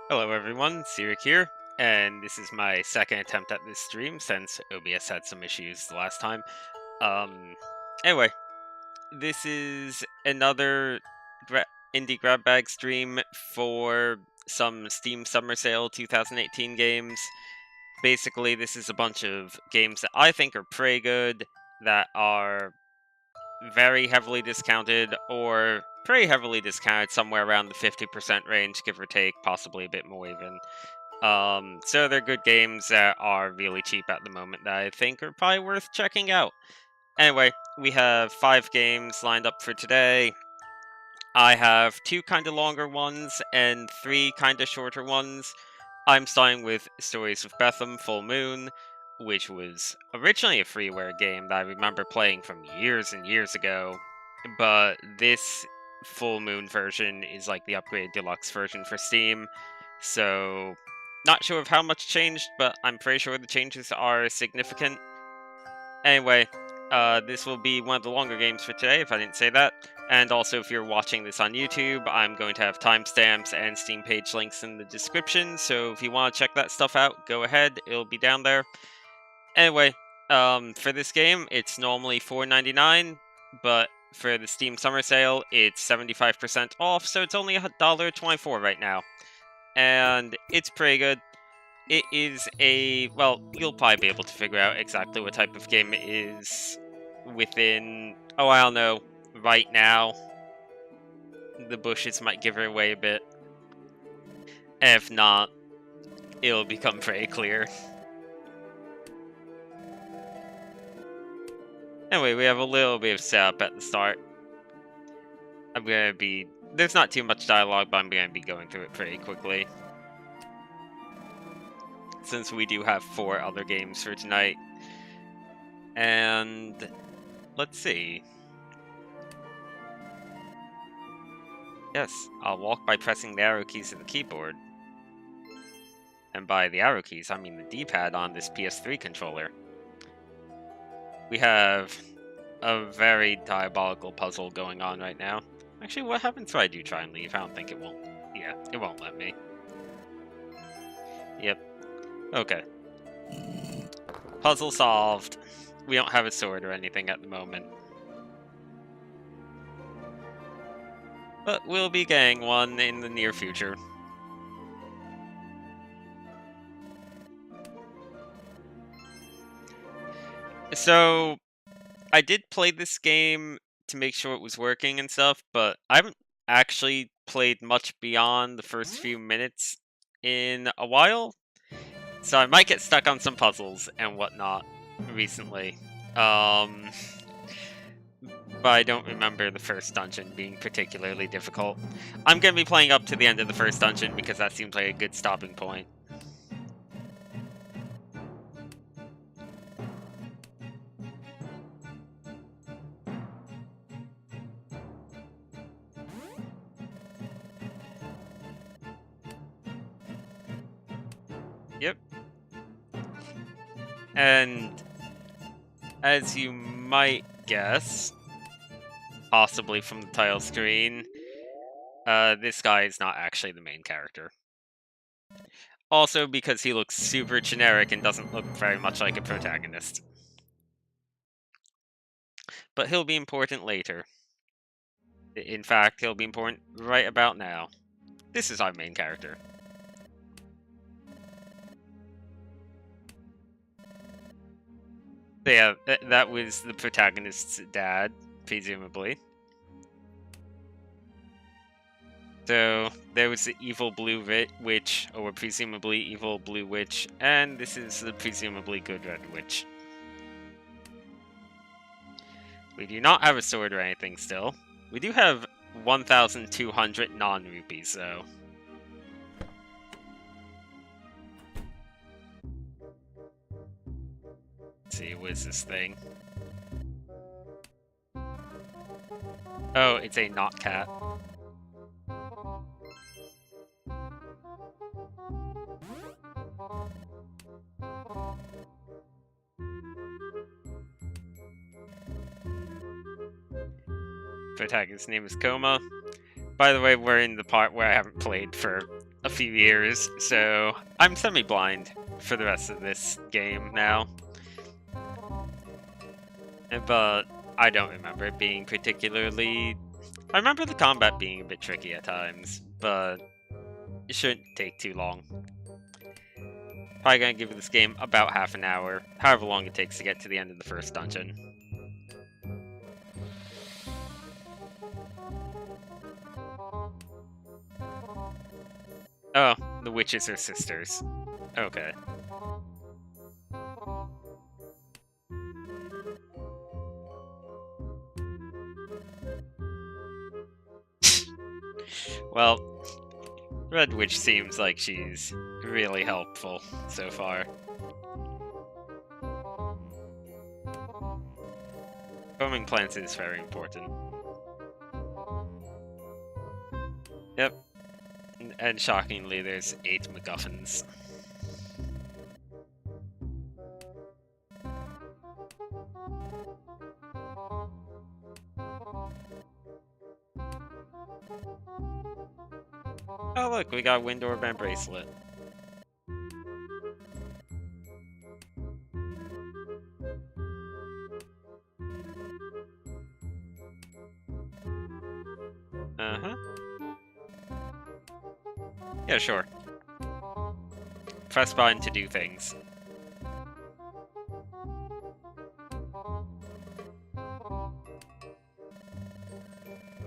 Hello everyone, Sirik here, and this is my second attempt at this stream since OBS had some issues the last time. Um, anyway, this is another indie grab bag stream for some Steam Summer Sale 2018 games. Basically, this is a bunch of games that I think are pretty good, that are very heavily discounted, or pretty heavily discounted, somewhere around the 50% range, give or take, possibly a bit more even. So they're good games that are really cheap at the moment that I think are probably worth checking out. Anyway, we have 5 games lined up for today. I have 2 kind of longer ones and 3 kind of shorter ones. I'm starting with Stories of Bethem Full Moon, which was originally a freeware game that I remember playing from years and years ago, but this Full Moon version is like the upgraded deluxe version for Steam, so not sure of how much changed, but I'm pretty sure the changes are significant. Anyway, this will be one of the longer games for today, if I didn't say that. And also, if you're watching this on YouTube, I'm going to have timestamps and Steam page links in the description, so if you want to check that stuff out, go ahead, it'll be down there. Anyway, for this game, it's normally $4.99, but for the Steam Summer Sale, it's 75% off, so it's only $1.24 right now. And it's pretty good. It is well, you'll probably be able to figure out exactly what type of game it is within, oh, I don't know, right now. The bushes might give it away a bit. If not, it'll become pretty clear. Anyway, we have a little bit of setup at the start. There's not too much dialogue, but I'm gonna be going through it pretty quickly, since we do have 4 other games for tonight. And let's see. Yes, I'll walk by pressing the arrow keys of the keyboard. And by the arrow keys, I mean the D-pad on this PS3 controller. We have a very diabolical puzzle going on right now. Actually, what happens if I do try and leave? I don't think it won't. Yeah, it won't let me. Yep. Okay. Puzzle solved. We don't have a sword or anything at the moment. But we'll be getting one in the near future. So, I did play this game to make sure it was working and stuff, but I haven't actually played much beyond the first few minutes in a while. So I might get stuck on some puzzles and whatnot recently. But I don't remember the first dungeon being particularly difficult. I'm going to be playing up to the end of the first dungeon because that seems like a good stopping point. Yep. And as you might guess, possibly from the title screen, this guy is not actually the main character. Also because he looks super generic and doesn't look very much like a protagonist. But he'll be important later. In fact, he'll be important right about now. This is our main character. So yeah, that was the protagonist's dad, presumably. So there was the evil blue witch, or presumably evil blue witch, and this is the presumably good red witch. We do not have a sword or anything still. We do have 1,200 non-rupees, though. Let's see, what is this thing? Oh, it's a not cat. Protagonist's name is Coma. By the way, we're in the part where I haven't played for a few years, so I'm semi-blind for the rest of this game now. But I don't remember it being particularly... I remember the combat being a bit tricky at times, but it shouldn't take too long. Probably gonna give this game about half an hour, however long it takes to get to the end of the first dungeon. Oh, the witches are sisters. Okay. Well, Red Witch seems like she's really helpful so far. Foaming plants is very important. Yep. And shockingly, there's 8 MacGuffins. Oh look, we got Wind Orb and Bracelet. Uh-huh. Yeah, sure. Press button to do things.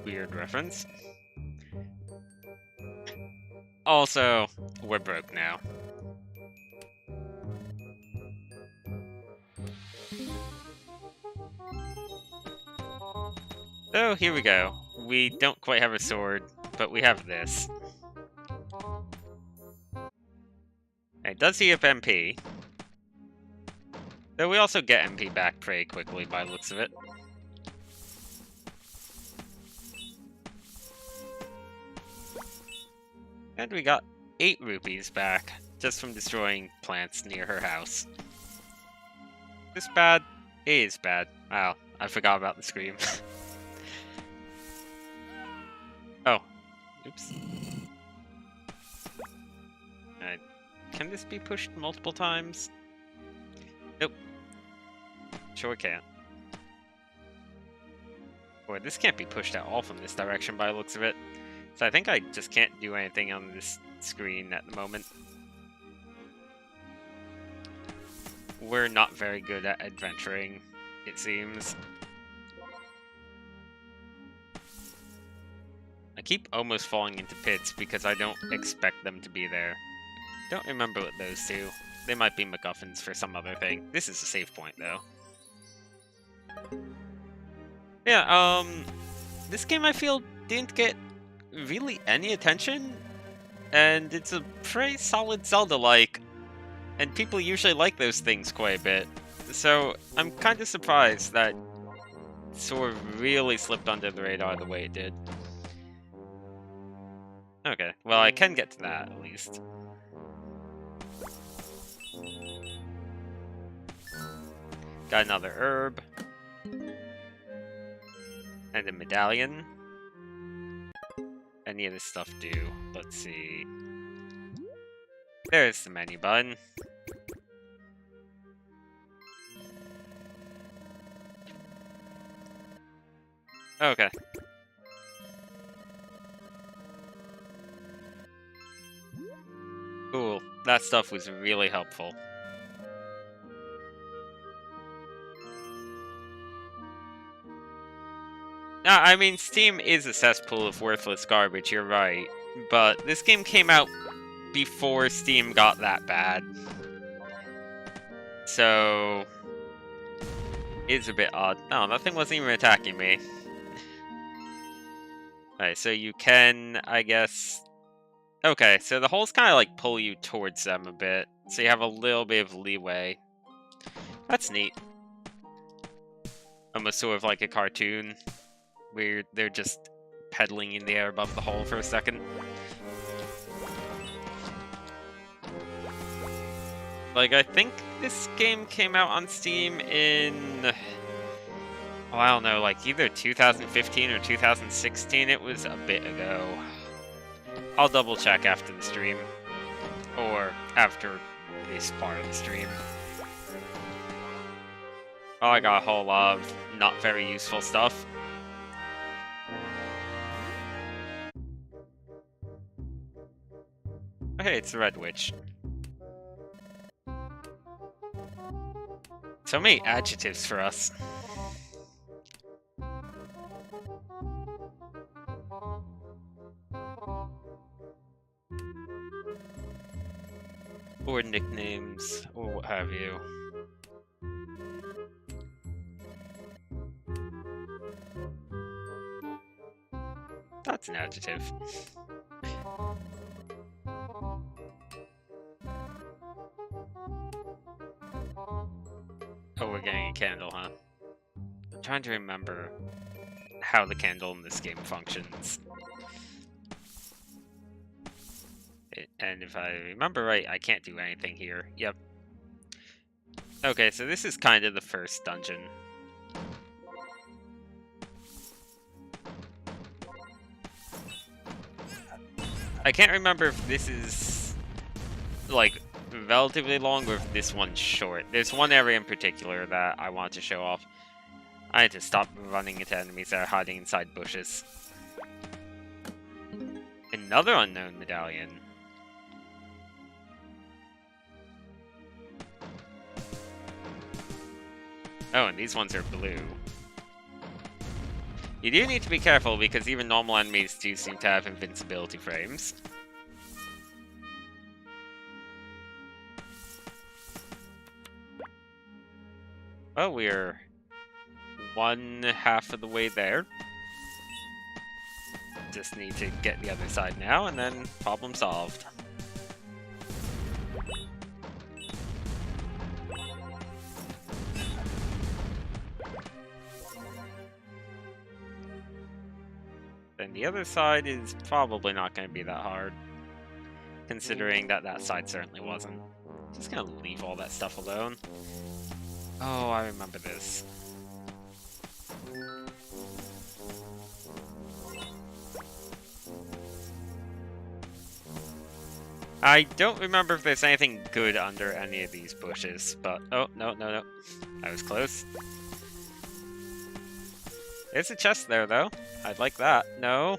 Weird reference. Also, we're broke now. Oh, here we go. We don't quite have a sword, but we have this. It does heal up MP. Though we also get MP back pretty quickly by the looks of it. And we got 8 rupees back, just from destroying plants near her house. Is this bad? It is bad. Wow, I forgot about the scream. Oh. Oops. Can this be pushed multiple times? Nope. Sure can't. Boy, this can't be pushed at all from this direction by the looks of it. So I think I just can't do anything on this screen at the moment. We're not very good at adventuring, it seems. I keep almost falling into pits because I don't expect them to be there. Don't remember what those do. They might be MacGuffins for some other thing. This is a save point, though. Yeah, this game I feel didn't get really any attention, and it's a pretty solid Zelda-like, and people usually like those things quite a bit. So I'm kind of surprised that it sort of really slipped under the radar the way it did. Okay, well I can get to that at least. Got another herb. And a medallion. Any of this stuff do? Let's see. There's the menu button. Okay. Cool. That stuff was really helpful. I mean, Steam is a cesspool of worthless garbage, you're right. But this game came out before Steam got that bad. So... it's a bit odd. No, that thing wasn't even attacking me. Alright, so you can, I guess... Okay, so the holes kind of like pull you towards them a bit. So you have a little bit of leeway. That's neat. Almost sort of like a cartoon. Where they're just pedaling in the air above the hole for a second. Like, I think this game came out on Steam in... oh, I don't know, like either 2015 or 2016. It was a bit ago. I'll double check after the stream. Or after this part of the stream. Oh, I got a whole lot of not very useful stuff. Oh, hey, it's the Red Witch. So many adjectives for us. Or nicknames, or what have you. That's an adjective. Oh, we're getting a candle, huh? I'm trying to remember how the candle in this game functions. And if I remember right, I can't do anything here. Yep. Okay, so this is kind of the first dungeon. I can't remember if this is, like, relatively long or if this one's short. There's one area in particular that I want to show off. I had to stop running into enemies that are hiding inside bushes. Another unknown medallion. Oh, and these ones are blue. You do need to be careful because even normal enemies do seem to have invincibility frames. Oh, we're 1/2 of the way there. Just need to get the other side now, and then problem solved. Then the other side is probably not going to be that hard, considering that that side certainly wasn't. Just gonna leave all that stuff alone. Oh, I remember this. I don't remember if there's anything good under any of these bushes, but... Oh, no. I was close. There's a chest there, though. I'd like that. No.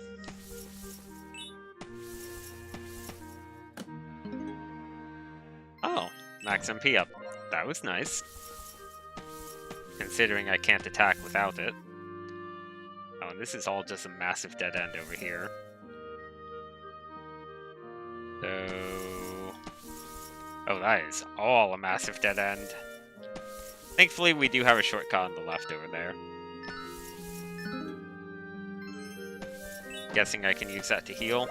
Oh, max MP up. That was nice. Considering I can't attack without it. Oh, and this is all just a massive dead end over here. So... Oh, that is all a massive dead end. Thankfully, we do have a shortcut on the left over there. Guessing I can use that to heal.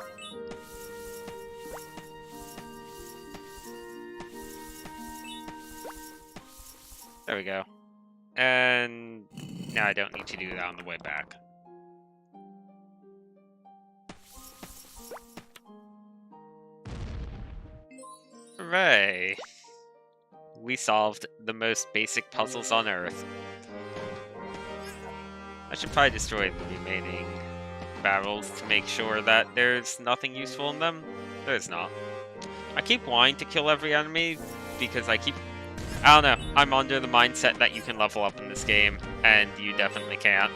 There we go. And now I don't need to do that on the way back. Hooray! We solved the most basic puzzles on Earth. I should probably destroy the remaining barrels to make sure that there's nothing useful in them. There's not. I keep wanting to kill every enemy because I don't know, I'm under the mindset that you can level up in this game, and you definitely can't.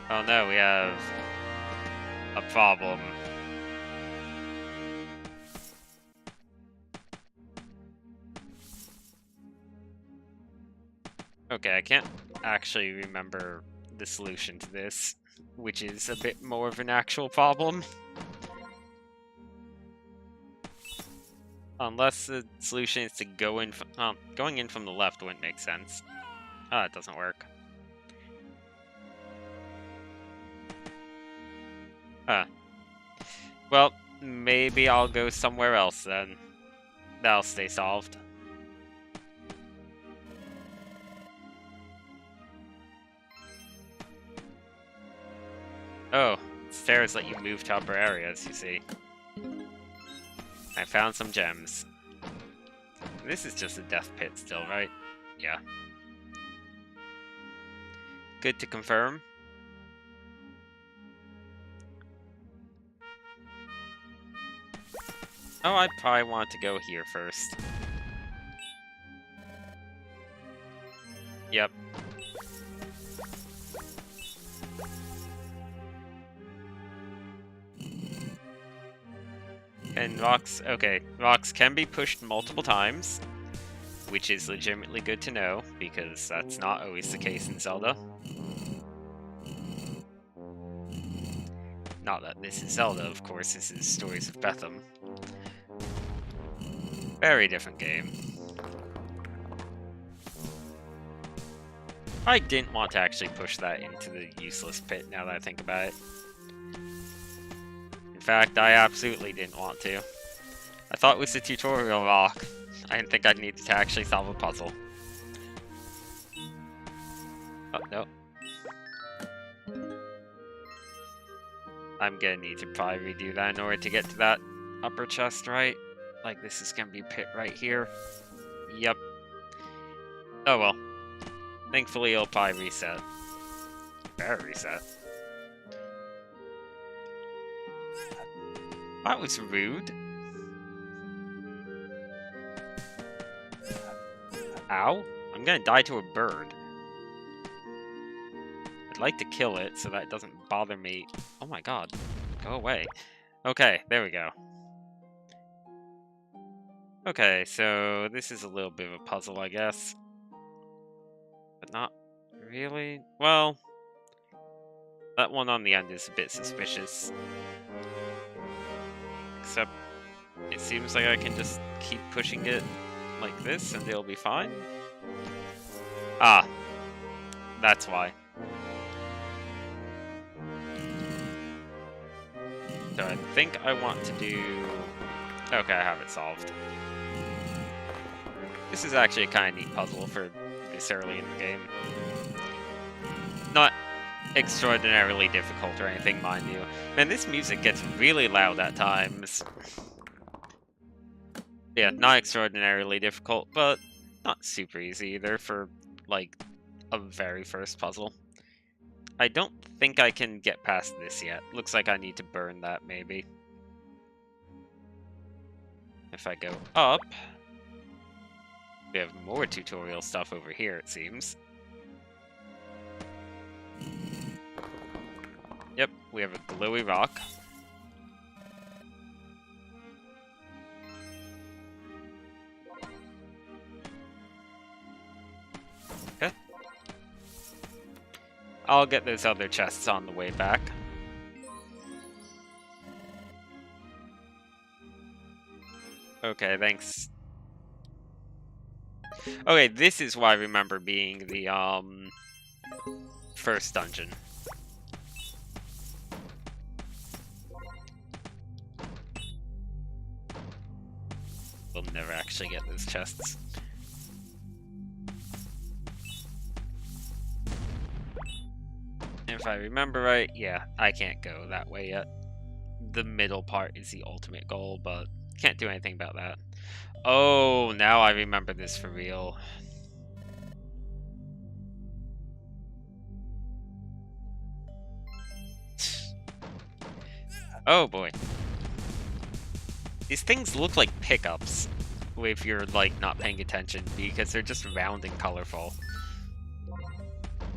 Oh no, we have a problem. Okay, I can't actually remember the solution to this, which is a bit more of an actual problem. Unless the solution is to go in from... going in from the left wouldn't make sense. Ah, it doesn't work. Well, maybe I'll go somewhere else then. That'll stay solved. Oh, stairs let you move to upper areas, you see. I found some gems. This is just a death pit still, right? Yeah. Good to confirm. Oh, I probably want to go here first. Yep. And rocks, okay, rocks can be pushed multiple times, which is legitimately good to know, because that's not always the case in Zelda. Not that this is Zelda, of course, this is Stories of Bethem. Very different game. I didn't want to actually push that into the useless pit, now that I think about it. In fact, I absolutely didn't want to. I thought it was a tutorial rock. I didn't think I'd need to actually solve a puzzle. Oh, no. I'm gonna need to probably redo that in order to get to that upper chest, right? Like, this is gonna be a pit right here. Yep. Oh well. Thankfully, it'll probably reset. Better reset. That was rude. Ow. I'm gonna die to a bird. I'd like to kill it so that it doesn't bother me. Oh my god. Go away. Okay, there we go. Okay, so this is a little bit of a puzzle, I guess. But not really. Well, that one on the end is a bit suspicious. Except, it seems like I can just keep pushing it like this and it'll be fine. Ah, that's why. So I think I want to do... Okay, I have it solved. This is actually a kind of neat puzzle for this early in the game. Not extraordinarily difficult or anything, mind you. Man, this music gets really loud at times. Yeah, not extraordinarily difficult, but not super easy either for, like, a very first puzzle. I don't think I can get past this yet. Looks like I need to burn that, maybe. If I go up... We have more tutorial stuff over here, it seems. Yep, we have a glowy rock. Okay. I'll get those other chests on the way back. Okay, thanks. Okay, this is why I remember being the, first dungeon. We'll never actually get those chests. If I remember right, yeah, I can't go that way yet. The middle part is the ultimate goal, but can't do anything about that. Oh, now I remember this for real. Oh boy. These things look like pickups if you're, like, not paying attention, because they're just round and colorful.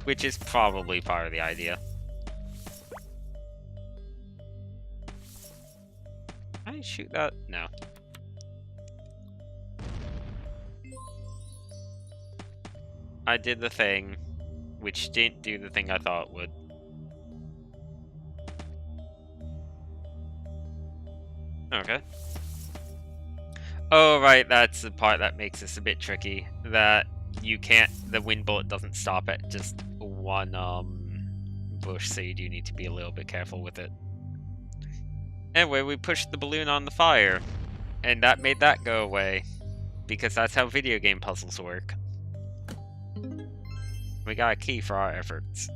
Which is probably part of the idea. Can I shoot that? No. I did the thing, which didn't do the thing I thought it would. Okay. Oh, right, that's the part that makes this a bit tricky. That you can't, the wind bullet doesn't stop at just one, bush, so you do need to be a little bit careful with it. Anyway, we pushed the balloon on the fire, and that made that go away, because that's how video game puzzles work. We got a key for our efforts.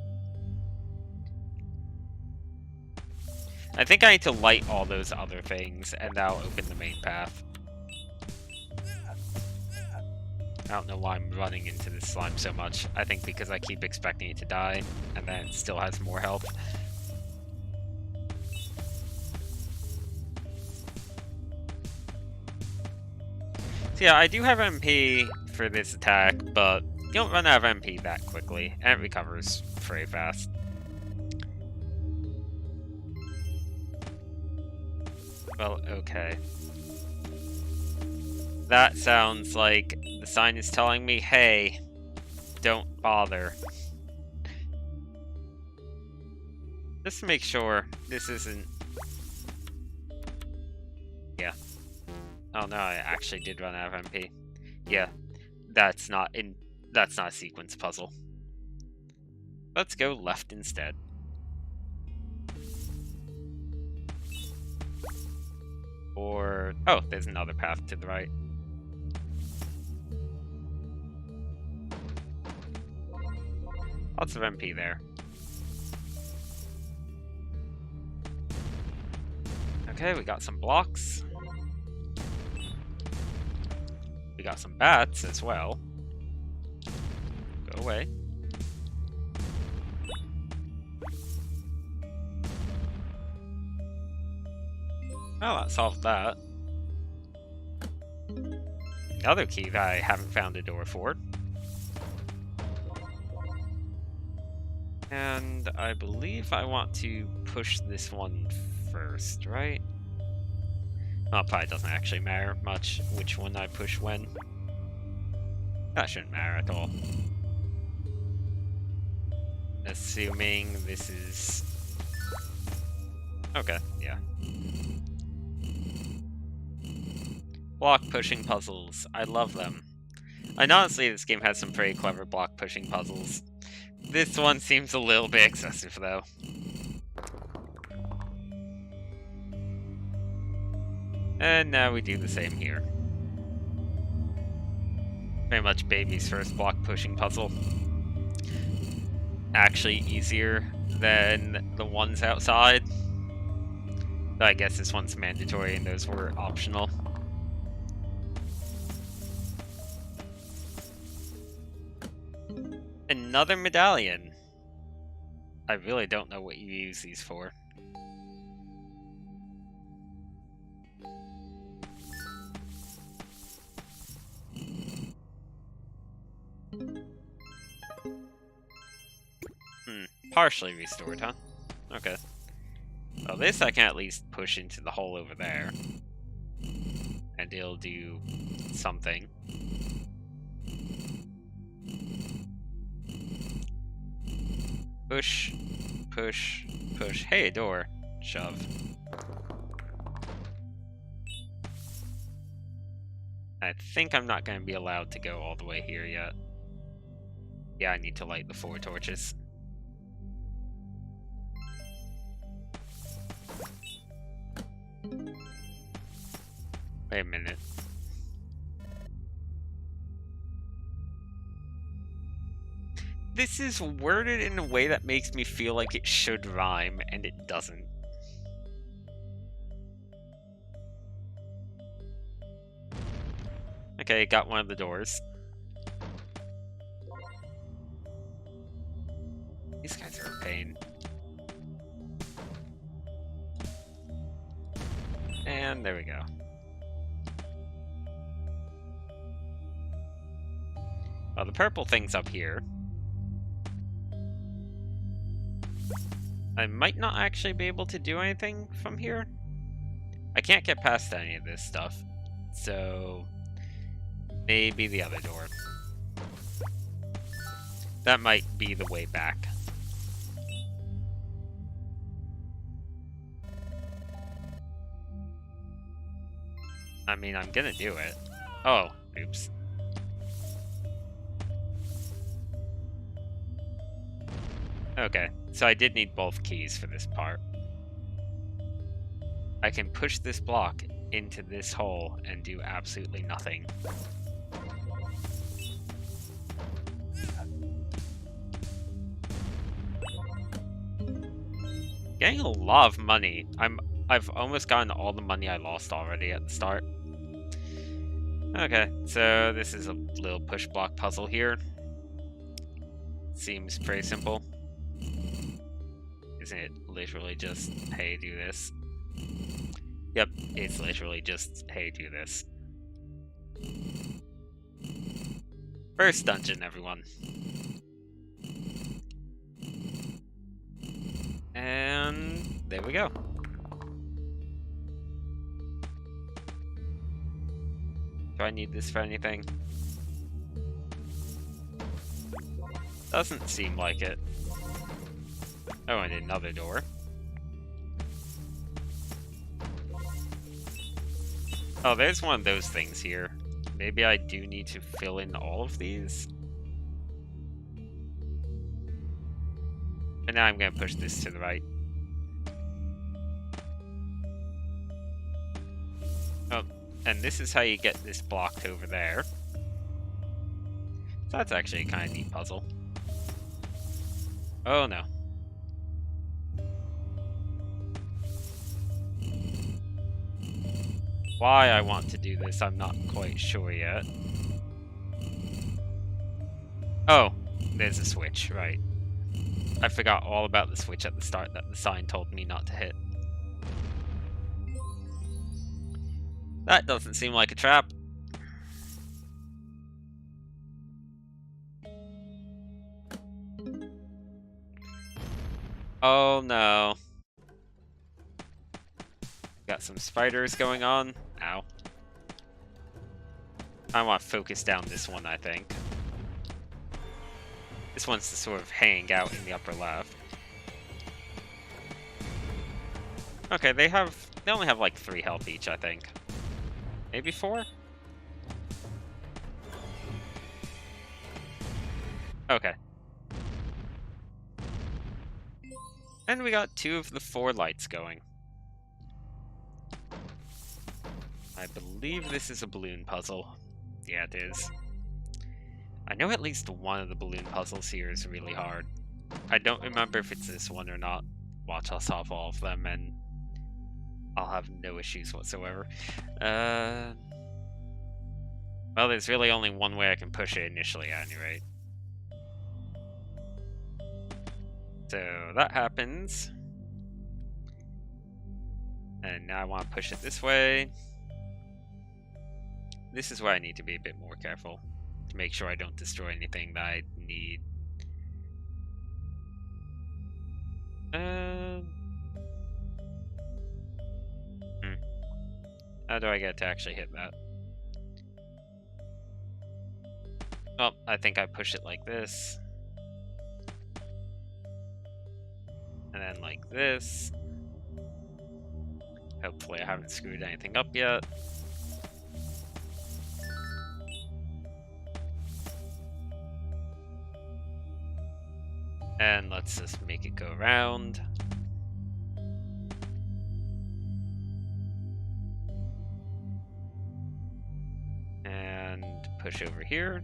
I think I need to light all those other things, and that'll open the main path. I don't know why I'm running into this slime so much. I think because I keep expecting it to die, and then it still has more health. So yeah, I do have MP for this attack, but you don't run out of MP that quickly, and it recovers very fast. Well, okay. That sounds like the sign is telling me, hey, don't bother. Just to make sure this isn't... Yeah. Oh no, I actually did run out of MP. Yeah, that's not a sequence puzzle. Let's go left instead. Or... oh, there's another path to the right. Lots of MP there. Okay, we got some blocks. We got some bats as well. Go away. Oh, that solved that. Another key that I haven't found a door for. And I believe I want to push this one first, right? Well, it probably doesn't actually matter much which one I push when. That shouldn't matter at all. Assuming this is... okay, yeah. Block pushing puzzles. I love them. And honestly, this game has some pretty clever block pushing puzzles. This one seems a little bit excessive, though. And now we do the same here. Very much baby's first block pushing puzzle. Actually easier than the ones outside. Though I guess this one's mandatory and those were optional. Another medallion. I really don't know what you use these for. Partially restored, huh? Okay. Well, this I can at least push into the hole over there. And it'll do something. Push, push, push. Hey, a door. Shove. I think I'm not going to be allowed to go all the way here yet. Yeah, I need to light the 4 torches. Wait a minute. This is worded in a way that makes me feel like it should rhyme, and it doesn't. Okay, got one of the doors. These guys are a pain. And there we go. Well, the purple thing's up here. I might not actually be able to do anything from here. I can't get past any of this stuff. So... maybe the other door. That might be the way back. I mean, I'm gonna do it. Oh, oops. Okay, so I did need both keys for this part. I can push this block into this hole and do absolutely nothing. Getting a lot of money. I've almost gotten all the money I lost already at the start. Okay, so this is a little push block puzzle here. Seems pretty simple. Isn't it literally just, hey, do this? Yep, it's literally just, hey, do this. First dungeon, everyone. And there we go. Do I need this for anything? Doesn't seem like it. Oh, and another door. Oh, there's one of those things here. Maybe I do need to fill in all of these. And now I'm going to push this to the right. Oh, and this is how you get this blocked over there. So that's actually a kind of neat puzzle. Oh no. Why I want to do this, I'm not quite sure yet. Oh, there's a switch, right. I forgot all about the switch at the start that the sign told me not to hit. That doesn't seem like a trap. Oh no. Got some spiders going on. Ow. I want to focus down this one, I think. This one's just sort of hanging out in the upper left. Okay, they only have like 3 health each, I think. Maybe 4? Okay. And we got 2 of the 4 lights going. I believe this is a balloon puzzle. Yeah, it is. I know at least one of the balloon puzzles here is really hard. I don't remember if it's this one or not. Watch us solve all of them and I'll have no issues whatsoever. Well, there's really only one way I can push it initially at any rate. So that happens. And now I want to push it this way. This is where I need to be a bit more careful to make sure I don't destroy anything that I need. How do I get to actually hit that? Oh, I think I push it like this. And then like this. Hopefully I haven't screwed anything up yet. And let's just make it go around. And push over here.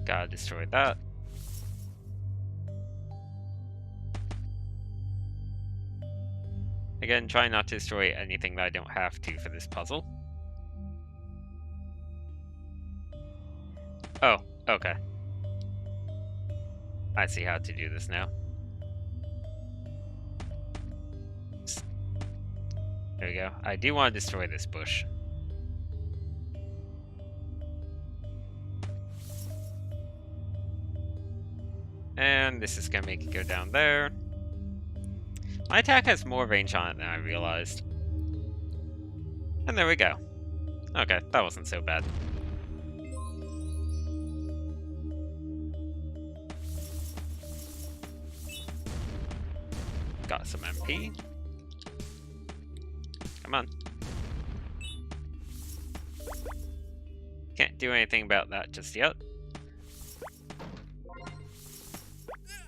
Gotta destroy that. Again, try not to destroy anything that I don't have to for this puzzle. Oh, okay. I see how to do this now. There we go. I do want to destroy this bush. And this is going to make it go down there. My attack has more range on it than I realized. And there we go. Okay, that wasn't so bad. Got some MP. Come on. Can't do anything about that just yet.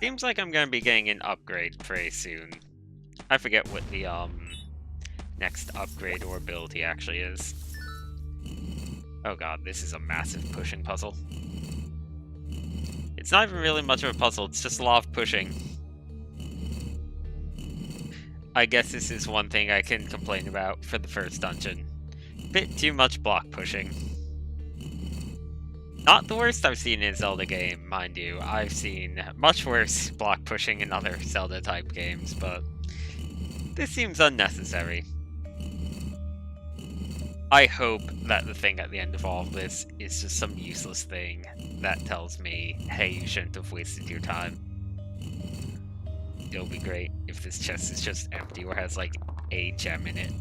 Seems like I'm going to be getting an upgrade pretty soon. I forget what the next upgrade or ability actually is. Oh god, this is a massive pushing puzzle. It's not even really much of a puzzle, it's just a lot of pushing. I guess this is one thing I can complain about for the first dungeon. Bit too much block pushing. Not the worst I've seen in a Zelda game, mind you. I've seen much worse block pushing in other Zelda-type games, but this seems unnecessary. I hope that the thing at the end of all of this is just some useless thing that tells me, hey, you shouldn't have wasted your time. It'll be great if this chest is just empty or has, like, a gem in it.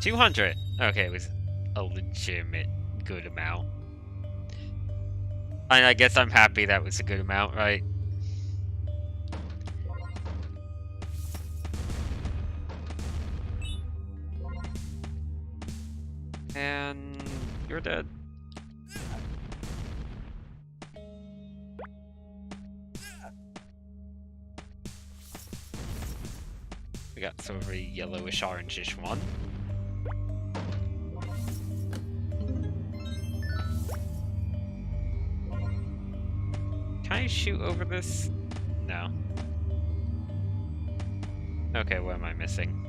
200! Okay, it was a legitimate good amount. And I guess I'm happy that was a good amount, right? And you're dead. We got sort of a yellowish orangish one. Can I shoot over this? No. Okay, what am I missing?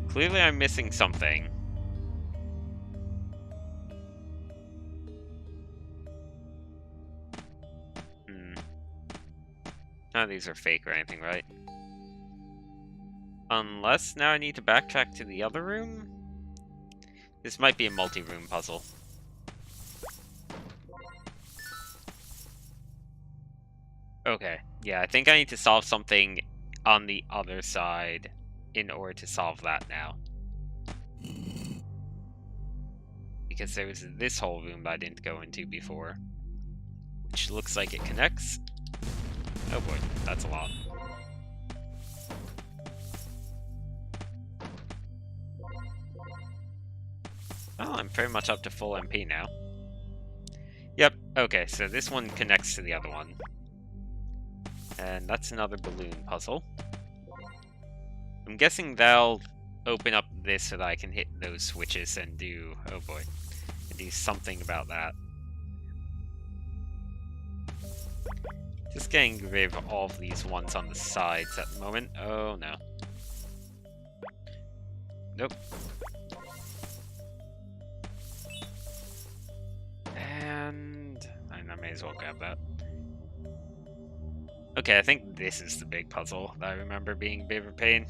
Clearly I'm missing something. None of these are fake or anything, right? Unless now I need to backtrack to the other room? This might be a multi-room puzzle. Okay, yeah, I think I need to solve something on the other side in order to solve that now. Because there was this whole room that I didn't go into before, which looks like it connects. Oh boy, that's a lot. Oh, I'm pretty much up to full MP now. Yep, okay, so this one connects to the other one. And that's another balloon puzzle. I'm guessing they'll open up this so that I can hit those switches and do... oh boy. And do something about that. Just getting rid of all of these ones on the sides at the moment. Oh no. Nope. And I may as well grab that. Okay, I think this is the big puzzle that I remember being a bit of a pain.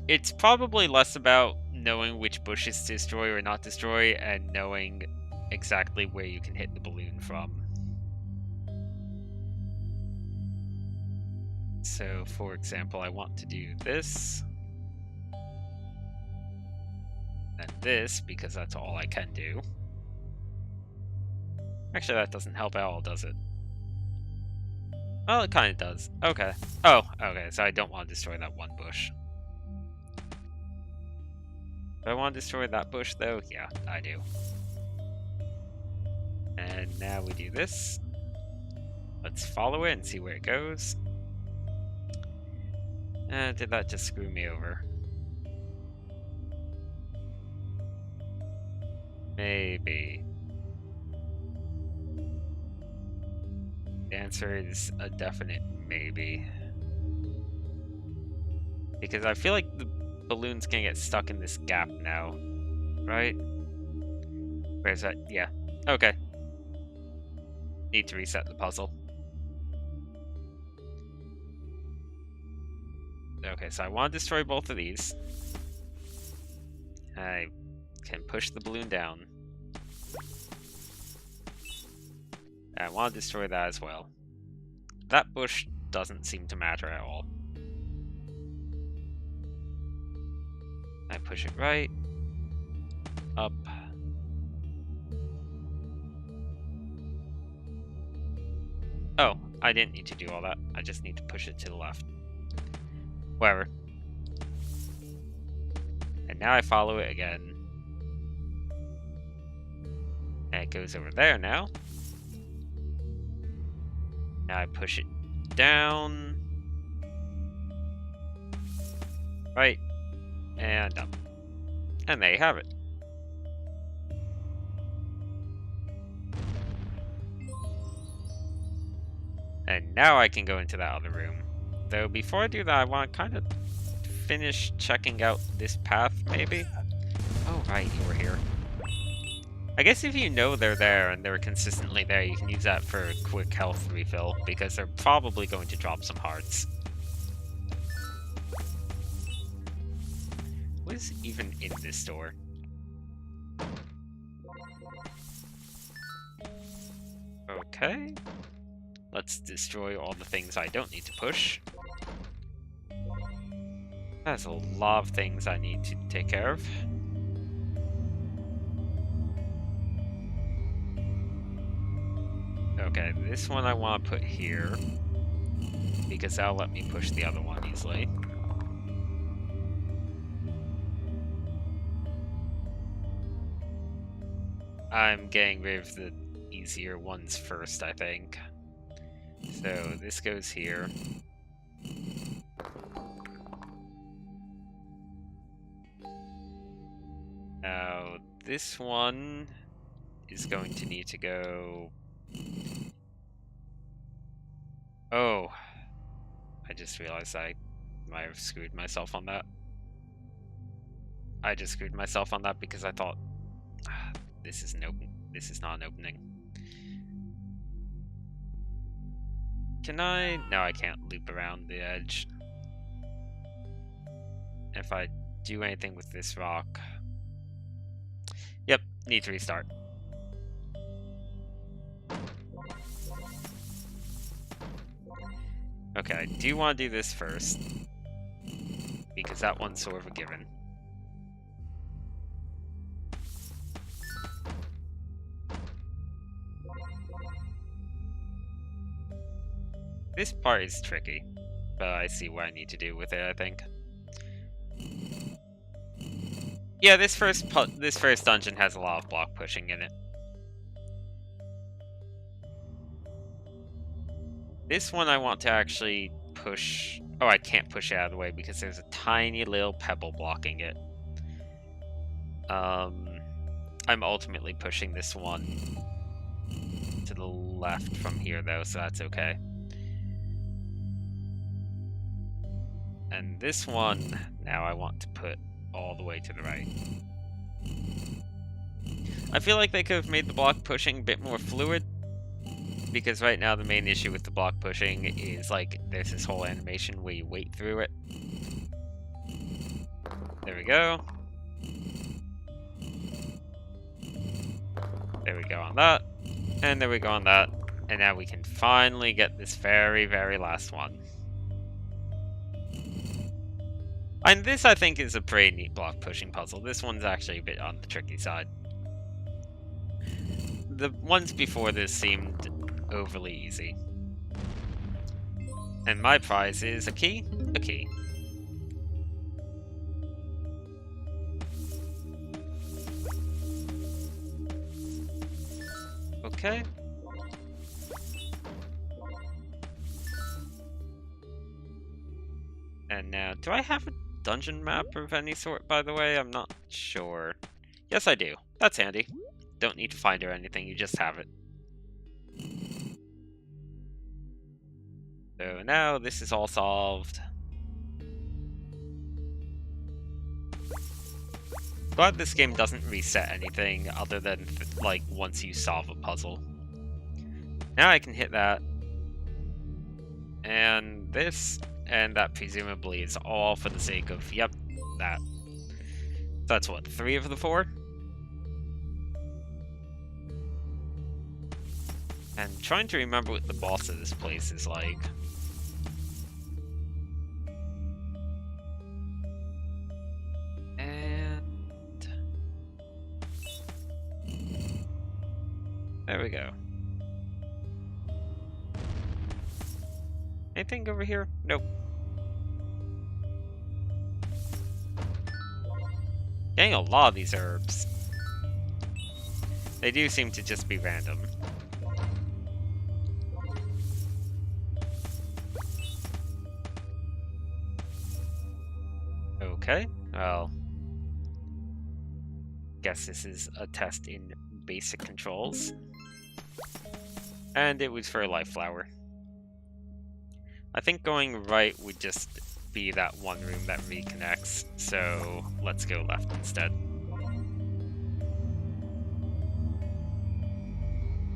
It's probably less about knowing which bushes to destroy or not destroy, and knowing exactly where you can hit the balloon from. So, for example, I want to do this. And this, because that's all I can do. Actually, that doesn't help at all, does it? Well, it kind of does. Okay. Oh, okay, so I don't want to destroy that one bush. Do I want to destroy that bush, though? Yeah, I do. And now we do this. Let's follow it and see where it goes. Did that just screw me over? Maybe. The answer is a definite maybe. Because I feel like the balloon's gonna get stuck in this gap now. Right? Where's that? Yeah. Okay. Need to reset the puzzle. Okay, so I want to destroy both of these. I can push the balloon down. I want to destroy that as well. That bush doesn't seem to matter at all. I push it right. Up. Oh, I didn't need to do all that. I just need to push it to the left. Whatever. And now I follow it again. And it goes over there now. Now I push it down. Right. And up. And there you have it. And now I can go into that other room. Though before I do that, I want to kind of finish checking out this path, maybe? Oh, right, you were here. I guess if you know they're there and they're consistently there, you can use that for a quick health refill, because they're probably going to drop some hearts. What is even in this door? Okay. Let's destroy all the things I don't need to push. There's a lot of things I need to take care of. Okay, this one I want to put here, because that'll let me push the other one easily. I'm getting rid of the easier ones first, I think. So this goes here. Now, this one is going to need to go... Oh, I just realized I might have screwed myself on that. I just screwed myself on that because I thought, this is not an opening. Can I? No, I can't loop around the edge. If I do anything with this rock... Yep, need to restart. Okay, I do want to do this first, because that one's sort of a given. This part is tricky, but I see what I need to do with it, I think. Yeah, this first dungeon has a lot of block pushing in it. This one I want to actually push... Oh, I can't push it out of the way because there's a tiny little pebble blocking it. I'm ultimately pushing this one to the left from here, though, so that's okay. And this one, now I want to put all the way to the right. I feel like they could have made the block pushing a bit more fluid, because right now the main issue with the block pushing is, like, there's this whole animation where you wait through it. There we go. There we go on that. And there we go on that. And now we can finally get this very, very last one. And this, I think, is a pretty neat block pushing puzzle. This one's actually a bit on the tricky side. The ones before this seemed overly easy. And my prize is a key? A key. Okay. And now, do I have a dungeon map of any sort, by the way? I'm not sure. Yes, I do. That's handy. Don't need to find or anything, you just have it. So now this is all solved. Glad this game doesn't reset anything other than, like, once you solve a puzzle. Now I can hit that. And this, and that presumably is all for the sake of, yep, that. That's what, 3 of the 4? And trying to remember what the boss of this place is like. And... there we go. Anything over here? Nope. Getting a lot of these herbs. They do seem to just be random. Okay, well, guess this is a test in basic controls. And it was for a life flower. I think going right would just be that one room that reconnects, so let's go left instead.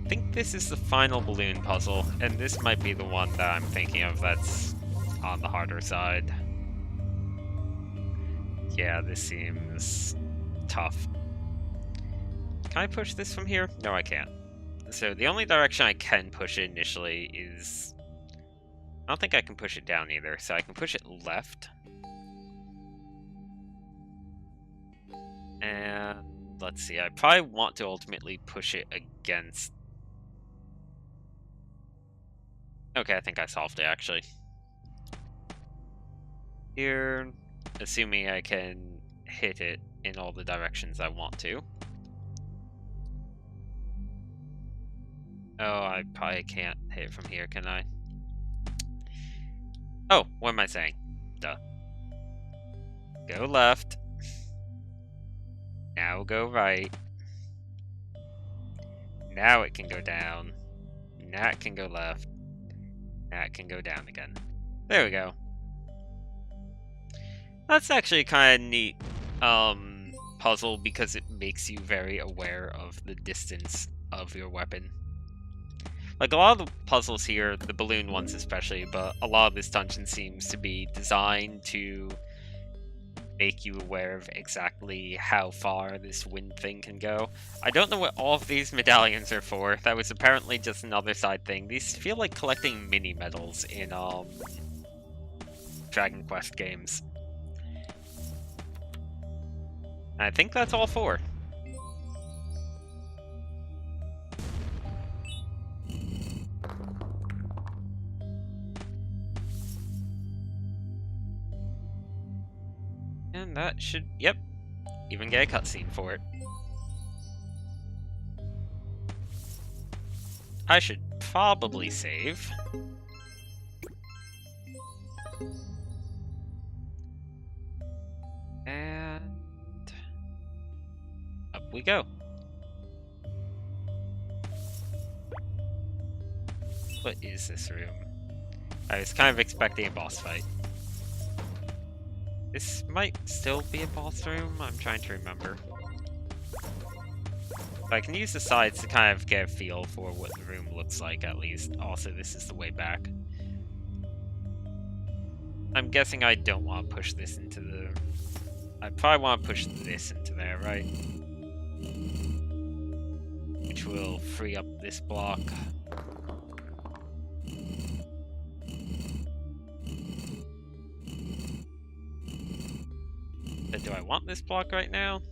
I think this is the final balloon puzzle, and this might be the one that I'm thinking of that's on the harder side. Yeah, this seems tough. Can I push this from here? No, I can't. So the only direction I can push it initially is... I don't think I can push it down either, so I can push it left. And let's see, I probably want to ultimately push it against... Okay, I think I solved it, actually. Here, assuming I can hit it in all the directions I want to. Oh, I probably can't hit it from here, can I? Oh, what am I saying? Duh. Go left. Now go right. Now it can go down. Now it can go left. Now it can go down again. There we go. That's actually kind of neat puzzle because it makes you very aware of the distance of your weapon. Like, a lot of the puzzles here, the balloon ones especially, but a lot of this dungeon seems to be designed to make you aware of exactly how far this wind thing can go. I don't know what all of these medallions are for. That was apparently just another side thing. These feel like collecting mini medals in Dragon Quest games. And I think that's all 4. And that should, yep, even get a cutscene for it. I should probably save. And up we go. What is this room? I was kind of expecting a boss fight. This might still be a boss room, I'm trying to remember. But I can use the sides to kind of get a feel for what the room looks like, at least. Also, this is the way back. I'm guessing I don't want to push this into the... I probably want to push this into there, right? Which will free up this block. But do I want this block right now?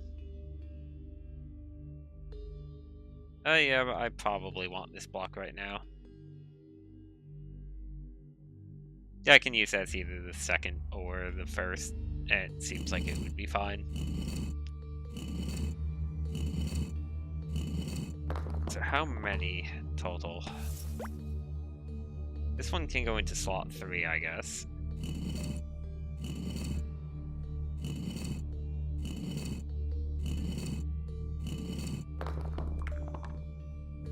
Oh yeah, but I probably want this block right now. Yeah, I can use that as either the second or the first, and it seems like it would be fine. So how many total? This one can go into slot 3, I guess.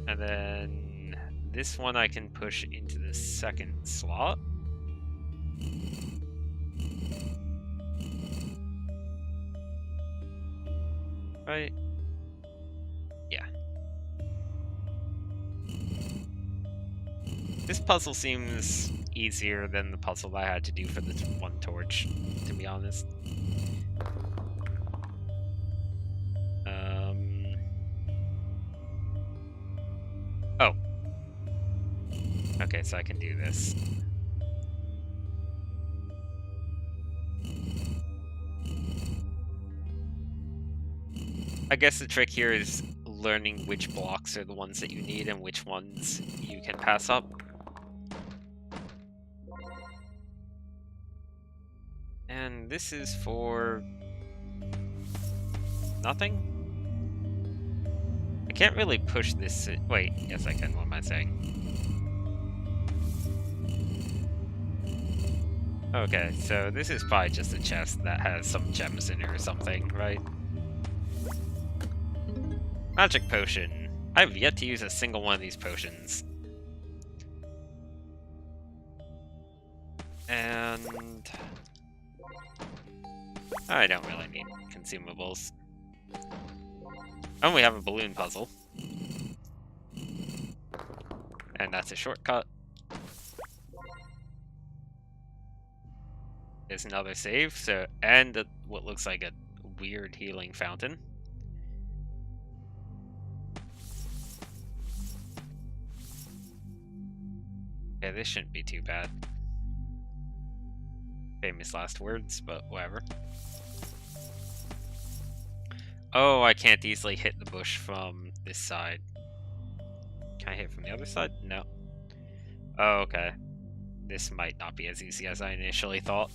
And then this one I can push into the second slot. Right? Yeah. This puzzle seems easier than the puzzle I had to do for the one torch, to be honest. Oh. Okay, so I can do this. I guess the trick here is learning which blocks are the ones that you need and which ones you can pass up. And this is for... nothing? I can't really push this... Wait, yes I can, what am I saying? Okay, so this is probably just a chest that has some gems in it or something, right? Magic potion. I've yet to use a single one of these potions. And I don't really need consumables. And we have a balloon puzzle. And that's a shortcut. There's another save, and what looks like a weird healing fountain. Okay, this shouldn't be too bad. Famous last words, but whatever. Oh, I can't easily hit the bush from this side. Can I hit from the other side? No. Oh, okay. This might not be as easy as I initially thought.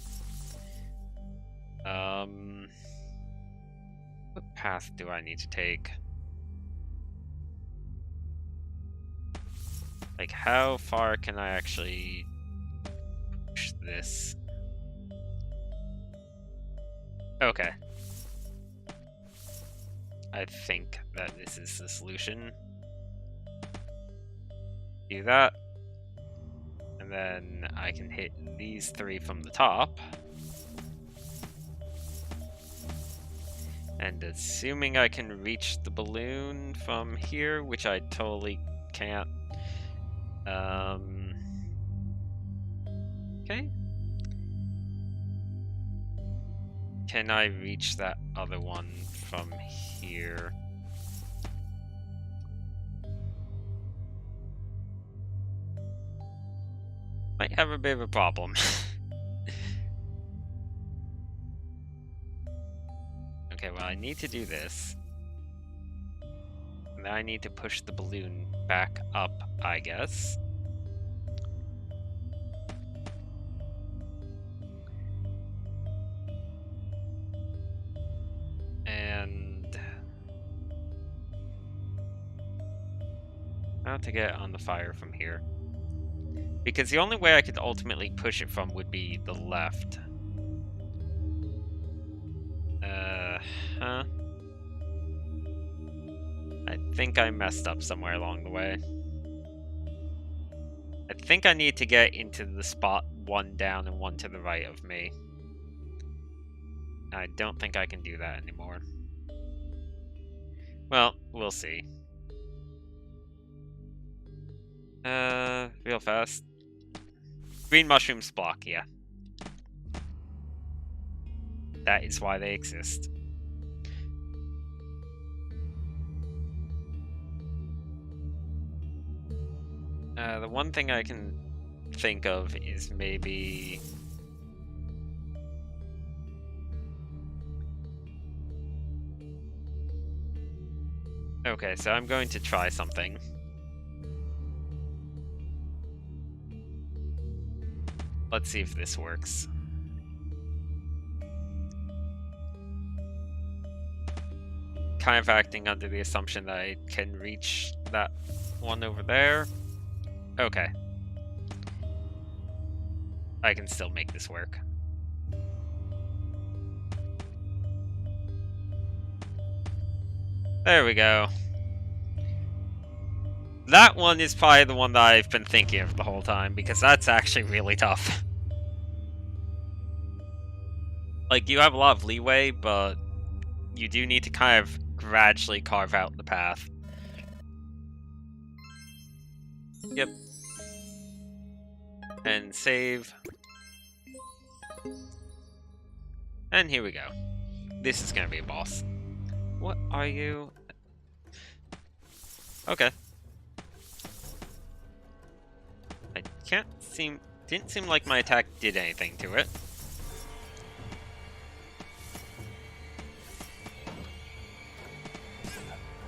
What path do I need to take? Like, how far can I actually push this? Okay. I think that this is the solution. Do that. And then I can hit these three from the top. And assuming I can reach the balloon from here, which I totally can't. Okay. Can I reach that other one from here? Might have a bit of a problem. Okay, well, I need to do this. And then I need to push the balloon back up, I guess. And how to get on the fire from here. Because the only way I could ultimately push it from would be the left. Huh? I think I messed up somewhere along the way. I think I need to get into the spot one down and one to the right of me. I don't think I can do that anymore. Well, we'll see. Real fast. Green mushrooms block, yeah. That is why they exist. The one thing I can think of is maybe... Okay, so I'm going to try something. Let's see if this works. Kind of acting under the assumption that I can reach that one over there. Okay. I can still make this work. There we go. That one is probably the one that I've been thinking of the whole time, because that's actually really tough. Like, you have a lot of leeway, but you do need to kind of gradually carve out the path. Yep. And save. And here we go. This is gonna be a boss. What are you? Okay. I didn't seem like my attack did anything to it.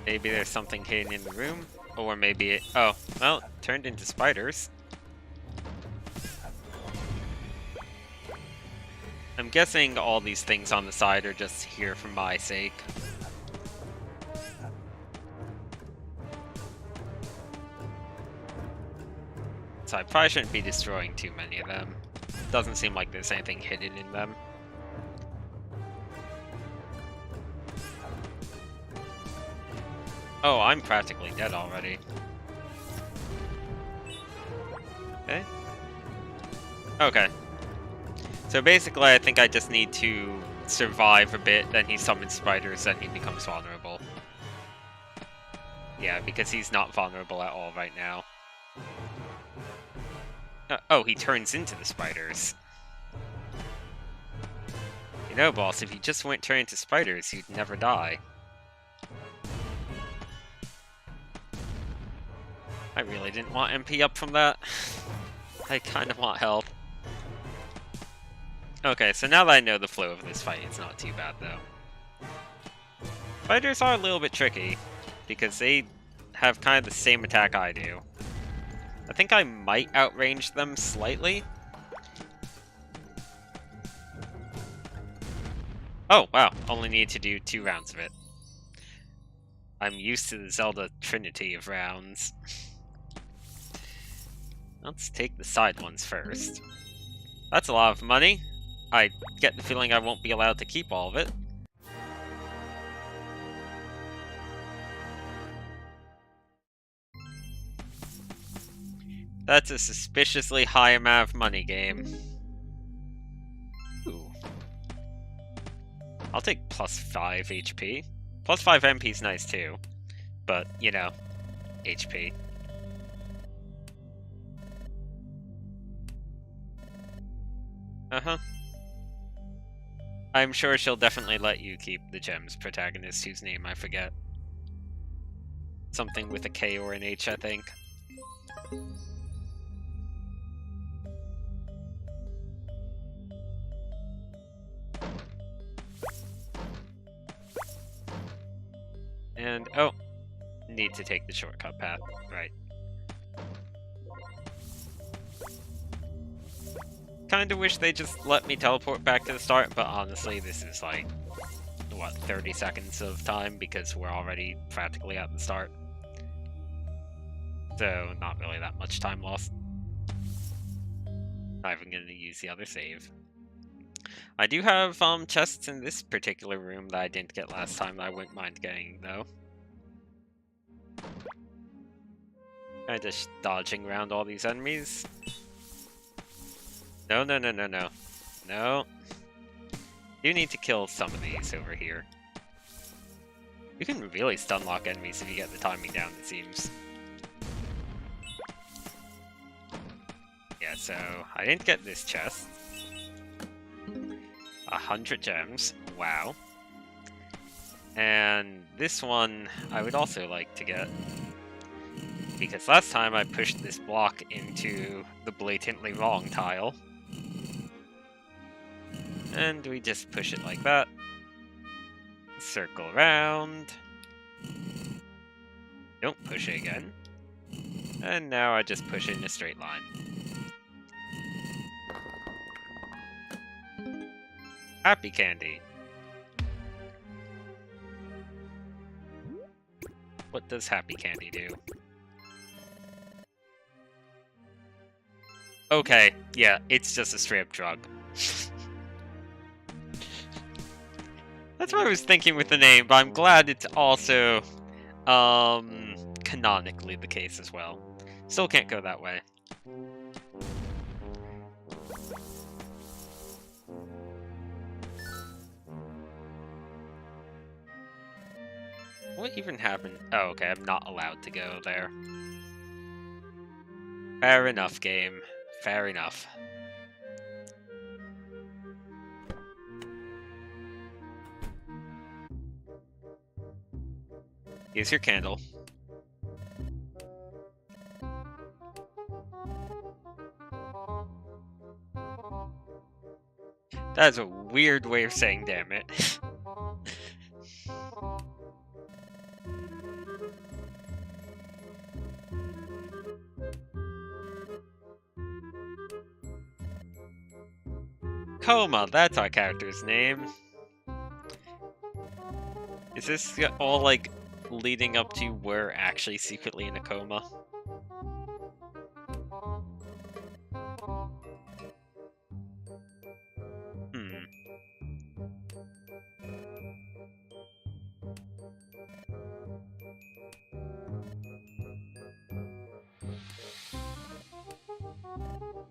Maybe there's something hidden in the room, or maybe it, oh, well, it turned into spiders. I'm guessing all these things on the side are just here for my sake. So I probably shouldn't be destroying too many of them. Doesn't seem like there's anything hidden in them. Oh, I'm practically dead already. Okay. Okay. So basically, I think I just need to survive a bit, then he summons spiders, then he becomes vulnerable. Yeah, because he's not vulnerable at all right now. Oh, he turns into the spiders. You know, boss, if you just went turn into spiders, you'd never die. I really didn't want MP up from that. I kind of want help. Okay, so now that I know the flow of this fight, it's not too bad, though. Spiders are a little bit tricky, because they have kind of the same attack I do. I think I might outrange them slightly. Oh, wow. Only need to do 2 rounds of it. I'm used to the Zelda trinity of rounds. Let's take the side ones first. That's a lot of money. I get the feeling I won't be allowed to keep all of it. That's a suspiciously high amount of money, game. Ooh. I'll take plus 5 HP. Plus 5 MP is nice too. But, you know, HP. Uh-huh. I'm sure she'll definitely let you keep the gem's protagonist, whose name I forget. Something with a K or an H, I think. And, oh, need to take the shortcut path, right. Kinda wish they just let me teleport back to the start, but honestly, this is like, what, 30 seconds of time, because we're already practically at the start. So, not really that much time lost. Not even gonna use the other save. I do have chests in this particular room that I didn't get last time that I wouldn't mind getting, though. I'm just dodging around all these enemies. No, no, no, no, no. No. You need to kill some of these over here. You can really stun lock enemies if you get the timing down, it seems. Yeah, so I didn't get this chest. 100 gems. Wow. And this one I would also like to get. Because last time I pushed this block into the blatantly wrong tile. And we just push it like that. Circle around. Don't push it again. And now I just push it in a straight line. Happy candy. What does happy candy do? Okay, yeah, it's just a straight up drug. That's what I was thinking with the name, but I'm glad it's also canonically the case as well. Still can't go that way. What even happened? Oh, okay, I'm not allowed to go there. Fair enough, game. Fair enough. Here's your candle. That is a weird way of saying damn it. Coma, that's our character's name. Is this all, like, leading up to we're actually secretly in a coma? Hmm.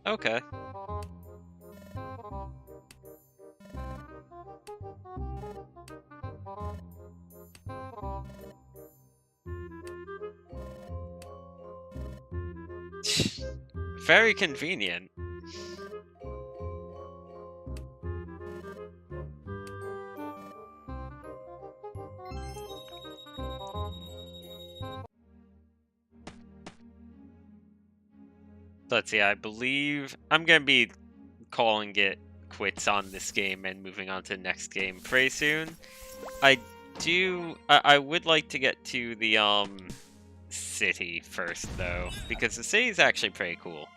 Okay. Very convenient. Let's see, I believe I'm gonna be calling it quits on this game and moving on to the next game pretty soon. I would like to get to the city first though, because the city is actually pretty cool.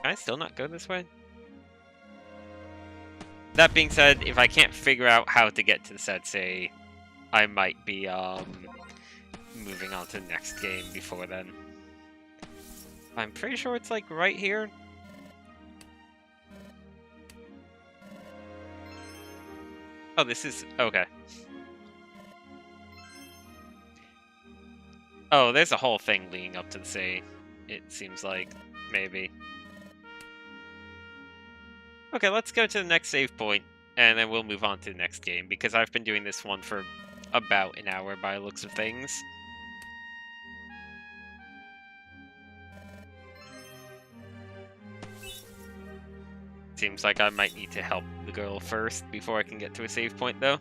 Can I still not go this way? That being said, if I can't figure out how to get to the said city, I might be moving on to the next game before then. I'm pretty sure it's like right here. Oh, this is okay. Oh, there's a whole thing leading up to the city. It seems like maybe. Okay, let's go to the next save point, and then we'll move on to the next game, because I've been doing this one for about an hour by the looks of things. Seems like I might need to help the girl first before I can get to a save point, though.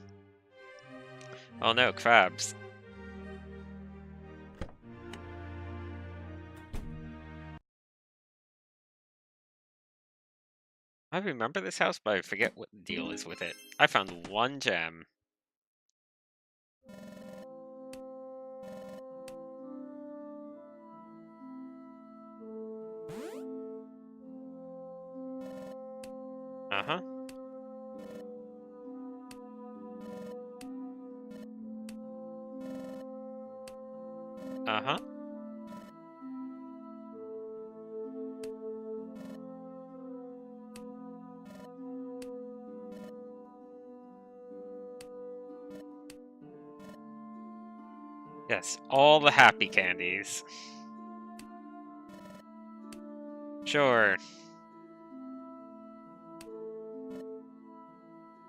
Oh no, crabs. I remember this house, but I forget what the deal is with it. I found one gem. Uh-huh. Uh-huh. Yes, all the happy candies. Sure.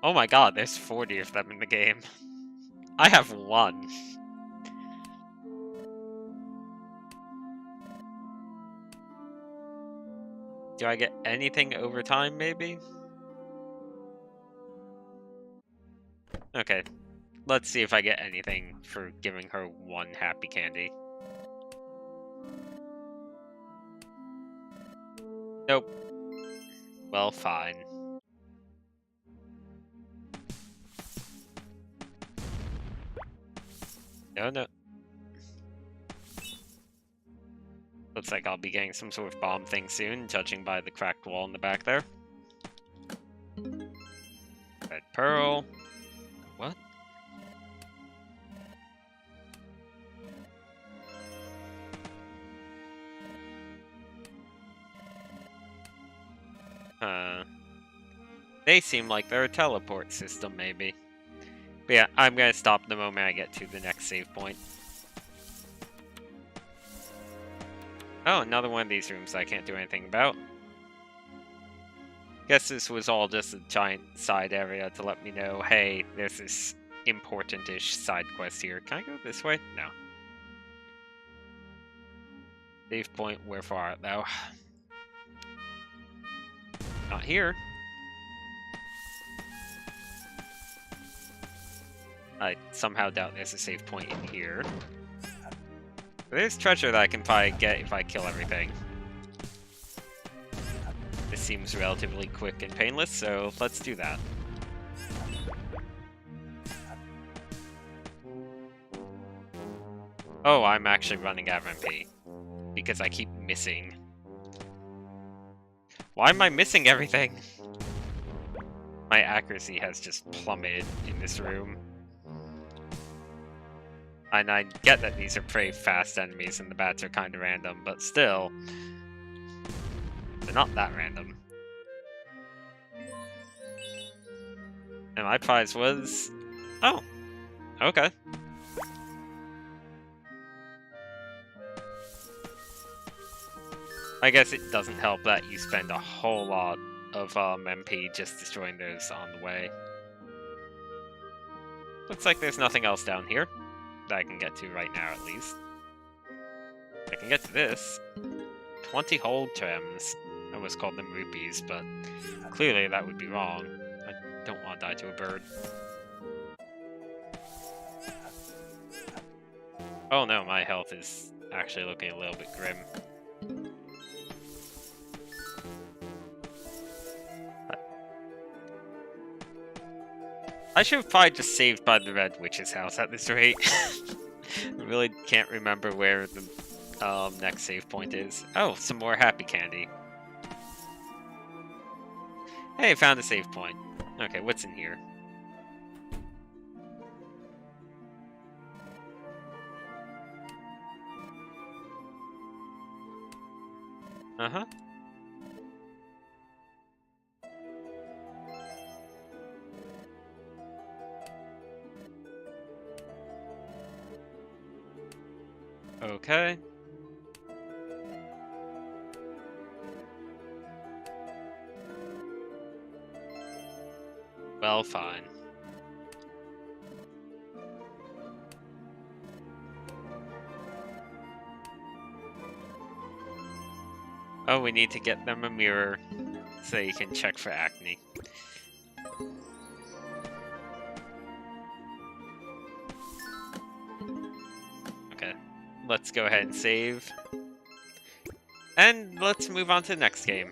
Oh my god, there's 40 of them in the game. I have one. Do I get anything over time, maybe? Okay, let's see if I get anything for giving her one happy candy. Nope. Well, fine. No. Looks like I'll be getting some sort of bomb thing soon, judging by the cracked wall in the back there. Red pearl. What? They seem like they're a teleport system, maybe. But yeah, I'm gonna stop the moment I get to the next save point. Oh, another one of these rooms I can't do anything about. Guess this was all just a giant side area to let me know, hey, there's this important-ish side quest here. Can I go this way? No. Save point, where far art thou? Not here. I somehow doubt there's a save point in here. There's treasure that I can probably get if I kill everything. This seems relatively quick and painless, so let's do that. Oh, I'm actually running out of MP. Because I keep missing. Why am I missing everything? My accuracy has just plummeted in this room. And I get that these are pretty fast enemies and the bats are kind of random, but still, they're not that random. And my prize was... Oh, okay. I guess it doesn't help that you spend a whole lot of MP just destroying those on the way. Looks like there's nothing else down here that I can get to right now, at least. I can get to this. 20 hold trims. I almost called them rupees, but clearly that would be wrong. I don't want to die to a bird. Oh no, my health is actually looking a little bit grim. I should have probably just saved by the Red Witch's house at this rate. I really can't remember where the next save point is. Oh, some more happy candy. Hey, found a save point. Okay, what's in here? Uh-huh. Okay. Well, fine. Oh, we need to get them a mirror so you can check for acne. Okay, let's go ahead and save. And let's move on to the next game.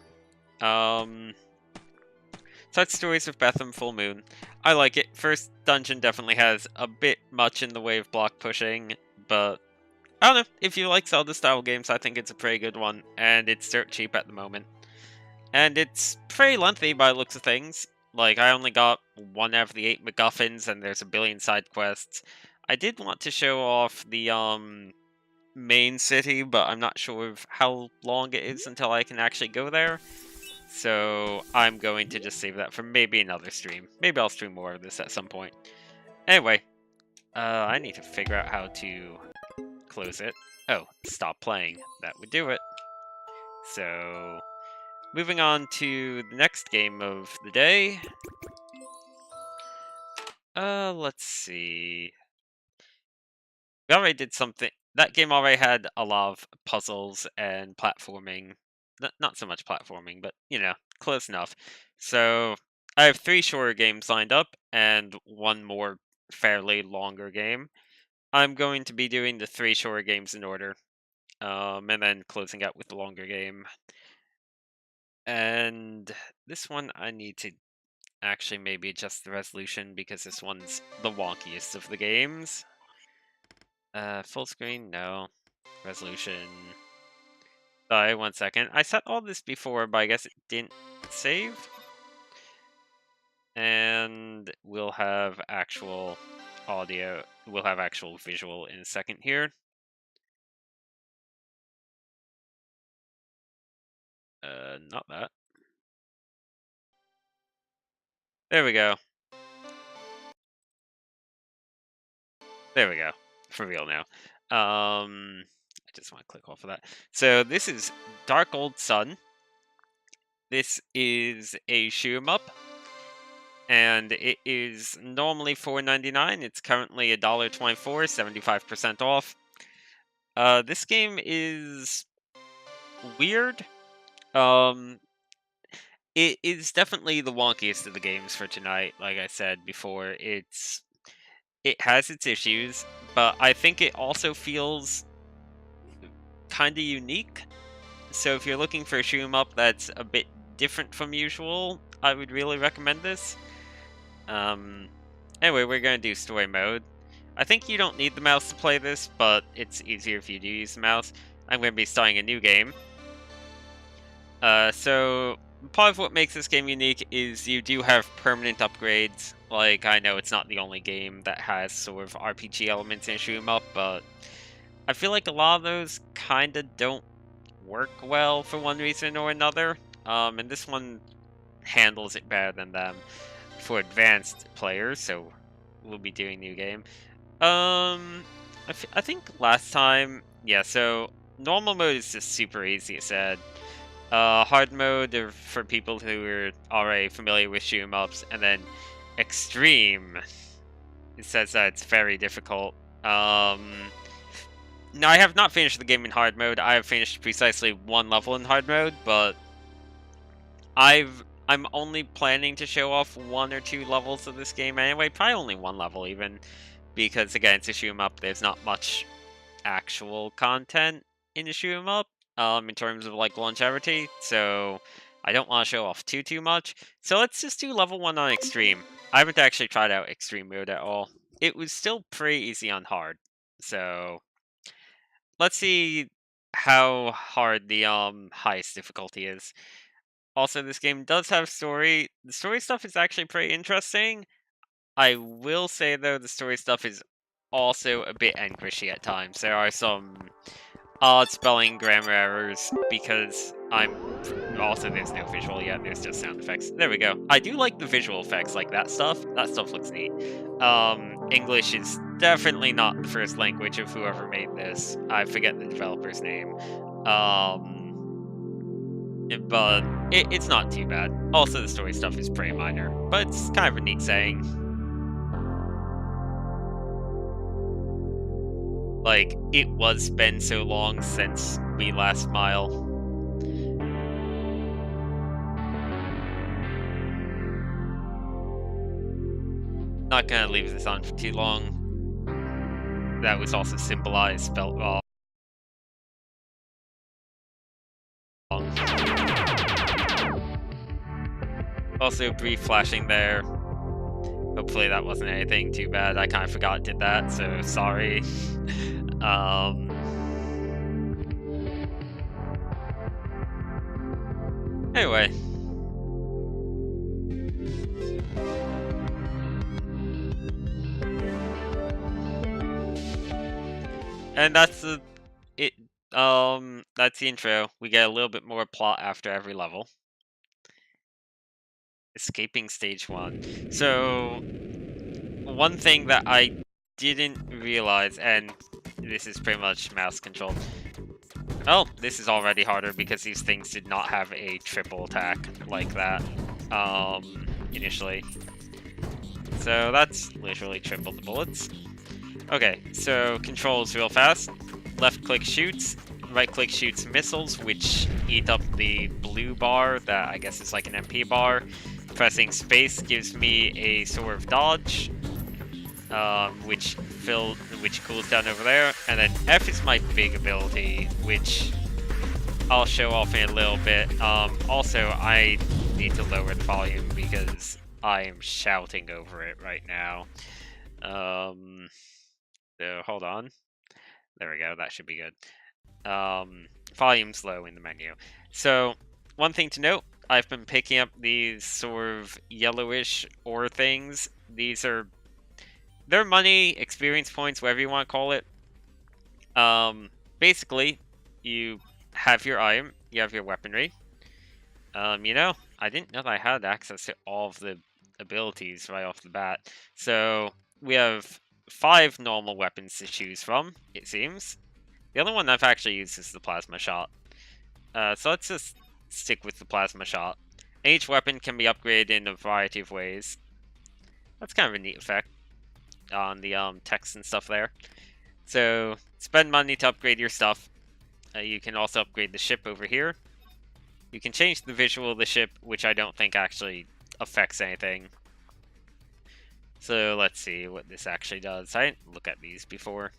Such Stories of Bethem Full Moon. I like it. First dungeon definitely has a bit much in the way of block pushing, but I don't know. If you like Zelda-style games, I think it's a pretty good one, and it's dirt cheap at the moment. And it's pretty lengthy by the looks of things. Like, I only got 1 out of the 8 MacGuffins, and there's a billion side quests. I did want to show off the, main city, but I'm not sure of how long it is until I can actually go there. So, I'm going to just save that for maybe another stream. Maybe I'll stream more of this at some point. Anyway, I need to figure out how to close it. Oh, stop playing. That would do it. So, moving on to the next game of the day. Let's see. We already did something. That game already had a lot of puzzles and platforming. Not so much platforming, but, you know, close enough. So, I have 3 shorter games lined up, and 1 more fairly longer game. I'm going to be doing the 3 shorter games in order. And then closing out with the longer game. And this one I need to actually maybe adjust the resolution because this one's the wonkiest of the games. Full screen, no. Resolution. Sorry, 1 second. I set all this before, but I guess it didn't save. And we'll have actual audio. We'll have actual visual in a second here. Not that. There we go. There we go. For real now. I just want to click off of that. So this is Dark Old Sun. This is a shoot 'em up, and it is normally $4.99. It's currently $1.24, 75% off. This game is weird. It is definitely the wonkiest of the games for tonight. Like I said before, it has its issues, but I think it also feels kind of unique. So if you're looking for a shoot 'em up that's a bit different from usual, I would really recommend this. Anyway, we're gonna do story mode. I think you don't need the mouse to play this, but it's easier if you do use the mouse. I'm gonna be starting a new game. So part of what makes this game unique is you do have permanent upgrades. Like, I know it's not the only game that has sort of RPG elements in a shoot 'em up, but I feel like a lot of those kinda don't work well for one reason or another. And this one handles it better than them for advanced players, so we'll be doing new game. I think last time, yeah, so normal mode is just super easy, it said. Hard mode are for people who are already familiar with shoot 'em ups, and then extreme, it says that it's very difficult. Now, I have not finished the game in hard mode. I have finished precisely one level in hard mode, but I'm only planning to show off 1 or 2 levels of this game anyway. Probably only 1 level even, because again, to shoot 'em up, there's not much actual content in the shoot 'em up, in terms of like longevity. So I don't want to show off too much. So let's just do level 1 on extreme. I haven't actually tried out extreme mode at all. It was still pretty easy on hard. So let's see how hard the highest difficulty is. Also, this game does have story. The story stuff is actually pretty interesting. I will say though, the story stuff is also a bit angrishy at times. There are some odd spelling, grammar errors because also there's no visual yet. There's just sound effects. There we go. I do like the visual effects, like that stuff. That stuff looks neat. English is definitely not the first language of whoever made this. I forget the developer's name. But it's not too bad. Also, the story stuff is pretty minor, but it's kind of a neat saying. Like, it was been so long since we last smile. Not gonna leave this on for too long. That was also symbolized, spelled wrong. Also, brief flashing there. Hopefully that wasn't anything too bad. I kind of forgot it did that, so sorry. Anyway. And that's the that's the intro. We get a little bit more plot after every level. Escaping stage 1. So one thing that I didn't realize, and this is pretty much mouse controlled. Oh, this is already harder because these things did not have a triple attack like that initially. So that's literally triple the bullets. Okay, so controls real fast. Left click shoots, right click shoots missiles, which eat up the blue bar that I guess is like an MP bar. Pressing space gives me a sort of dodge, which cools down over there. And then F is my big ability, which I'll show off in a little bit. Also, I need to lower the volume because I am shouting over it right now. So hold on. There we go. That should be good. Volume's low in the menu. So one thing to note, I've been picking up these sort of yellowish ore things. They're money, experience points, whatever you want to call it. Basically, you have your item, you have your weaponry. You know, I didn't know that I had access to all of the abilities right off the bat. So we have 5 normal weapons to choose from, it seems. The only one I've actually used is the plasma shot. So let's just stick with the plasma shot. Each weapon can be upgraded in a variety of ways. That's kind of a neat effect on the text and stuff there. So spend money to upgrade your stuff. You can also upgrade the ship over here. You can change the visual of the ship, which I don't think actually affects anything. So let's see what this actually does. I didn't look at these before.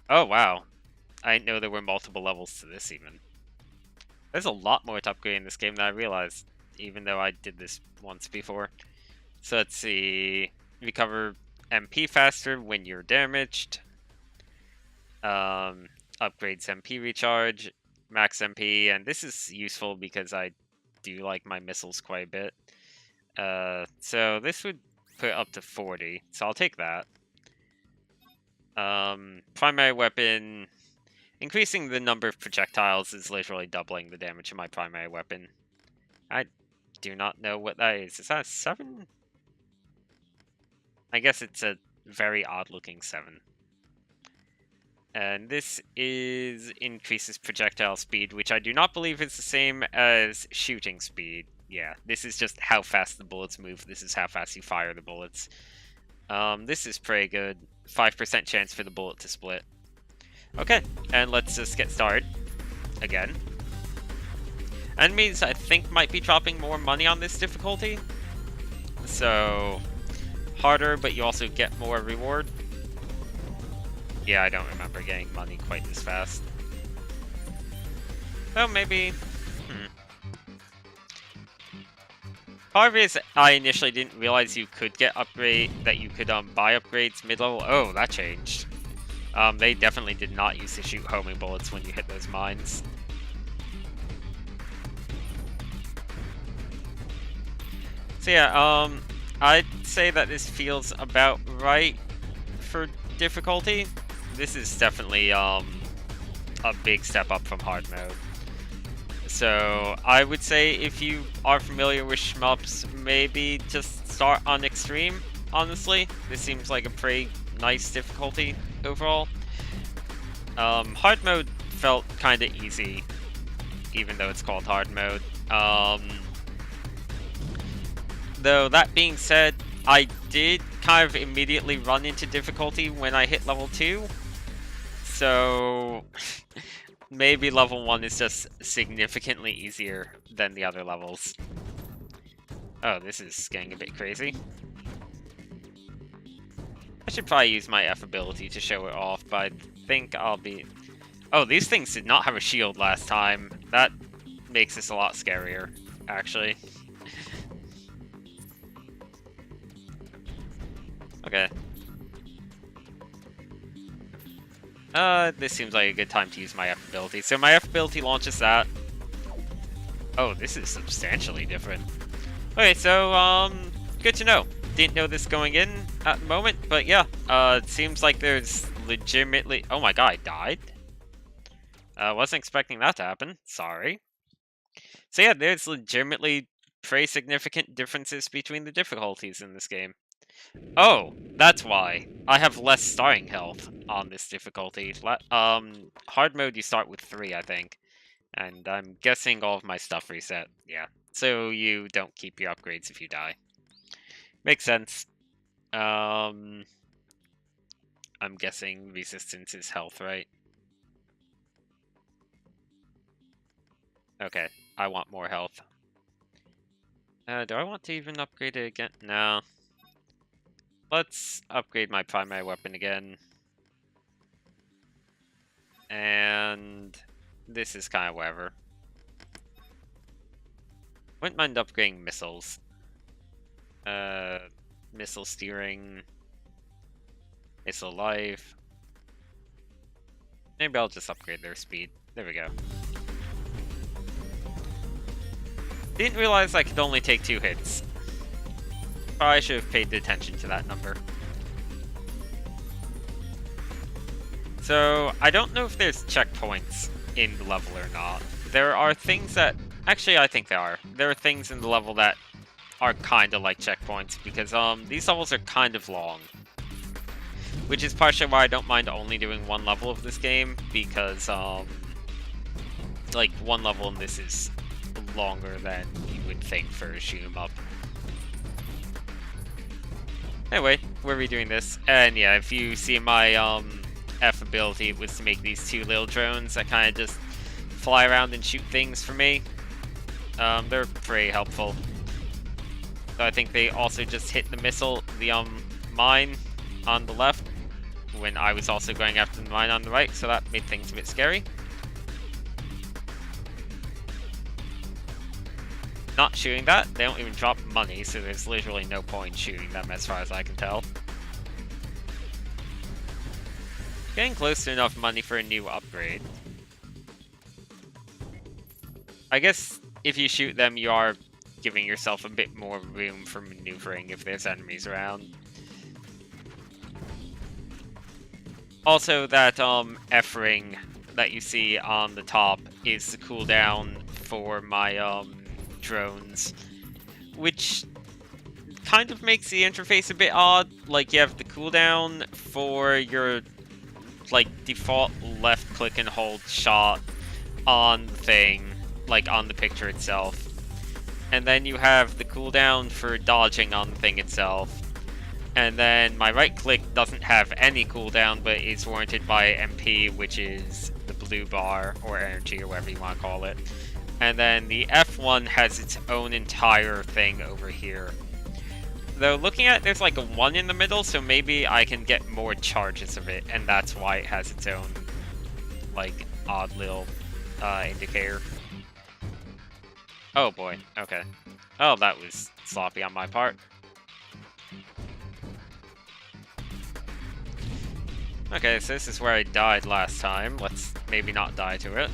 Oh wow, I didn't know there were multiple levels to this even. There's a lot more to upgrade in this game than I realized, even though I did this once before. So let's see. Recover MP faster when you're damaged. Upgrades MP recharge, max MP, and this is useful because I do like my missiles quite a bit. So this would put up to 40, so I'll take that. Primary weapon, increasing the number of projectiles is literally doubling the damage of my primary weapon. I do not know what that is. Is that a 7? I guess it's a very odd looking 7. And this increases projectile speed, which I do not believe is the same as shooting speed. Yeah, this is just how fast the bullets move. This is how fast you fire the bullets. This is pretty good. 5% chance for the bullet to split. Okay, and let's just get started again. Enemies, I think, might be dropping more money on this difficulty. So, harder, but you also get more reward. Yeah, I don't remember getting money quite this fast. Oh, maybe... Part of it is I initially didn't realize you could get that you could buy upgrades mid-level. Oh, that changed. They definitely did not use to shoot homing bullets when you hit those mines. So yeah, I'd say that this feels about right for difficulty. This is definitely a big step up from hard mode. So I would say if you are familiar with shmups, maybe just start on extreme, honestly. This seems like a pretty nice difficulty overall. Hard mode felt kind of easy, even though it's called hard mode. Though that being said, I did kind of immediately run into difficulty when I hit level 2. So maybe level 1 is just significantly easier than the other levels. Oh, this is getting a bit crazy. I should probably use my F ability to show it off, but I think I'll be... Oh, these things did not have a shield last time. That makes this a lot scarier, actually. Okay. This seems like a good time to use my F ability. So my F ability launches that. Oh, this is substantially different. Okay, so, good to know. Didn't know this going in at the moment, but yeah, it seems like there's legitimately... Oh my god, I died? Wasn't expecting that to happen. Sorry. So yeah, there's legitimately pretty significant differences between the difficulties in this game. Oh, that's why. I have less starting health on this difficulty. Hard mode you start with 3, I think. And I'm guessing all of my stuff reset. Yeah. So you don't keep your upgrades if you die. Makes sense. I'm guessing resistance is health, right? Okay, I want more health. Do I want to even upgrade it again? No. Let's upgrade my primary weapon again. And this is kind of whatever. Wouldn't mind upgrading missiles. Missile steering. Missile life. Maybe I'll just upgrade their speed. There we go. Didn't realize I could only take 2 hits. Probably should have paid attention to that number. So, I don't know if there's checkpoints in the level or not. There are things that... Actually, I think there are. There are things in the level that are kind of like checkpoints, because these levels are kind of long. Which is partially why I don't mind only doing 1 level of this game, because, like, 1 level in this is longer than you would think for a shoot 'em up. Anyway, we're redoing this, and yeah, if you see my F ability, it was to make these 2 little drones that kind of just fly around and shoot things for me. They're pretty helpful. So I think they also just hit the missile, the mine on the left, when I was also going after the mine on the right, so that made things a bit scary. Not shooting that, they don't even drop money, so there's literally no point shooting them as far as I can tell. Getting close to enough money for a new upgrade. I guess if you shoot them, you are giving yourself a bit more room for maneuvering if there's enemies around. Also, that F-ring that you see on the top is the cooldown for my drones, which kind of makes the interface a bit odd. Like, you have the cooldown for your, like, default left click and hold shot on the thing, like on the picture itself. And then you have the cooldown for dodging on the thing itself. And then my right click doesn't have any cooldown, but is warranted by MP, which is the blue bar, or energy, or whatever you want to call it. And then the F1 has its own entire thing over here. Though, looking at it, there's like a 1 in the middle, so maybe I can get more charges of it, and that's why it has its own, like, odd little indicator. Oh boy, okay. Oh, that was sloppy on my part. Okay, so this is where I died last time. Let's maybe not die to it.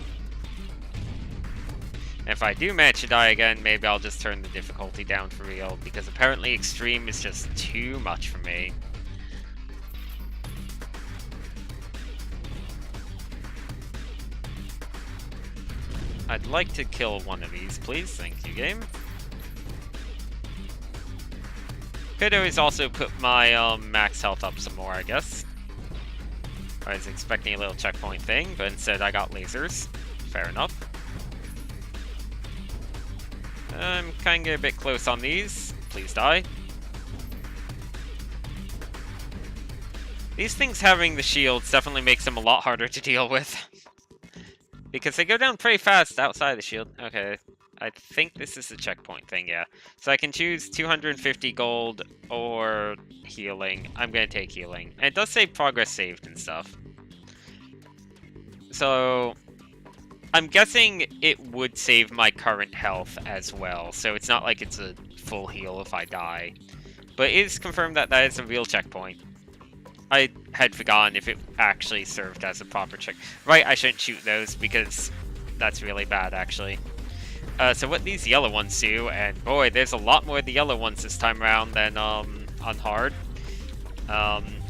And if I do manage to die again, maybe I'll just turn the difficulty down for real, because apparently extreme is just too much for me. I'd like to kill one of these, please. Thank you, game. Could always also put my max health up some more, I guess. I was expecting a little checkpoint thing, but instead I got lasers. Fair enough. I'm kind of a bit close on these. Please die. These things having the shields definitely makes them a lot harder to deal with. Because they go down pretty fast outside the shield. Okay, I think this is the checkpoint thing, yeah. So I can choose 250 gold or healing. I'm going to take healing. And it does say progress saved and stuff. So I'm guessing it would save my current health as well. So it's not like it's a full heal if I die. But it is confirmed that that is a real checkpoint. I had forgotten if it actually served as a proper check. Right, I shouldn't shoot those because that's really bad, actually. So what these yellow ones do, and boy, there's a lot more of the yellow ones this time around than on hard,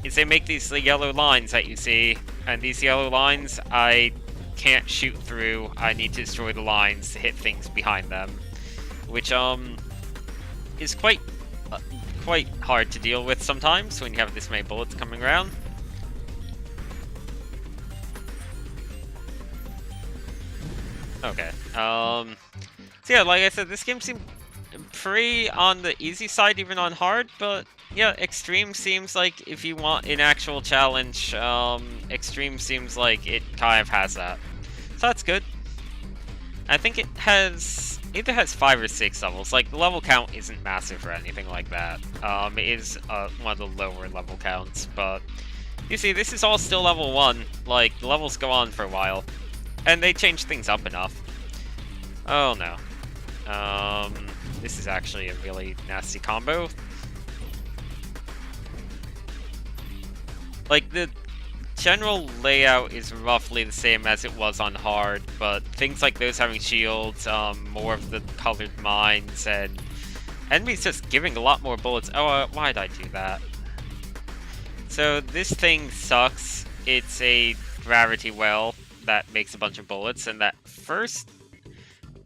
is they make these yellow lines that you see, and these yellow lines I can't shoot through. I need to destroy the lines to hit things behind them, which is quite hard to deal with sometimes when you have this many bullets coming around. Okay. So yeah, like I said, this game seemed pretty on the easy side, even on hard, but yeah, extreme seems like if you want an actual challenge, extreme seems like it kind of has that. So that's good. I think it either has 5 or 6 levels. Like, the level count isn't massive or anything like that. It is one of the lower level counts, but you see, this is all still level 1. Like, the levels go on for a while, and they change things up enough. Oh no. This is actually a really nasty combo. Like, the general layout is roughly the same as it was on hard, but things like those having shields, more of the colored mines, and enemies just giving a lot more bullets. Oh, why did I do that? So this thing sucks. It's a gravity well that makes a bunch of bullets, and that first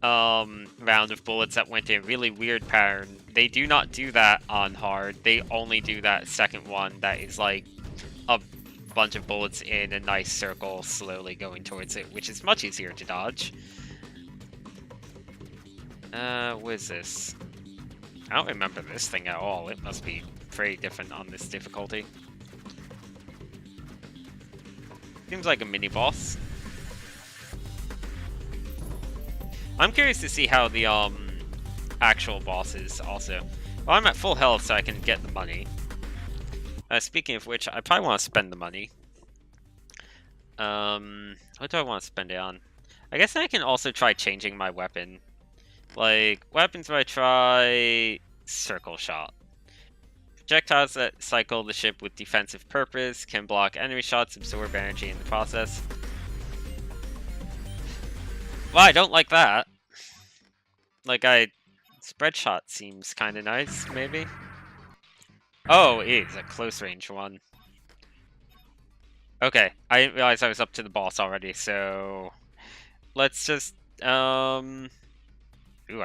round of bullets that went in a really weird pattern, they do not do that on hard. They only do that second one that is like a bunch of bullets in a nice circle slowly going towards it, which is much easier to dodge. What is this? I don't remember this thing at all. It must be pretty different on this difficulty. Seems like a mini-boss. I'm curious to see how the actual boss is also. Well, I'm at full health, so I can get the money. Speaking of which, I probably want to spend the money. What do I want to spend it on? I guess I can also try changing my weapon. Like, weapons where I try circle shot. Projectiles that cycle the ship with defensive purpose, can block enemy shots, absorb energy in the process. Well, I don't like that. Like, spread shot seems kind of nice, maybe. Oh, it is a close range one. Okay, I didn't realize I was up to the boss already, so let's just ooh, I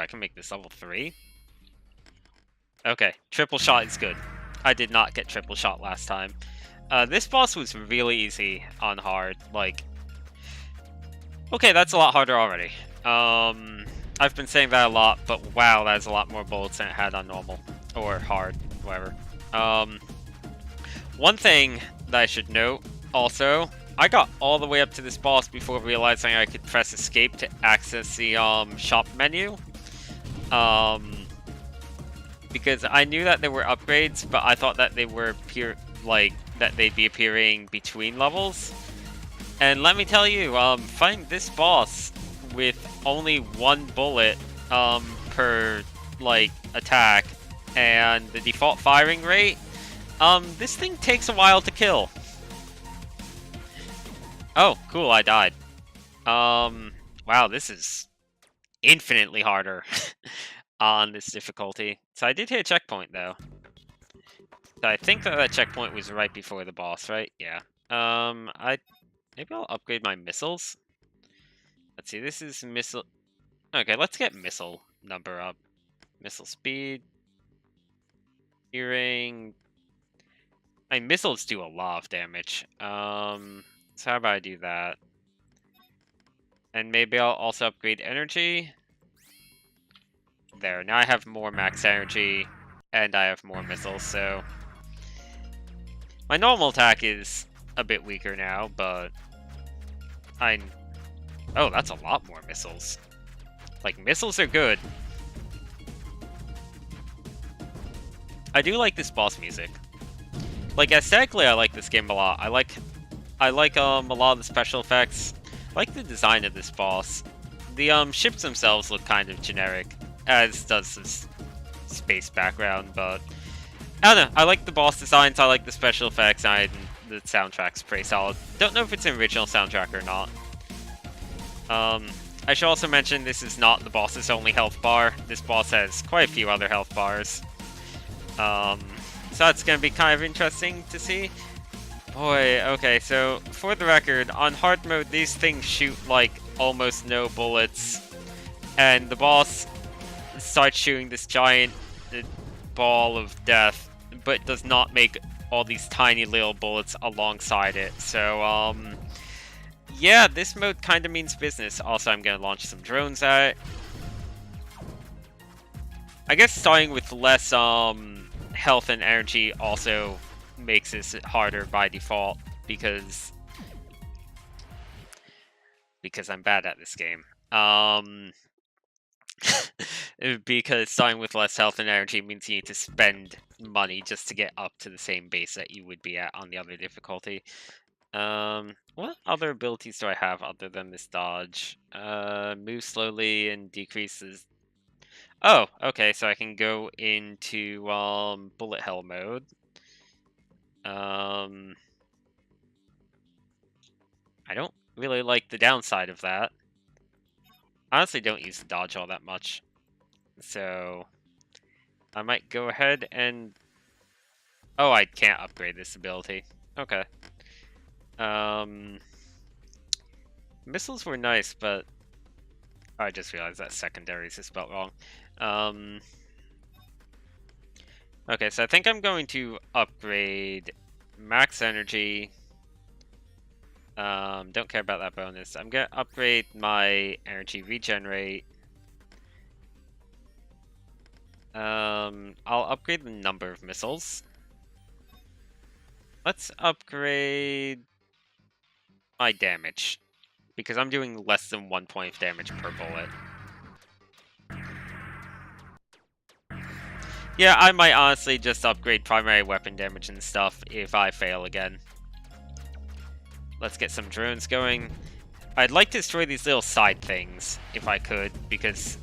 can make this level 3. Okay, triple shot is good. I did not get triple shot last time. This boss was really easy on hard, like, okay, that's a lot harder already. I've been saying that a lot, but wow, that's a lot more bullets than it had on normal. Or hard, whatever. One thing that I should note, also, I got all the way up to this boss before realizing I could press escape to access the shop menu. Because I knew that there were upgrades, but I thought that they were that they'd be appearing between levels. And let me tell you, fighting this boss with only one bullet per attack and the default firing rate, this thing takes a while to kill. Oh, cool, I died. Wow, this is infinitely harder on this difficulty. So I did hit a checkpoint, though. So I think that checkpoint was right before the boss, right? Yeah. Maybe I'll upgrade my missiles. Let's see, this is missile... Okay, let's get missile number up. Missile speed. Hearing... My missiles do a lot of damage. So how about I do that? And maybe I'll also upgrade energy. There, now I have more max energy, and I have more missiles, so... My normal attack is a bit weaker now, but... Oh, that's a lot more missiles. Like, missiles are good. I do like this boss music. Like, aesthetically, I like this game a lot. I like a lot of the special effects. I like the design of this boss. The ships themselves look kind of generic, as does this space background, but I don't know. I like the boss designs, I like the special effects, and the soundtrack's pretty solid. Don't know if it's an original soundtrack or not. I should also mention this is not the boss's only health bar. This boss has quite a few other health bars. So that's gonna be kind of interesting to see. Boy, okay, so for the record, on hard mode, these things shoot like almost no bullets, and the boss starts shooting this giant ball of death, but does not make all these tiny little bullets alongside it. So, yeah, this mode kind of means business. Also, I'm gonna launch some drones at it. I guess starting with less, health and energy also makes this harder by default, because I'm bad at this game. Because starting with less health and energy means you need to spend money just to get up to the same base that you would be at on the other difficulty. What other abilities do I have other than this dodge? Move slowly and decreases... Oh, okay, so I can go into, bullet hell mode. I don't really like the downside of that. Honestly, don't use the dodge all that much. So, I might go ahead and... Oh, I can't upgrade this ability. Okay. Missiles were nice, but... I just realized that secondaries is spelled wrong. Okay, so I think I'm going to upgrade max energy. Don't care about that bonus. I'm gonna upgrade my energy regenerate. I'll upgrade the number of missiles. Let's upgrade my damage, because I'm doing less than 1 point of damage per bullet. Yeah, I might honestly just upgrade primary weapon damage and stuff if I fail again. Let's get some drones going. I'd like to destroy these little side things, if I could, because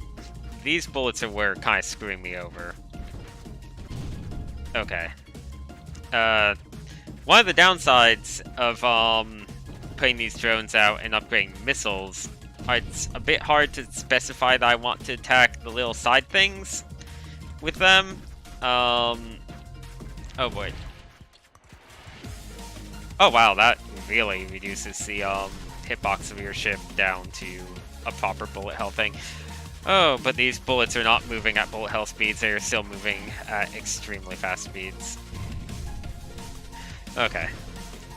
these bullets are kind of screwing me over. Okay. One of the downsides of putting these drones out and upgrading missiles, it's a bit hard to specify that I want to attack the little side things with them. Oh boy. Oh wow, that really reduces the hitbox of your ship down to a proper bullet hell thing. Oh, but these bullets are not moving at bullet hell speeds, they are still moving at extremely fast speeds. Okay.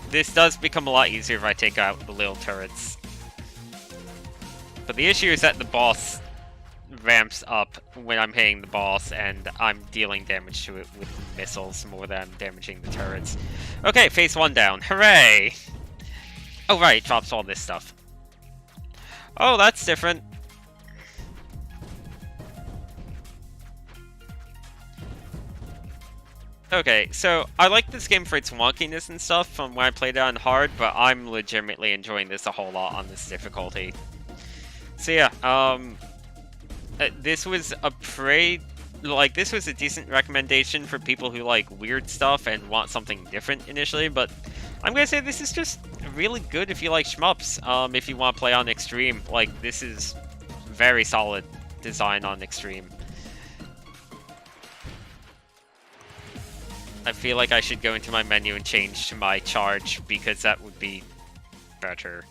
This does become a lot easier if I take out the little turrets. But the issue is that the boss ramps up when I'm hitting the boss, and I'm dealing damage to it with missiles more than I'm damaging the turrets. Okay, phase 1 down. Hooray! Oh right, it drops all this stuff. Oh, that's different. Okay, so I like this game for its wonkiness and stuff from when I played it on hard, but I'm legitimately enjoying this a whole lot on this difficulty. So yeah, this was a this was a decent recommendation for people who like weird stuff and want something different initially, but I'm gonna say this is just really good if you like shmups. If you want to play on Extreme, like, this is very solid design on Extreme. I feel like I should go into my menu and change to my charge, because that would be better.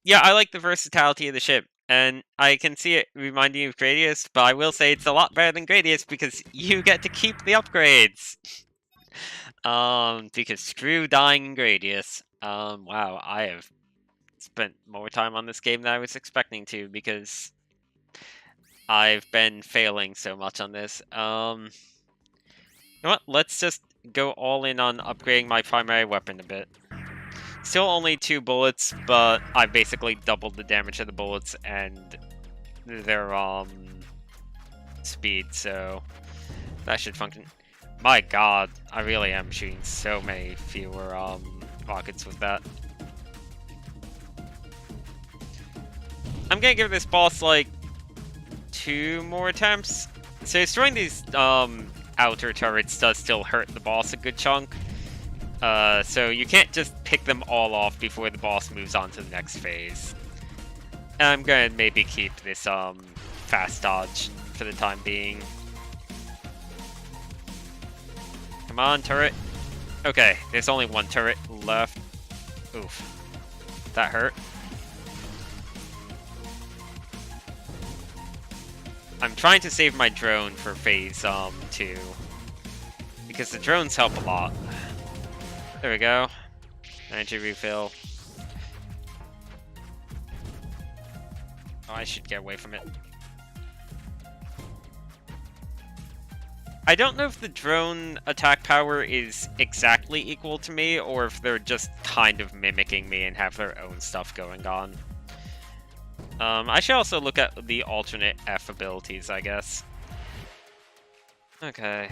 Yeah, I like the versatility of the ship, and I can see it reminding you of Gradius, but I will say it's a lot better than Gradius because you get to keep the upgrades! Because screw dying in Gradius. Wow, I have spent more time on this game than I was expecting to, because I've been failing so much on this. You know what? Let's just go all in on upgrading my primary weapon a bit. Still only 2 bullets, but I basically doubled the damage of the bullets and their speed, so that should function. My god, I really am shooting so many fewer rockets with that. I'm gonna give this boss like 2 more attempts. So destroying these outer turrets does still hurt the boss a good chunk. So you can't just pick them all off before the boss moves on to the next phase. And I'm gonna maybe keep this fast dodge for the time being. Come on, turret. Okay, there's only 1 turret left. Oof. That hurt. I'm trying to save my drone for phase 2. Because the drones help a lot. There we go. Energy refill. Oh, I should get away from it. I don't know if the drone attack power is exactly equal to me, or if they're just kind of mimicking me and have their own stuff going on. I should also look at the alternate F abilities, I guess. Okay.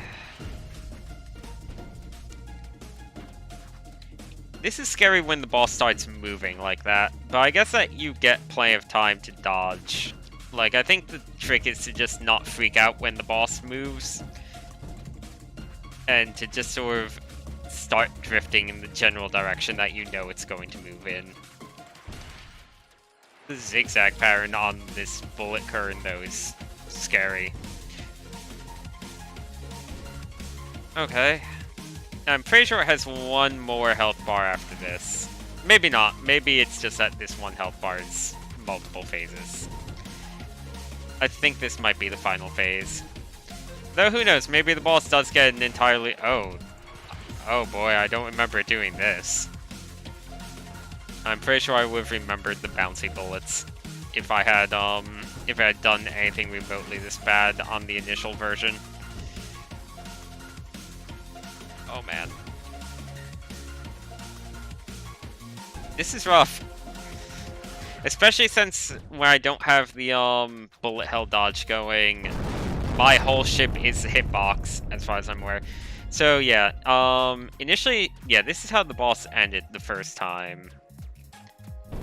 This is scary when the boss starts moving like that, but I guess that you get plenty of time to dodge. Like, I think the trick is to just not freak out when the boss moves, and to just sort of start drifting in the general direction that you know it's going to move in. The zigzag pattern on this bullet current, though, is scary. Okay. I'm pretty sure it has 1 more health bar after this. Maybe not. Maybe it's just that this 1 health bar is multiple phases. I think this might be the final phase. Though who knows, maybe the boss does get an entirely... Oh boy, I don't remember doing this. I'm pretty sure I would have remembered the bouncy bullets if I had done anything remotely this bad on the initial version. Oh man. This is rough. Especially since when I don't have the bullet hell dodge going, my whole ship is a hitbox, as far as I'm aware. So yeah, initially, yeah, this is how the boss ended the first time.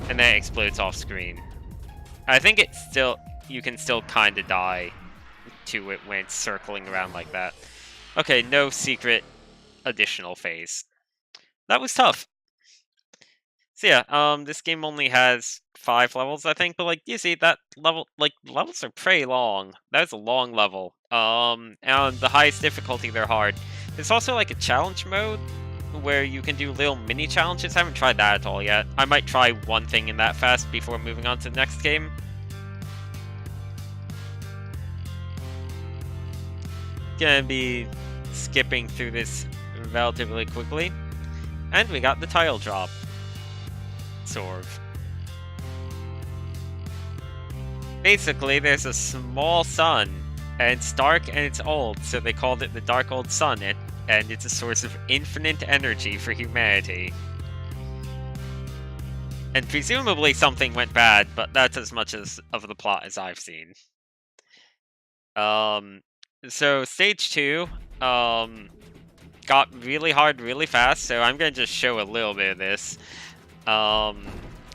And then it explodes off screen. I think it's still, you can still kind of die to it when it's circling around like that. Okay, no secret additional phase. That was tough. So yeah, this game only has 5 levels, I think, but like, you see, that level, like, levels are pretty long. That was a long level. And on the highest difficulty, they're hard. There's also like a challenge mode, where you can do little mini challenges. I haven't tried that at all yet. I might try one thing in that fast before moving on to the next game. Gonna be skipping through this relatively quickly. And we got the tile drop. Sort of. Basically, there's a small sun, and it's dark and it's old, so they called it the Dark Old Sun. It and it's a source of infinite energy for humanity. And presumably something went bad, but that's as much of the plot as I've seen. So stage 2, got really hard really fast, so I'm gonna just show a little bit of this.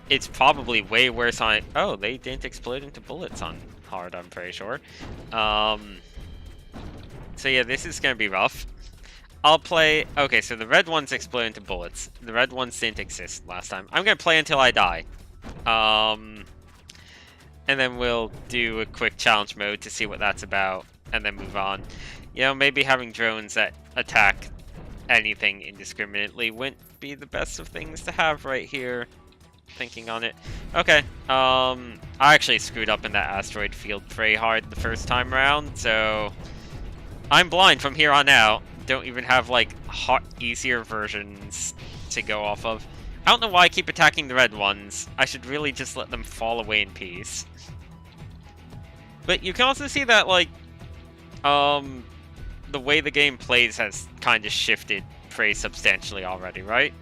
It's probably way worse on... Oh, they didn't explode into bullets on hard, I'm pretty sure. So yeah, this is gonna be rough. I'll play... Okay, so the red ones explode into bullets. The red ones didn't exist last time. I'm gonna play until I die. And then we'll do a quick challenge mode to see what that's about, and then move on. You know, maybe having drones that attack anything indiscriminately wouldn't be the best of things to have right here. Thinking on it. Okay, I actually screwed up in that asteroid field pretty hard the first time around, so I'm blind from here on out. Don't even have, like, easier versions to go off of. I don't know why I keep attacking the red ones. I should really just let them fall away in peace. But you can also see that, like, the way the game plays has kind of shifted pretty substantially already, right?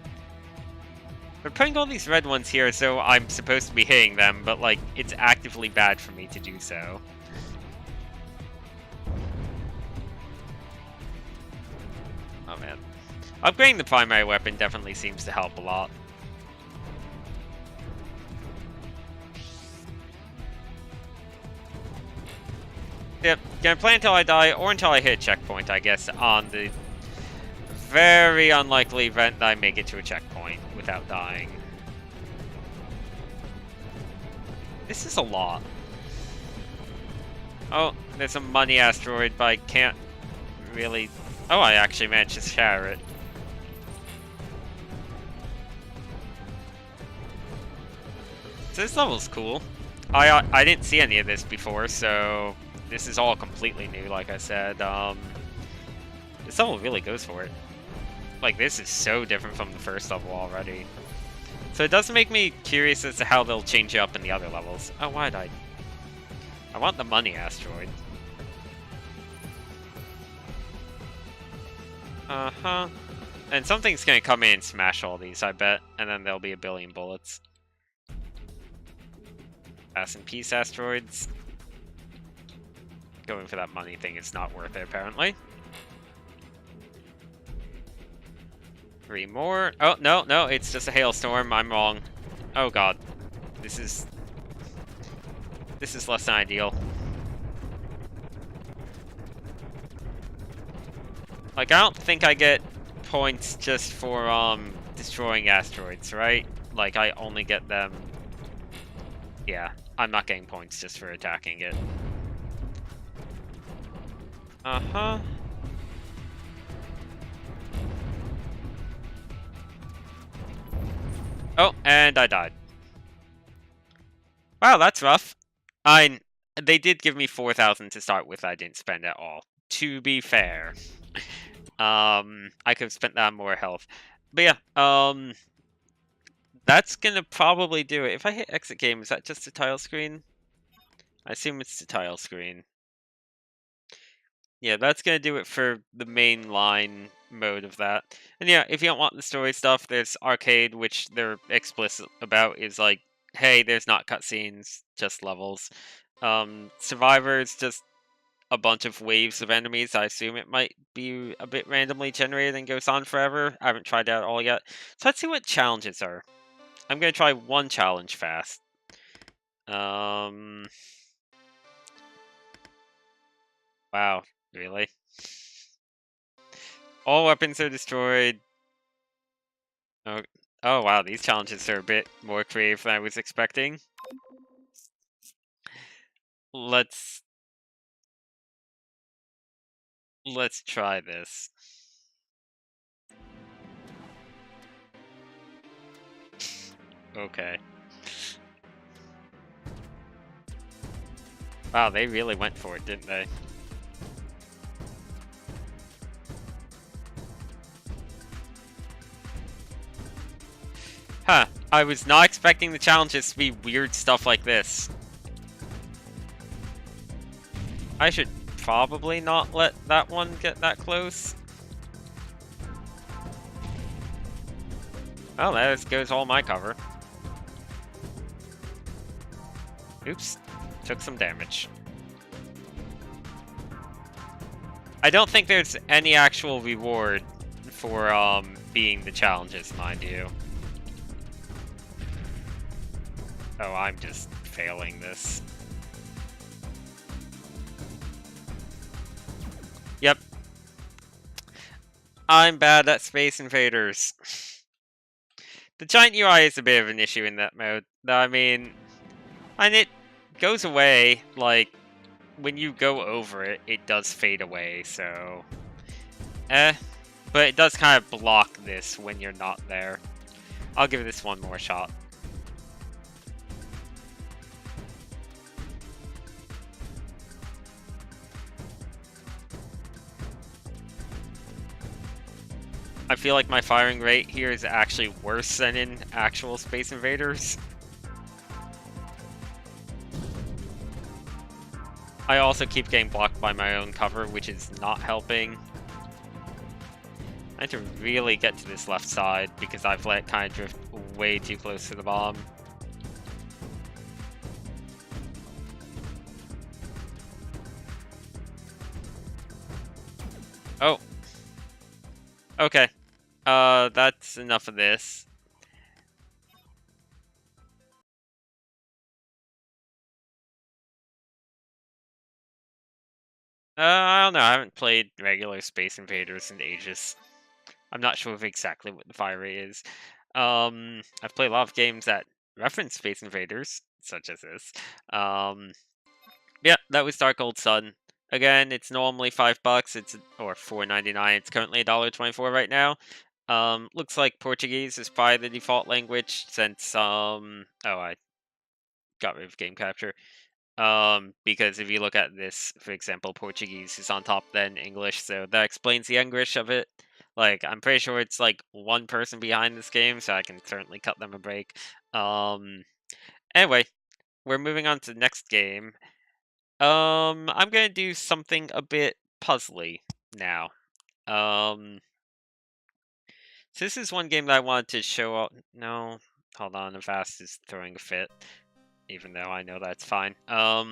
We're putting all these red ones here, so I'm supposed to be hitting them, but, like, it's actively bad for me to do so. Oh, man. Upgrading the primary weapon definitely seems to help a lot. Yep, gonna play until I die, or until I hit a checkpoint, I guess, on the very unlikely event that I make it to a checkpoint without dying. This is a lot. Oh, there's a money asteroid, but I can't really... Oh, I actually managed to shatter it. So this level's cool. I didn't see any of this before, so this is all completely new, like I said. This level really goes for it. Like, this is so different from the first level already. So it does make me curious as to how they'll change it up in the other levels. Oh, why did I want the money asteroid. Uh-huh. And something's gonna come in and smash all these, I bet. And then there'll be a billion bullets. Pass and peace asteroids. Going for that money thing is not worth it, apparently. 3 more. Oh, no, it's just a hailstorm. I'm wrong. Oh, God. This is less than ideal. Like, I don't think I get points just for, destroying asteroids, right? Like, I only get them... Yeah, I'm not getting points just for attacking it. Uh-huh. Oh, and I died. Wow, that's rough. They did give me 4,000 to start with. I didn't spend at all. To be fair. I could have spent that on more health. But yeah, that's gonna probably do it. If I hit exit game, is that just a tile screen? I assume it's the tile screen. Yeah, that's gonna do it for the main line mode of that. And yeah, if you don't want the story stuff, there's arcade, which they're explicit about, is like, hey, there's not cutscenes, just levels. Survivor's just a bunch of waves of enemies. I assume it might be a bit randomly generated and goes on forever. I haven't tried that at all yet. So let's see what challenges are. I'm gonna try one challenge fast. Wow, really? All weapons are destroyed. Oh, oh wow, these challenges are a bit more creative than I was expecting. Let's try this. Okay. Wow, they really went for it, didn't they? Huh, I was not expecting the challenges to be weird stuff like this. I should probably not let that one get that close. Well, there goes all my cover. Oops. Took some damage. I don't think there's any actual reward for, being the challenges, mind you. Oh, I'm just failing this. Yep. I'm bad at Space Invaders. The giant UI is a bit of an issue in that mode. I mean, and it goes away, like, when you go over it, it does fade away, so... But it does kind of block this when you're not there. I'll give this one more shot. I feel like my firing rate here is actually worse than in actual Space Invaders. I also keep getting blocked by my own cover, which is not helping. I need to really get to this left side because I've let it kind of drift way too close to the bomb. Oh. Okay. That's enough of this. I don't know. I haven't played regular Space Invaders in ages. I'm not sure of exactly what the fire rate is. I've played a lot of games that reference Space Invaders, such as this. Yeah, that was Dark Old Sun. Again, it's normally $5. Or $4.99. It's currently $1.24 right now. Looks like Portuguese is probably the default language since oh, I got rid of game capture. Because if you look at this, for example, Portuguese is on top, then English, so that explains the English of it. Like, I'm pretty sure it's like one person behind this game, so I can certainly cut them a break. Anyway, we're moving on to the next game. I'm gonna do something a bit puzzly now. So this is one game that I wanted to show off. No, hold on, Avast is throwing a fit, even though I know that's fine. So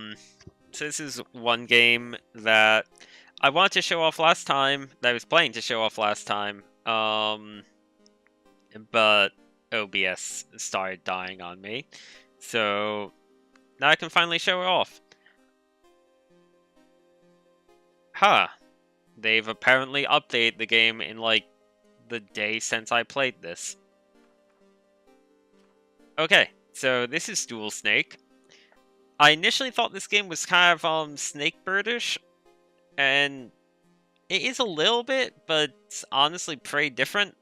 this is one game that I wanted to show off last time, that I was planning to show off last time, but OBS started dying on me, so now I can finally show it off. Huh. They've apparently updated the game in, like, the day since I played this. Okay, so this is Dual Snake. I initially thought this game was kind of, Snakebirdish, and it is a little bit, but it's honestly pretty different.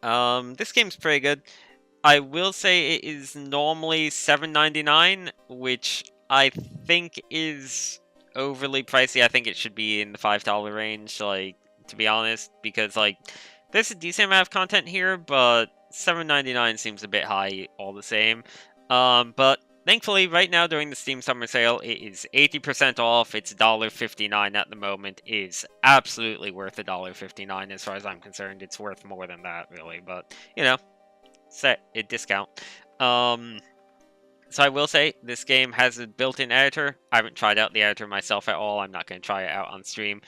This game's pretty good. I will say it is normally $7.99, which I think is overly pricey. I think it should be in the $5 range, like, to be honest, because, like, there's a decent amount of content here, but $7.99 seems a bit high all the same. But thankfully, right now during the Steam Summer Sale, it is 80% off. It's $1.59 at the moment. It is absolutely worth $1.59 as far as I'm concerned. It's worth more than that, really, but, you know, set a discount. So I will say, this game has a built-in editor. I haven't tried out the editor myself at all. I'm not going to try it out on stream.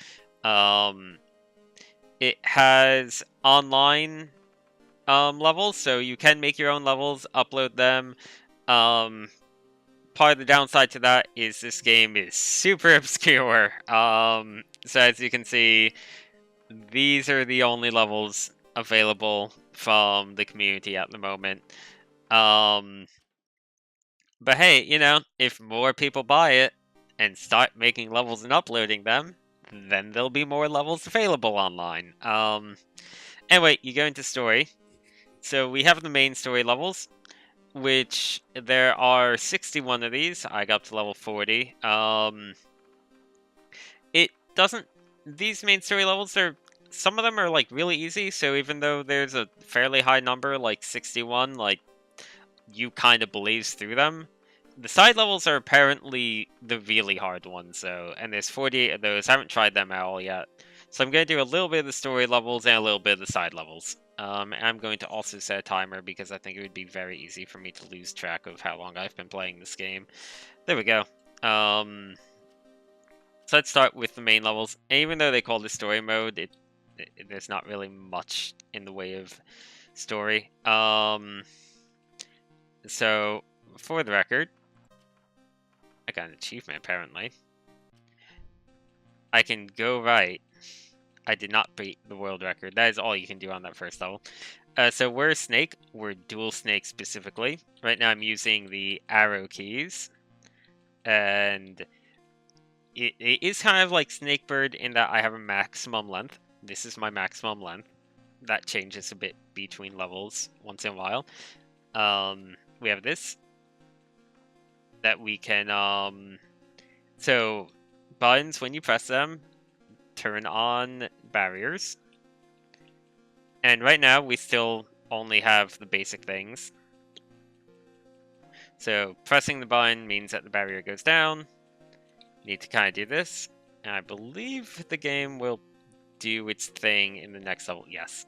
It has online levels, so you can make your own levels, upload them. Part of the downside to that is this game is super obscure. So as you can see, these are the only levels available from the community at the moment. But hey, you know, if more people buy it and start making levels and uploading them, then there'll be more levels available online. Anyway, you go into story. So we have the main story levels, which there are 61 of these. I got up to level 40. It doesn't... These main story levels are... Some of them are, like, really easy, so even though there's a fairly high number, like 61, like, you kind of blaze through them. The side levels are apparently the really hard ones, though, and there's 48 of those. I haven't tried them at all yet. So I'm going to do a little bit of the story levels and a little bit of the side levels. I'm going to also set a timer because I think it would be very easy for me to lose track of how long I've been playing this game. There we go. So let's start with the main levels. And even though they call this story mode, there's not really much in the way of story. So for the record, I got an achievement apparently. I can go right. I did not beat the world record. That is all you can do on that first level. So we're a snake. We're dual snake specifically. Right now I'm using the arrow keys. And it is kind of like Snakebird in that I have a maximum length. This is my maximum length. That changes a bit between levels once in a while. We have this. That we can, so buttons, when you press them, turn on barriers. And right now, we still only have the basic things. So pressing the button means that the barrier goes down. Need to kind of do this. And I believe the game will do its thing in the next level. Yes.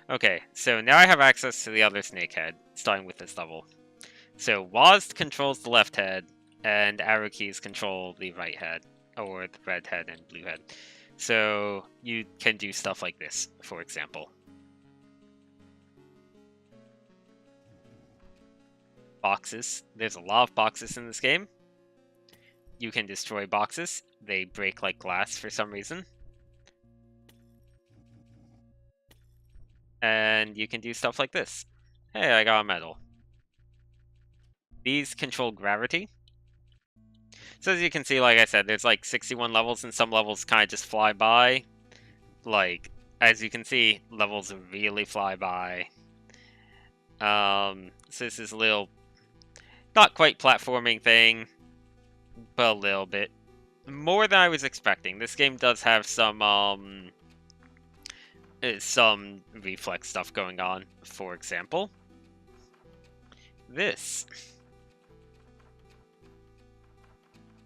Okay, so now I have access to the other snake head, starting with this level. So WASD controls the left head, and arrow keys control the right head, or the red head and blue head. So you can do stuff like this, for example. Boxes. There's a lot of boxes in this game. You can destroy boxes. They break like glass for some reason. And you can do stuff like this. Hey, I got a medal. These control gravity. So as you can see, like I said, there's like 61 levels, and some levels kind of just fly by. Like, as you can see, levels really fly by. So this is a little, not quite platforming thing, but a little bit. More than I was expecting. This game does have some reflex stuff going on. For example, this.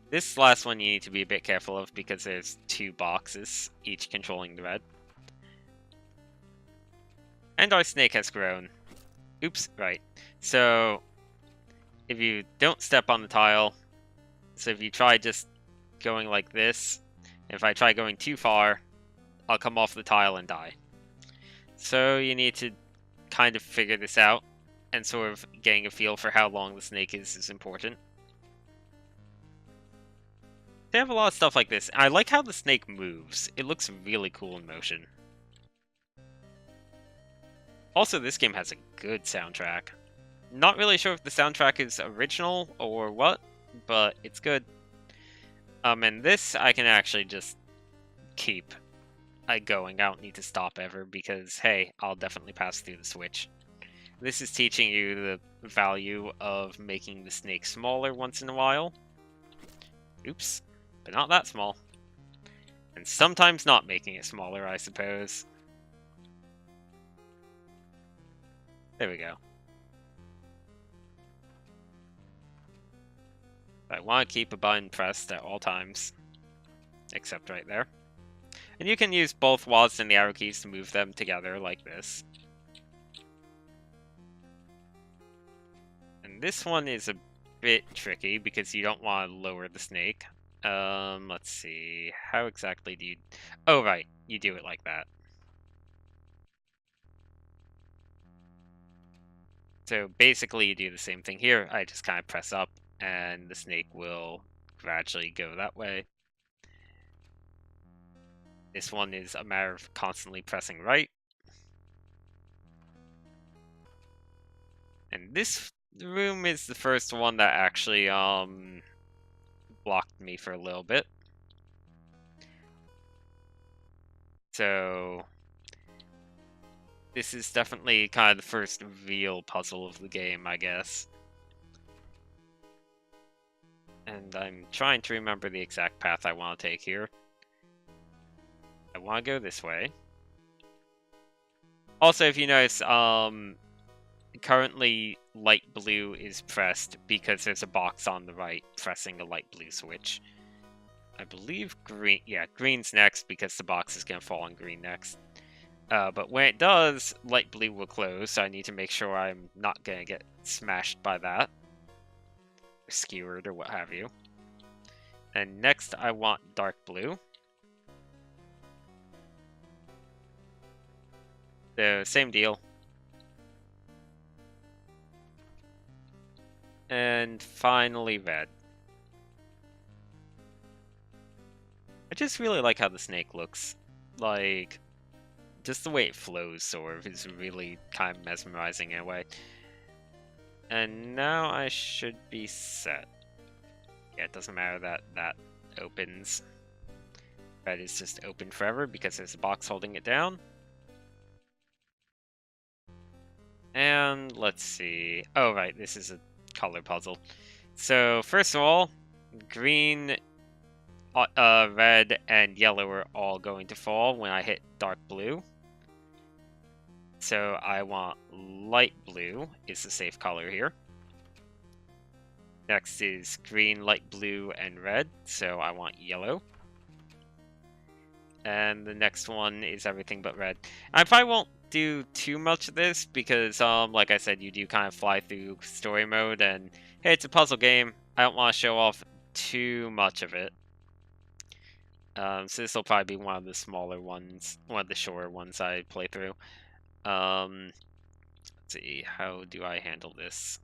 This last one you need to be a bit careful of because there's two boxes, each controlling the red. And our snake has grown. Oops, right. So, if you don't step on the tile, so if you try just going like this, if I try going too far, I'll come off the tile and die. So you need to kind of figure this out, and sort of getting a feel for how long the snake is important. They have a lot of stuff like this. I like how the snake moves. It looks really cool in motion. Also, this game has a good soundtrack. Not really sure if the soundtrack is original or what, but it's good. And this I can actually just keep going. I don't need to stop ever because, hey, I'll definitely pass through the switch. This is teaching you the value of making the snake smaller once in a while. Oops. But not that small. And sometimes not making it smaller, I suppose. There we go. I want to keep a button pressed at all times. Except right there. And you can use both WASD and the arrow keys to move them together like this. And this one is a bit tricky because you don't want to lower the snake. Let's see. How exactly do you... Oh, right. You do it like that. So basically you do the same thing here. I just kind of press up and the snake will gradually go that way. This one is a matter of constantly pressing right. And this room is the first one that actually blocked me for a little bit. So this is definitely kind of the first real puzzle of the game, I guess. And I'm trying to remember the exact path I want to take here. I want to go this way. Also, if you notice, currently light blue is pressed because there's a box on the right pressing a light blue switch. I believe green, yeah, green's next because the box is going to fall on green next. But when it does, light blue will close, so I need to make sure I'm not gonna get smashed by that. Or skewered or what have you. And next I want dark blue. So same deal. And finally red. I just really like how the snake looks. Like, just the way it flows, sort of, is really kind of mesmerizing in a way. And now I should be set. Yeah, it doesn't matter that that opens. Red is just open forever because there's a box holding it down. And let's see. Oh, right, this is a color puzzle. So, first of all, green, red, and yellow are all going to fall when I hit dark blue. So I want light blue is the safe color here. Next is green, light blue, and red, so I want yellow. And the next one is everything but red. I probably won't do too much of this because, like I said, you do kind of fly through story mode, and hey, it's a puzzle game. I don't want to show off too much of it. So this will probably be one of the smaller ones, one of the shorter ones I play through. Let's see, how do I handle this?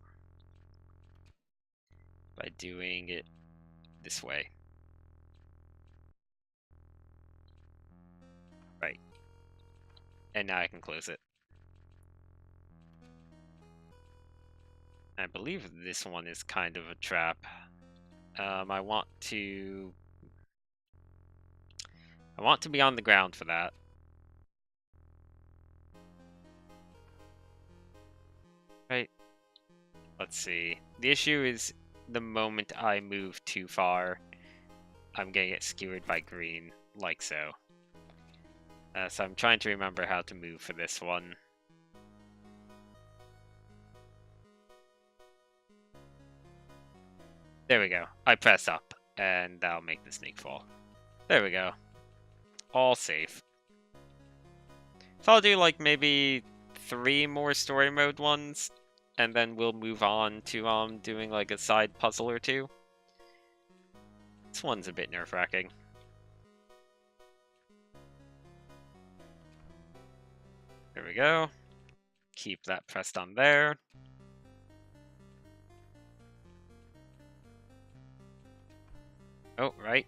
By doing it this way. Right. And now I can close it. I believe this one is kind of a trap. I want to be on the ground for that. Right. Let's see. The issue is the moment I move too far, I'm gonna get skewered by green, like so. So I'm trying to remember how to move for this one. There we go. I press up, and that'll make the snake fall. There we go. All safe. So I'll do like maybe 3 more story mode ones, and then we'll move on to doing like a side puzzle or two. This one's a bit nerve-wracking. There we go. Keep that pressed on there. Oh, right.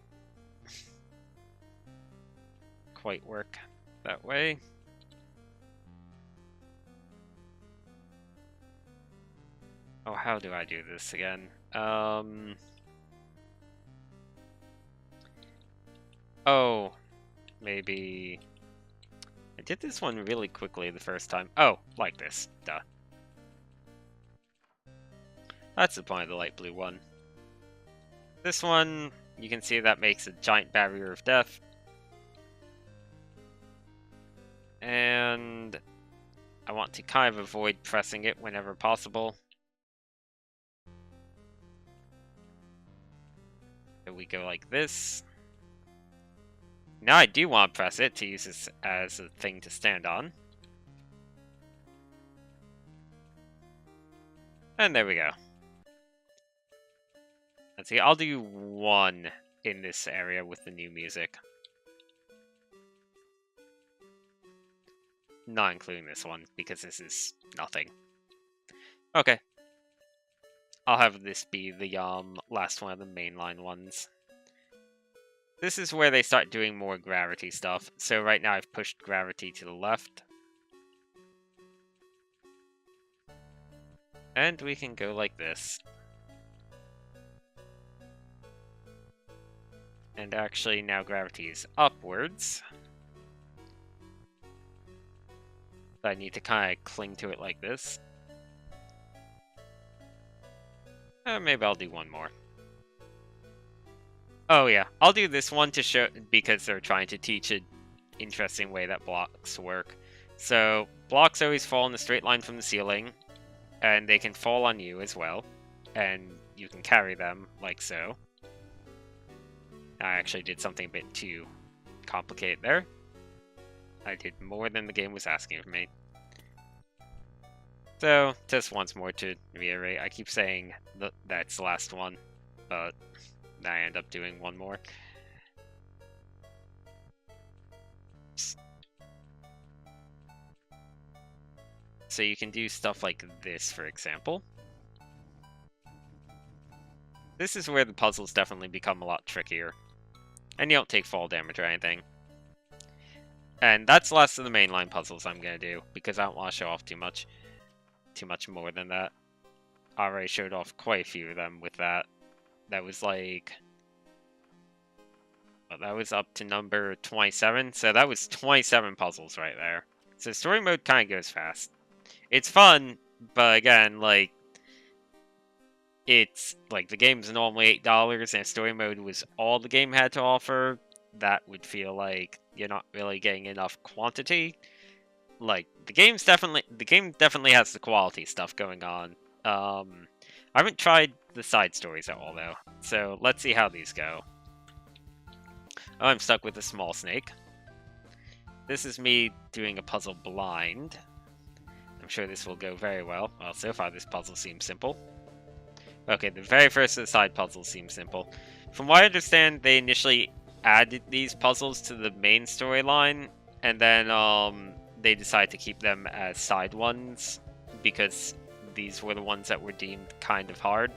Quite work that way. Oh, how do I do this again? Oh, maybe... I did this one really quickly the first time. Oh, like this. Duh. That's the point of the light blue one. This one, you can see that makes a giant barrier of death. And I want to kind of avoid pressing it whenever possible. So we go like this. Now I do want to press it to use this as a thing to stand on. And there we go. Let's see, I'll do 1 in this area with the new music. Not including this one, because this is nothing. Okay. I'll have this be the last one of the mainline ones. This is where they start doing more gravity stuff. So right now I've pushed gravity to the left. And we can go like this. And actually now gravity is upwards. So I need to kind of cling to it like this. Maybe I'll do 1 more. Oh yeah, I'll do this one to show, because they're trying to teach an interesting way that blocks work. So, blocks always fall in a straight line from the ceiling, and they can fall on you as well, and you can carry them, like so. I actually did something a bit too complicated there. I did more than the game was asking of me. So, just once more to reiterate, I keep saying that's the last one, but I end up doing one more. So you can do stuff like this, for example. This is where the puzzles definitely become a lot trickier. And you don't take fall damage or anything. And that's the last of the mainline puzzles I'm going to do, because I don't want to show off too much more than that. I already showed off quite a few of them with that. That was like... well, that was up to number 27, so that was 27 puzzles right there. So story mode kind of goes fast. It's fun, but again, like... it's, like, the game's normally $8, and story mode was all the game had to offer. That would feel like you're not really getting enough quantity. Like, the game definitely has the quality stuff going on. I haven't tried the side stories at all, though. So, let's see how these go. Oh, I'm stuck with a small snake. This is me doing a puzzle blind. I'm sure this will go very well. Well, so far this puzzle seems simple. Okay, the very first of the side puzzles seems simple. From what I understand, they initially added these puzzles to the main storyline, and then they decided to keep them as side ones because these were the ones that were deemed kind of hard.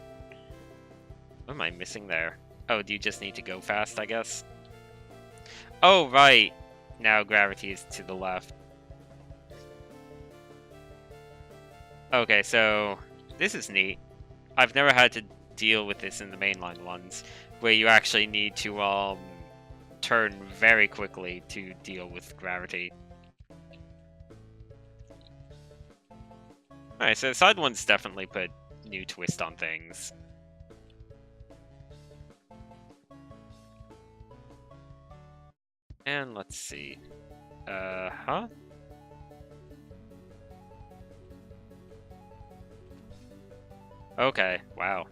What am I missing there? Oh, do you just need to go fast, I guess? Oh, right! Now gravity is to the left. Okay, so this is neat. I've never had to deal with this in the mainline ones, where you actually need to turn very quickly to deal with gravity. Alright, so the side ones definitely put new twist on things. And let's see. Huh? Okay, wow.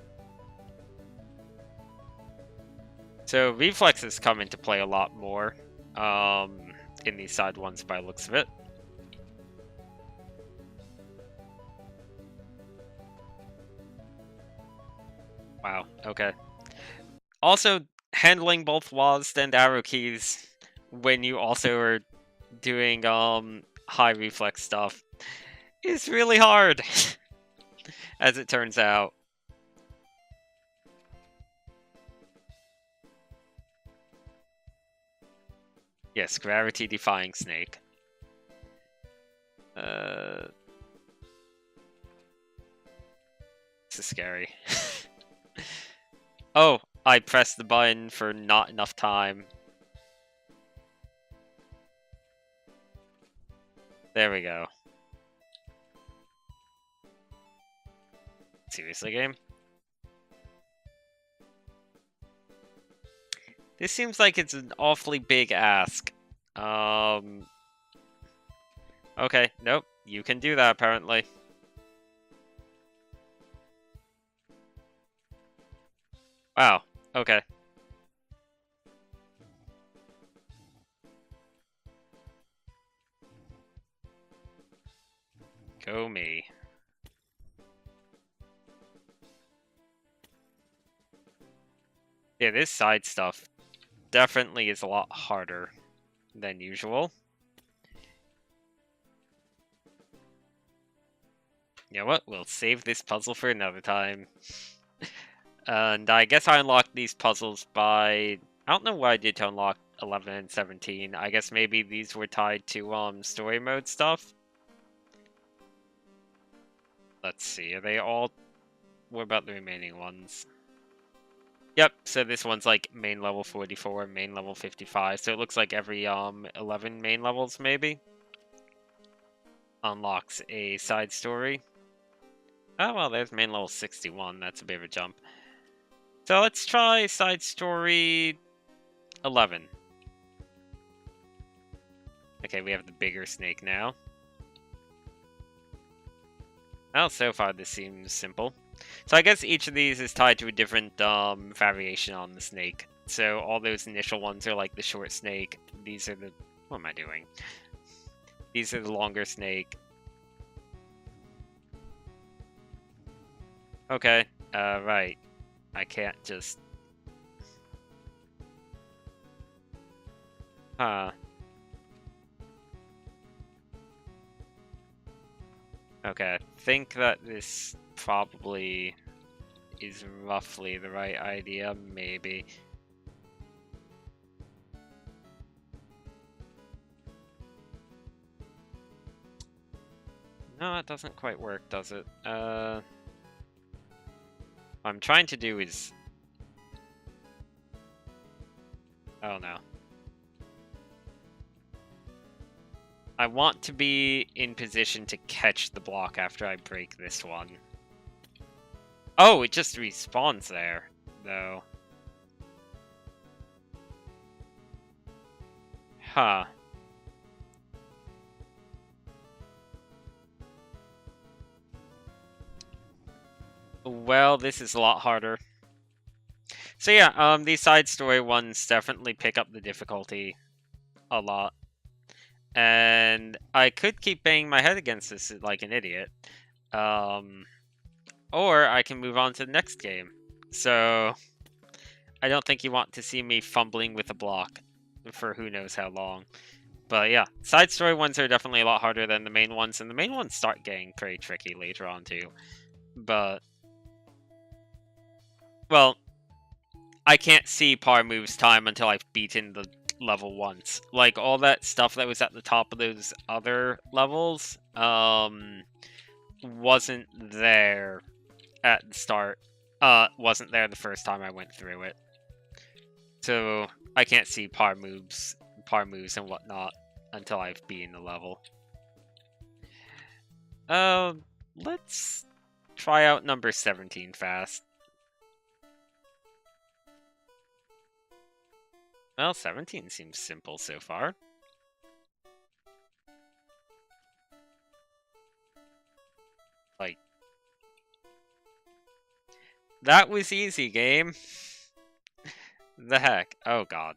So reflexes come into play a lot more in these side ones by the looks of it. Wow, okay. Also, handling both WASD and arrow keys when you also are doing high reflex stuff is really hard, as it turns out. Yes, gravity-defying snake. This is scary. Oh, I pressed the button for not enough time. There we go. Seriously, game? This seems like it's an awfully big ask. Okay, nope. You can do that, apparently. Wow, okay. Go me. Yeah, this side stuff definitely is a lot harder than usual. You know what? We'll save this puzzle for another time. And I guess I unlocked these puzzles by... I don't know what I did to unlock 11 and 17. I guess maybe these were tied to story mode stuff. Let's see, are they all... What about the remaining ones? Yep, so this one's like main level 44, main level 55, so it looks like every 11 main levels maybe unlocks a side story. Oh well, there's main level 61, that's a bit of a jump. So let's try side story 11. Okay, we have the bigger snake now. Well, so far this seems simple. So I guess each of these is tied to a different variation on the snake. So all those initial ones are like the short snake. These are the... What am I doing? These are the longer snake. Okay, right. I can't just... Huh. Okay, I think that this probably is roughly the right idea, maybe. No, it doesn't quite work, does it? What I'm trying to do is... Oh no. I want to be in position to catch the block after I break this one. Oh, it just respawns there, though. Huh. Well, this is a lot harder. So yeah, these side story ones definitely pick up the difficulty a lot. And I could keep banging my head against this like an idiot. Or I can move on to the next game. So I don't think you want to see me fumbling with a block for who knows how long. But yeah, side story ones are definitely a lot harder than the main ones, and the main ones start getting pretty tricky later on too. But, well, I can't see par moves time until I've beaten the level once. Like, all that stuff that was at the top of those other levels, wasn't there at the start. Wasn't there the first time I went through it. So, I can't see par moves and whatnot until I've beaten the level. Let's try out number 17 fast. Well, 17 seems simple so far. Like, that was easy, game. The heck? Oh god.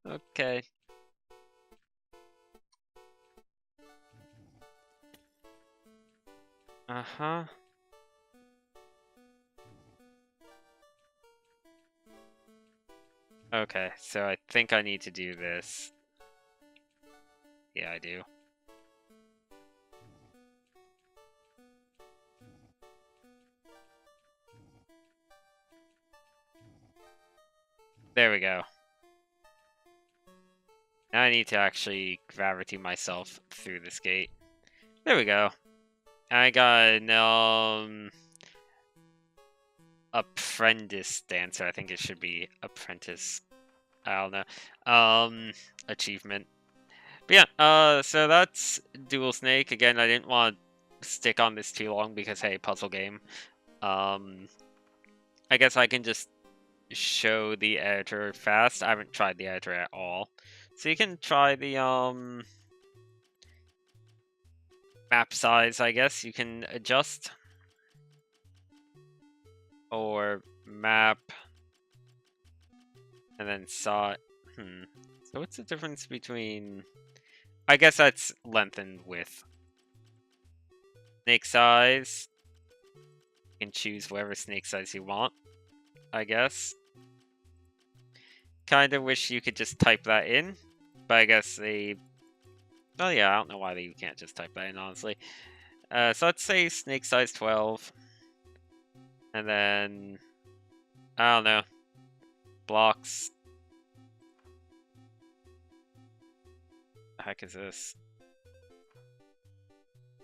Okay. Uh-huh. Okay, so I think I need to do this. Yeah, I do. There we go. Now I need to actually gravity myself through this gate. There we go. I got an, apprentice dancer. I think it should be apprentice. I don't know. Achievement. But yeah, so that's Dual Snake. Again, I didn't want to stick on this too long because, hey, puzzle game. I guess I can just show the editor fast. I haven't tried the editor at all. So you can try the, map size, I guess. You can adjust. Or map. And then saw. So what's the difference between... I guess that's length and width. Snake size. You can choose whatever snake size you want, I guess. Kind of wish you could just type that in, but I guess they... Oh yeah, I don't know why you can't just type that in, honestly. So let's say snake size 12. And then... I don't know. Blocks. The heck is this?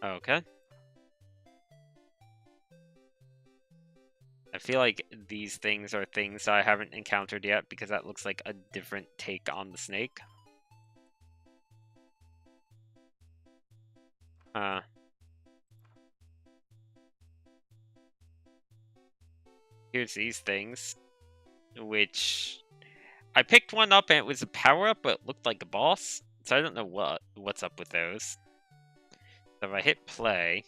Okay. I feel like these things are things I haven't encountered yet because that looks like a different take on the snake. Here's these things, which I picked one up and it was a power-up, but it looked like a boss. So I don't know what's up with those. So if I hit play...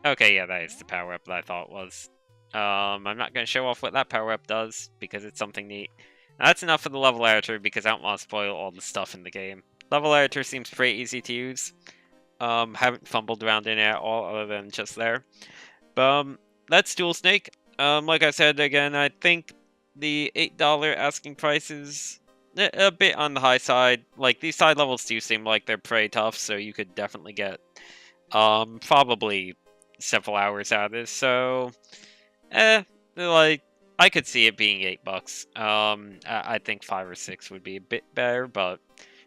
Okay, yeah, that is the power-up that I thought it was. I'm not going to show off what that power-up does, because it's something neat. That's enough for the level editor, because I don't want to spoil all the stuff in the game. Level editor seems pretty easy to use. Haven't fumbled around in it at all, other than just there. But, that's Dual Snake. Like I said, again, I think the $8 asking price is a bit on the high side. Like, these side levels do seem like they're pretty tough, so you could definitely get, probably several hours out of this, so, like, I could see it being $8. I think 5 or 6 would be a bit better, but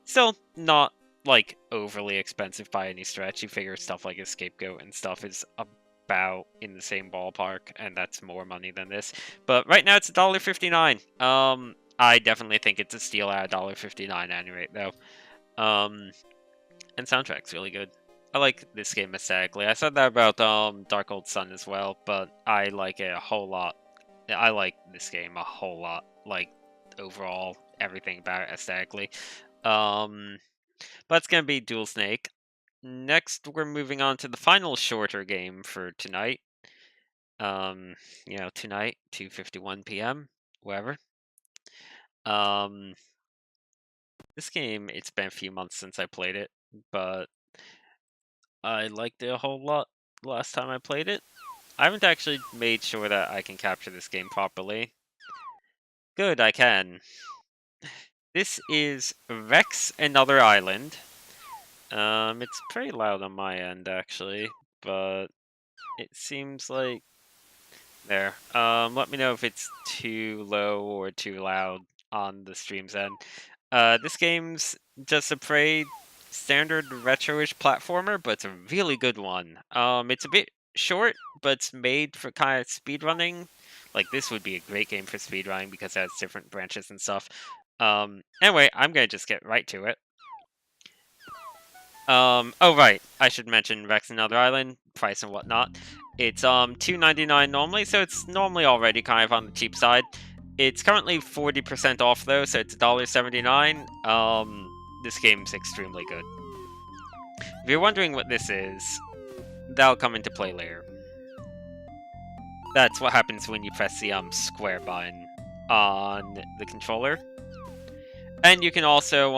still not, like, overly expensive by any stretch. You figure stuff like a Scapegoat and stuff is about in the same ballpark, and that's more money than this. But right now it's $1.59. I definitely think it's a steal at $1.59 at any rate, though. And soundtrack's really good. I like this game aesthetically. I said that about Dark Old Sun as well, but I like it a whole lot. I like this game a whole lot. Like, overall, everything about it aesthetically. But it's gonna be Dual Snake. Next, we're moving on to the final shorter game for tonight. You know, tonight, 2:51 p.m., wherever. This game, it's been a few months since I played it, but I liked it a whole lot last time I played it. I haven't actually made sure that I can capture this game properly. Good, I can. This is Vex Another Island. It's pretty loud on my end, actually, but it seems like... There. Let me know if it's too low or too loud on the stream's end. This game's just a pretty standard retro-ish platformer, but it's a really good one. It's a bit short, but it's made for kind of speedrunning. Like, this would be a great game for speedrunning because it has different branches and stuff. Anyway, I'm gonna just get right to it. Oh right, I should mention Vex Another Island, price and whatnot. It's $2.99 normally, so it's normally already kind of on the cheap side. It's currently 40% off though, so it's $1.79. This game's extremely good. If you're wondering what this is, that'll come into play later. That's what happens when you press the square button on the controller. And you can also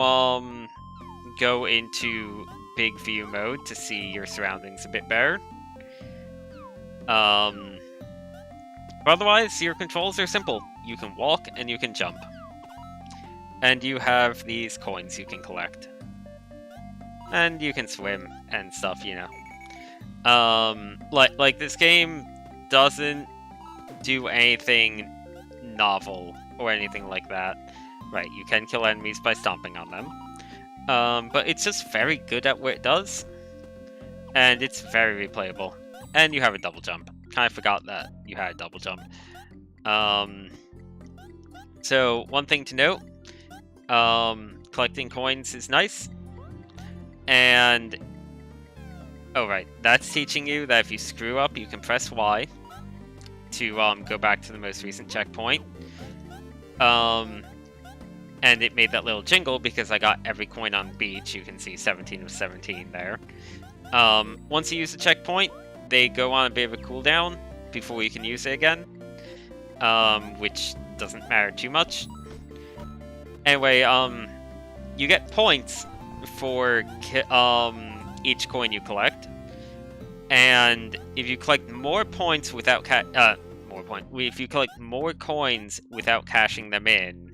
go into big view mode to see your surroundings a bit better. But otherwise, your controls are simple. You can walk and you can jump. And you have these coins you can collect. And you can swim and stuff, you know. Like this game doesn't do anything novel or anything like that. Right, you can kill enemies by stomping on them. But it's just very good at what it does. And it's very replayable. And you have a double jump. Kind of forgot that you had a double jump. So, one thing to note. Collecting coins is nice. And... oh, right. That's teaching you that if you screw up, you can press Y to go back to the most recent checkpoint. And it made that little jingle because I got every coin on the beach. You can see 17 of 17 there. Once you use the checkpoint, they go on a bit of a cooldown before you can use it again. Which doesn't matter too much. Anyway, you get points for each coin you collect. And if you collect more points without if you collect more coins without cashing them in,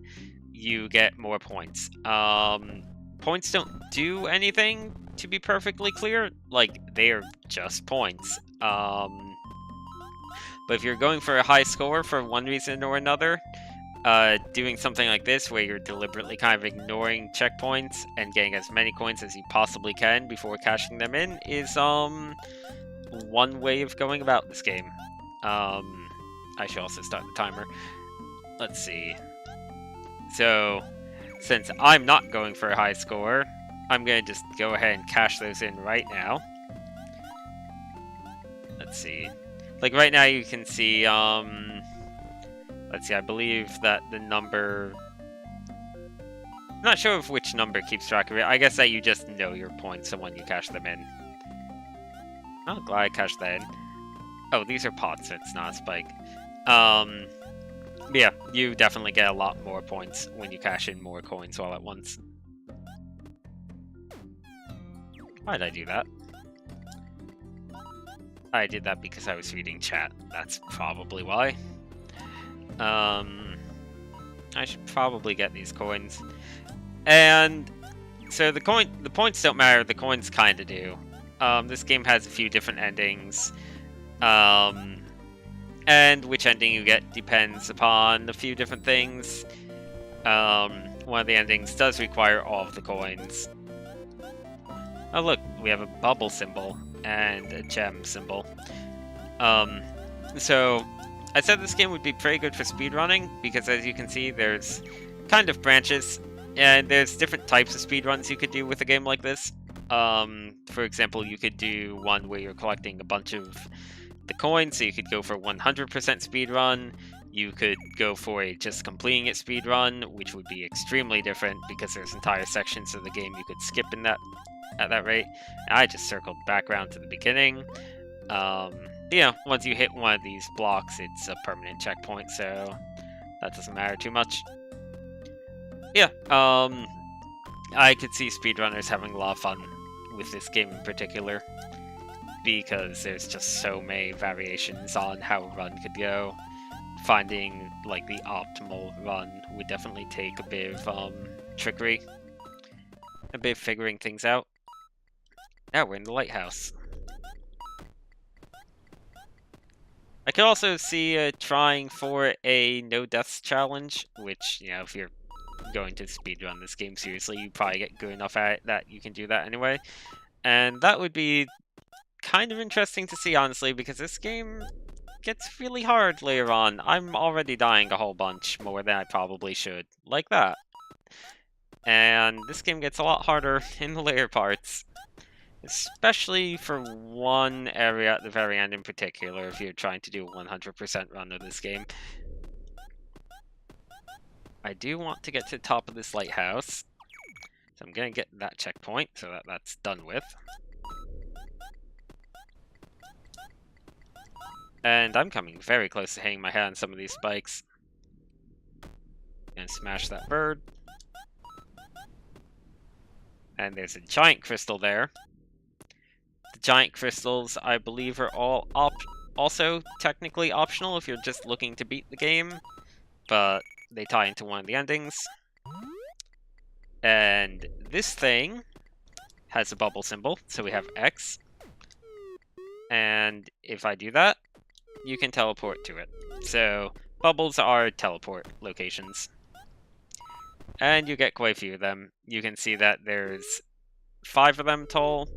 you get more points. Points don't do anything, to be perfectly clear. Like, they are just points. But if you're going for a high score for one reason or another, doing something like this, where you're deliberately kind of ignoring checkpoints and getting as many coins as you possibly can before cashing them in, is one way of going about this game. I should also start the timer. Let's see. So, since I'm not going for a high score, I'm going to just go ahead and cash those in right now. Let's see. Like, right now you can see, let's see, I believe that the number... I'm not sure of which number keeps track of it. I guess that you just know your points, so when you cash them in. Oh, glad I cashed that in. Oh, these are pots, so it's not a spike. But yeah, you definitely get a lot more points when you cash in more coins all at once. Why did I do that? I did that because I was reading chat. That's probably why. I should probably get these coins. And so the points don't matter, the coins kind of do. This game has a few different endings. And which ending you get depends upon a few different things. One of the endings does require all of the coins. Oh look, we have a bubble symbol and a gem symbol. So I said this game would be pretty good for speedrunning, because as you can see, there's kind of branches, and there's different types of speedruns you could do with a game like this. For example, you could do one where you're collecting a bunch of the coins, so you could go for 100% speedrun. You could go for a just completing it speedrun, which would be extremely different, because there's entire sections of the game you could skip in that at that rate. I just circled back around to the beginning. You know, once you hit one of these blocks, it's a permanent checkpoint, so that doesn't matter too much. Yeah, I could see speedrunners having a lot of fun with this game in particular, because there's just so many variations on how a run could go. Finding, like, the optimal run would definitely take a bit of, trickery. A bit of figuring things out. Now we're in the lighthouse. I could also see trying for a no deaths challenge, which, you know, if you're going to speedrun this game seriously, you probably get good enough at it that you can do that anyway. And that would be kind of interesting to see, honestly, because this game gets really hard later on. I'm already dying a whole bunch more than I probably should, like that. And this game gets a lot harder in the later parts. Especially for one area at the very end in particular, if you're trying to do a 100% run of this game. I do want to get to the top of this lighthouse, so I'm going to get that checkpoint so that that's done with. And I'm coming very close to hitting my head on some of these spikes. And smash that bird. And there's a giant crystal there. The giant crystals, I believe, are all also technically optional if you're just looking to beat the game, but they tie into one of the endings. And this thing has a bubble symbol, so we have X. And if I do that, you can teleport to it. So bubbles are teleport locations. And you get quite a few of them. You can see that there's 5 of them total,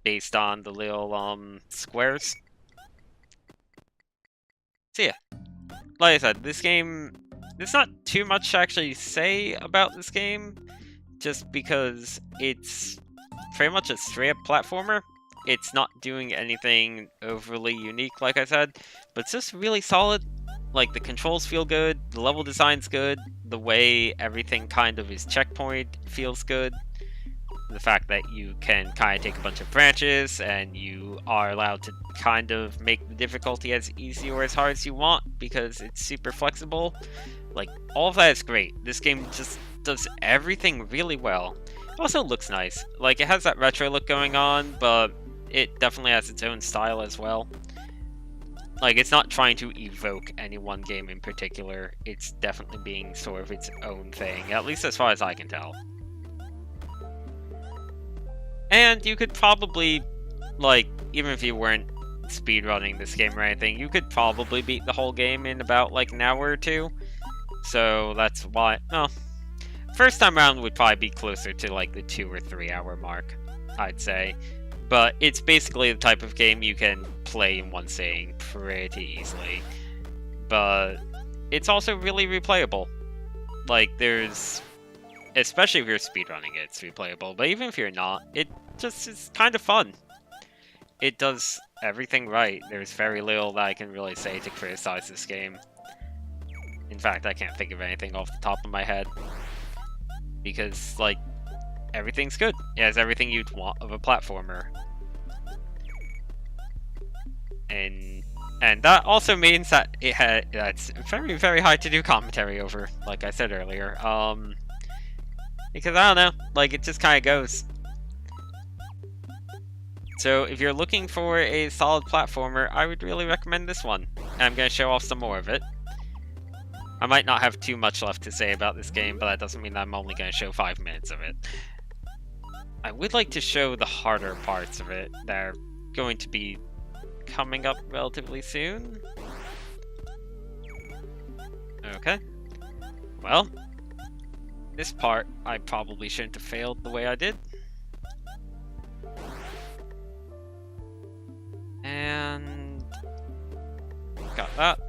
based on the little squares. So yeah, like I said, this game, there's not too much to actually say about this game, just because it's pretty much a straight up platformer. It's not doing anything overly unique, like I said, but it's just really solid. Like, the controls feel good, the level design's good, the way everything kind of is checkpoint feels good. The fact that you can kind of take a bunch of branches, and you are allowed to kind of make the difficulty as easy or as hard as you want, because it's super flexible. Like, all of that is great. This game just does everything really well. It also looks nice. Like, it has that retro look going on, but it definitely has its own style as well. Like, it's not trying to evoke any one game in particular. It's definitely being sort of its own thing, at least as far as I can tell. And you could probably, like, even if you weren't speedrunning this game or anything, you could probably beat the whole game in about, like, an hour or two. So that's why, well, first time around would probably be closer to, like, the 2 or 3 hour mark, I'd say. But it's basically the type of game you can play in one sitting pretty easily. But it's also really replayable. Like, there's, especially if you're speedrunning it, it's replayable. But even if you're not, it just is kind of fun. It does everything right. There's very little that I can really say to criticize this game. In fact, I can't think of anything off the top of my head. Because, like, everything's good. It has everything you'd want of a platformer. And And that also means that that's very, very hard to do commentary over, like I said earlier. Because I don't know, like it just kind of goes. So if you're looking for a solid platformer, I would really recommend this one. And I'm going to show off some more of it. I might not have too much left to say about this game, but that doesn't mean that I'm only going to show 5 minutes of it. I would like to show the harder parts of it that are going to be coming up relatively soon. Okay. Well, this part I probably shouldn't have failed the way I did. And got that.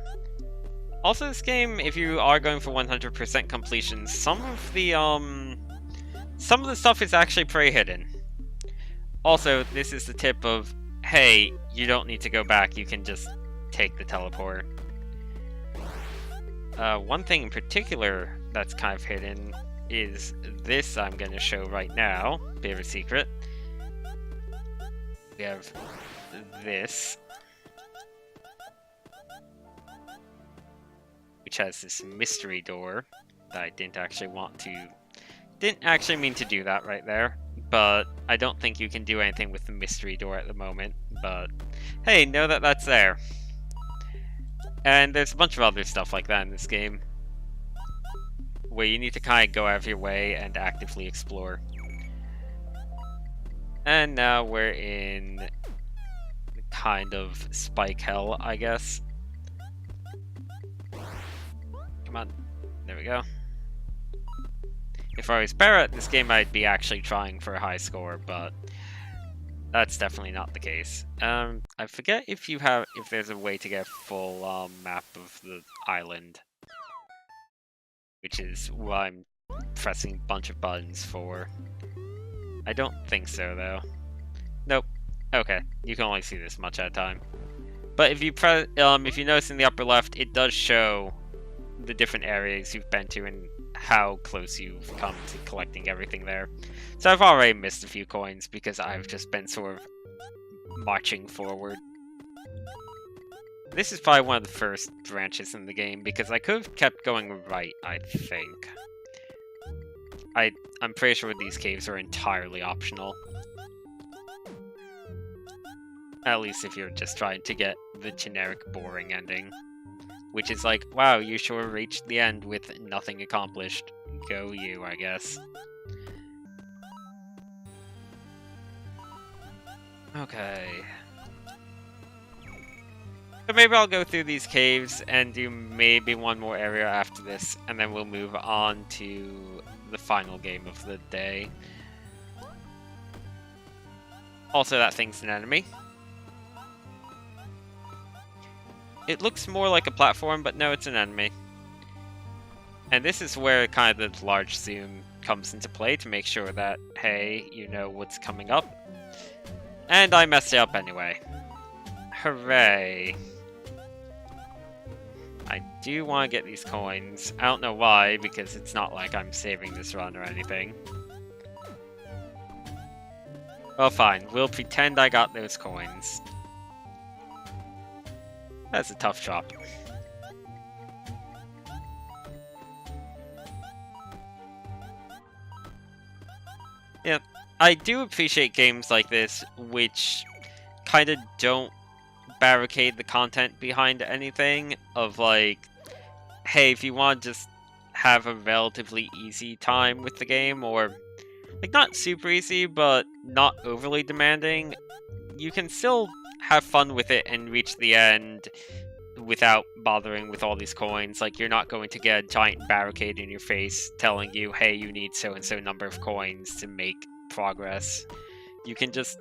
Also, this game, if you are going for 100% completion, some of the stuff is actually pretty hidden. Also, this is the tip of, hey, you don't need to go back, you can just take the teleport. One thing in particular that's kind of hidden is this I'm going to show right now, bit of a secret. We have this, which has this mystery door that I didn't actually mean to do that right there, but I don't think you can do anything with the mystery door at the moment, but hey, know that that's there. And there's a bunch of other stuff like that in this game, where you need to kind of go out of your way and actively explore. And now we're in kind of spike hell, I guess. Come on, there we go. If I was better at this game, I'd be actually trying for a high score, but that's definitely not the case. I forget if there's a way to get a full map of the island, which is what I'm pressing a bunch of buttons for. I don't think so, though. Nope. Okay, you can only see this much at a time. But if you notice in the upper left, it does show the different areas you've been to and how close you've come to collecting everything there. So I've already missed a few coins because I've just been sort of marching forward. This is probably one of the first branches in the game because I could have kept going right, I think. I'm pretty sure these caves are entirely optional. At least if you're just trying to get the generic boring ending. Which is like, wow, you sure reached the end with nothing accomplished. Go you, I guess. Okay. So maybe I'll go through these caves and do maybe one more area after this, and then we'll move on to the final game of the day. Also, that thing's an enemy. It looks more like a platform, but no, it's an enemy. And this is where kind of the large zoom comes into play to make sure that, hey, you know what's coming up. And I messed it up anyway. Hooray. I do want to get these coins. I don't know why, because it's not like I'm saving this run or anything. Well, fine. We'll pretend I got those coins. That's a tough chop. Yeah, I do appreciate games like this, which kind of don't barricade the content behind anything, of like, hey, if you want to just have a relatively easy time with the game, or, like, not super easy, but not overly demanding, you can still have fun with it and reach the end without bothering with all these coins. Like, you're not going to get a giant barricade in your face telling you, hey, you need so-and-so number of coins to make progress. You can just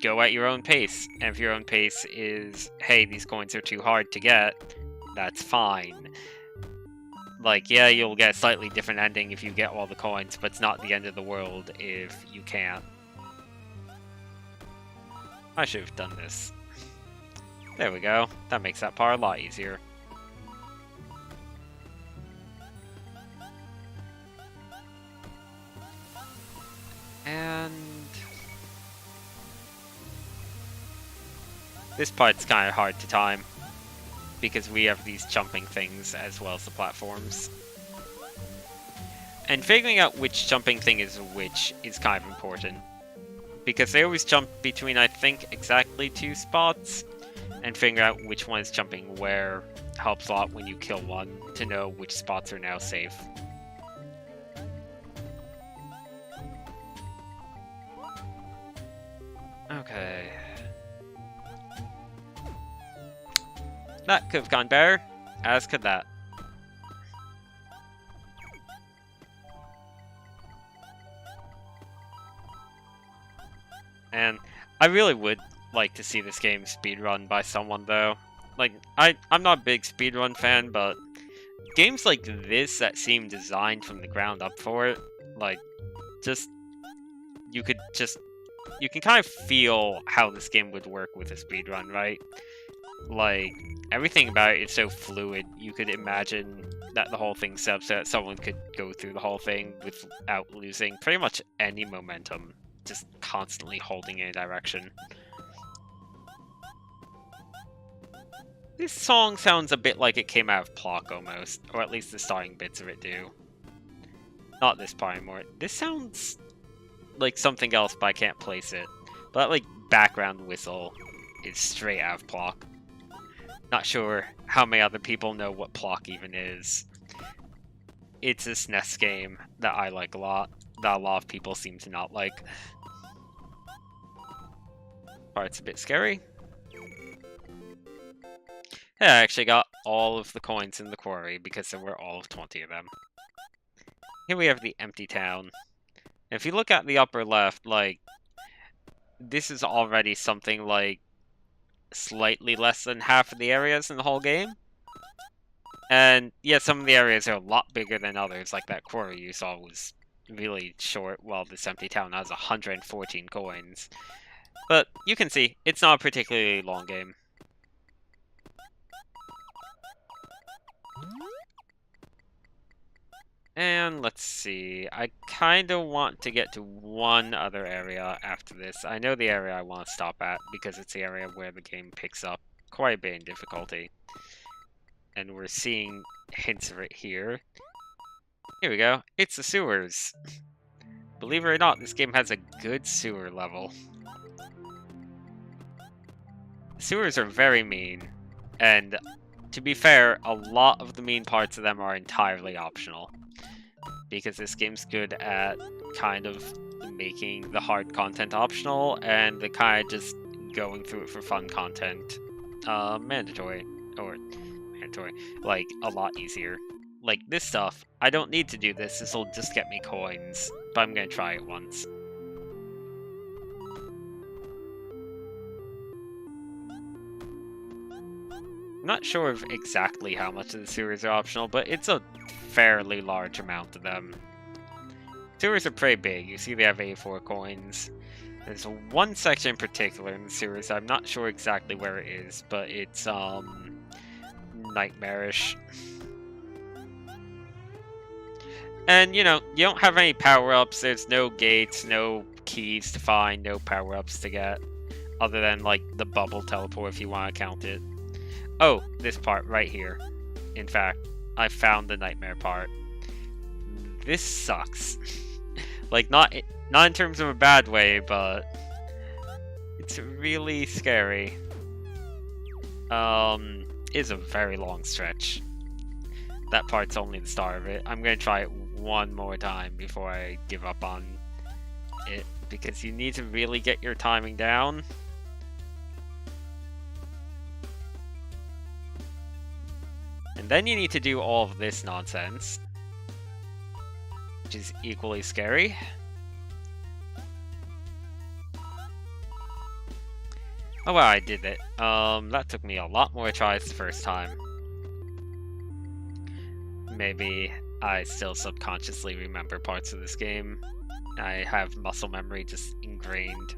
go at your own pace, and if your own pace is, hey, these coins are too hard to get, that's fine. Like, yeah, you'll get a slightly different ending if you get all the coins, but it's not the end of the world if you can't. I should have done this. There we go. That makes that part a lot easier. And This part's kind of hard to time, because we have these jumping things as well as the platforms. And figuring out which jumping thing is which is kind of important, because they always jump between, I think, exactly 2 spots, and figuring out which one is jumping where helps a lot when you kill one, to know which spots are now safe. Okay. That could have gone better, as could that. And I really would like to see this game speedrun by someone, though. Like, I'm not a big speedrun fan, but games like this that seem designed from the ground up for it, like, you can kind of feel how this game would work with a speedrun, right? Like, everything about it is so fluid, you could imagine that the whole thing's set up so that someone could go through the whole thing without losing pretty much any momentum, just constantly holding in a direction. This song sounds a bit like it came out of Plock almost, or at least the starting bits of it do. Not this part anymore. This sounds like something else, but I can't place it. But that, like, background whistle is straight out of Plock. Not sure how many other people know what Plock even is. It's a SNES game that I like a lot, that a lot of people seem to not like. Part's a bit scary. Yeah, I actually got all of the coins in the quarry because there were all of 20 of them. Here we have the empty town. If you look at the upper left, like, this is already something like slightly less than half of the areas in the whole game. And yeah, some of the areas are a lot bigger than others, like that quarry you saw was really short, while this empty town has 114 coins. But you can see, it's not a particularly long game. And let's see, I kind of want to get to one other area after this. I know the area I want to stop at, because it's the area where the game picks up quite a bit in difficulty. And we're seeing hints of it here. Here we go, it's the sewers. Believe it or not, this game has a good sewer level. The sewers are very mean, and to be fair, a lot of the mean parts of them are entirely optional. Because this game's good at kind of making the hard content optional, and the kind of just going through it for fun content mandatory, like, a lot easier. Like, this stuff, I don't need to do this, this'll just get me coins, but I'm gonna try it once. I'm not sure of exactly how much of the sewers are optional, but it's a fairly large amount of them. Sewers are pretty big. You see they have 84 coins. There's one section in particular in the sewers, I'm not sure exactly where it is, but it's nightmarish. And, you know, you don't have any power-ups, there's no gates, no keys to find, no power-ups to get, other than, like, the bubble teleport if you want to count it. Oh, this part right here. In fact, I found the nightmare part. This sucks. Like, not in terms of a bad way, but it's really scary. It's a very long stretch. That part's only the start of it. I'm gonna try it one more time before I give up on it, because you need to really get your timing down. And then you need to do all of this nonsense, which is equally scary. Oh wow, I did it. That took me a lot more tries the first time. Maybe I still subconsciously remember parts of this game. I have muscle memory just ingrained.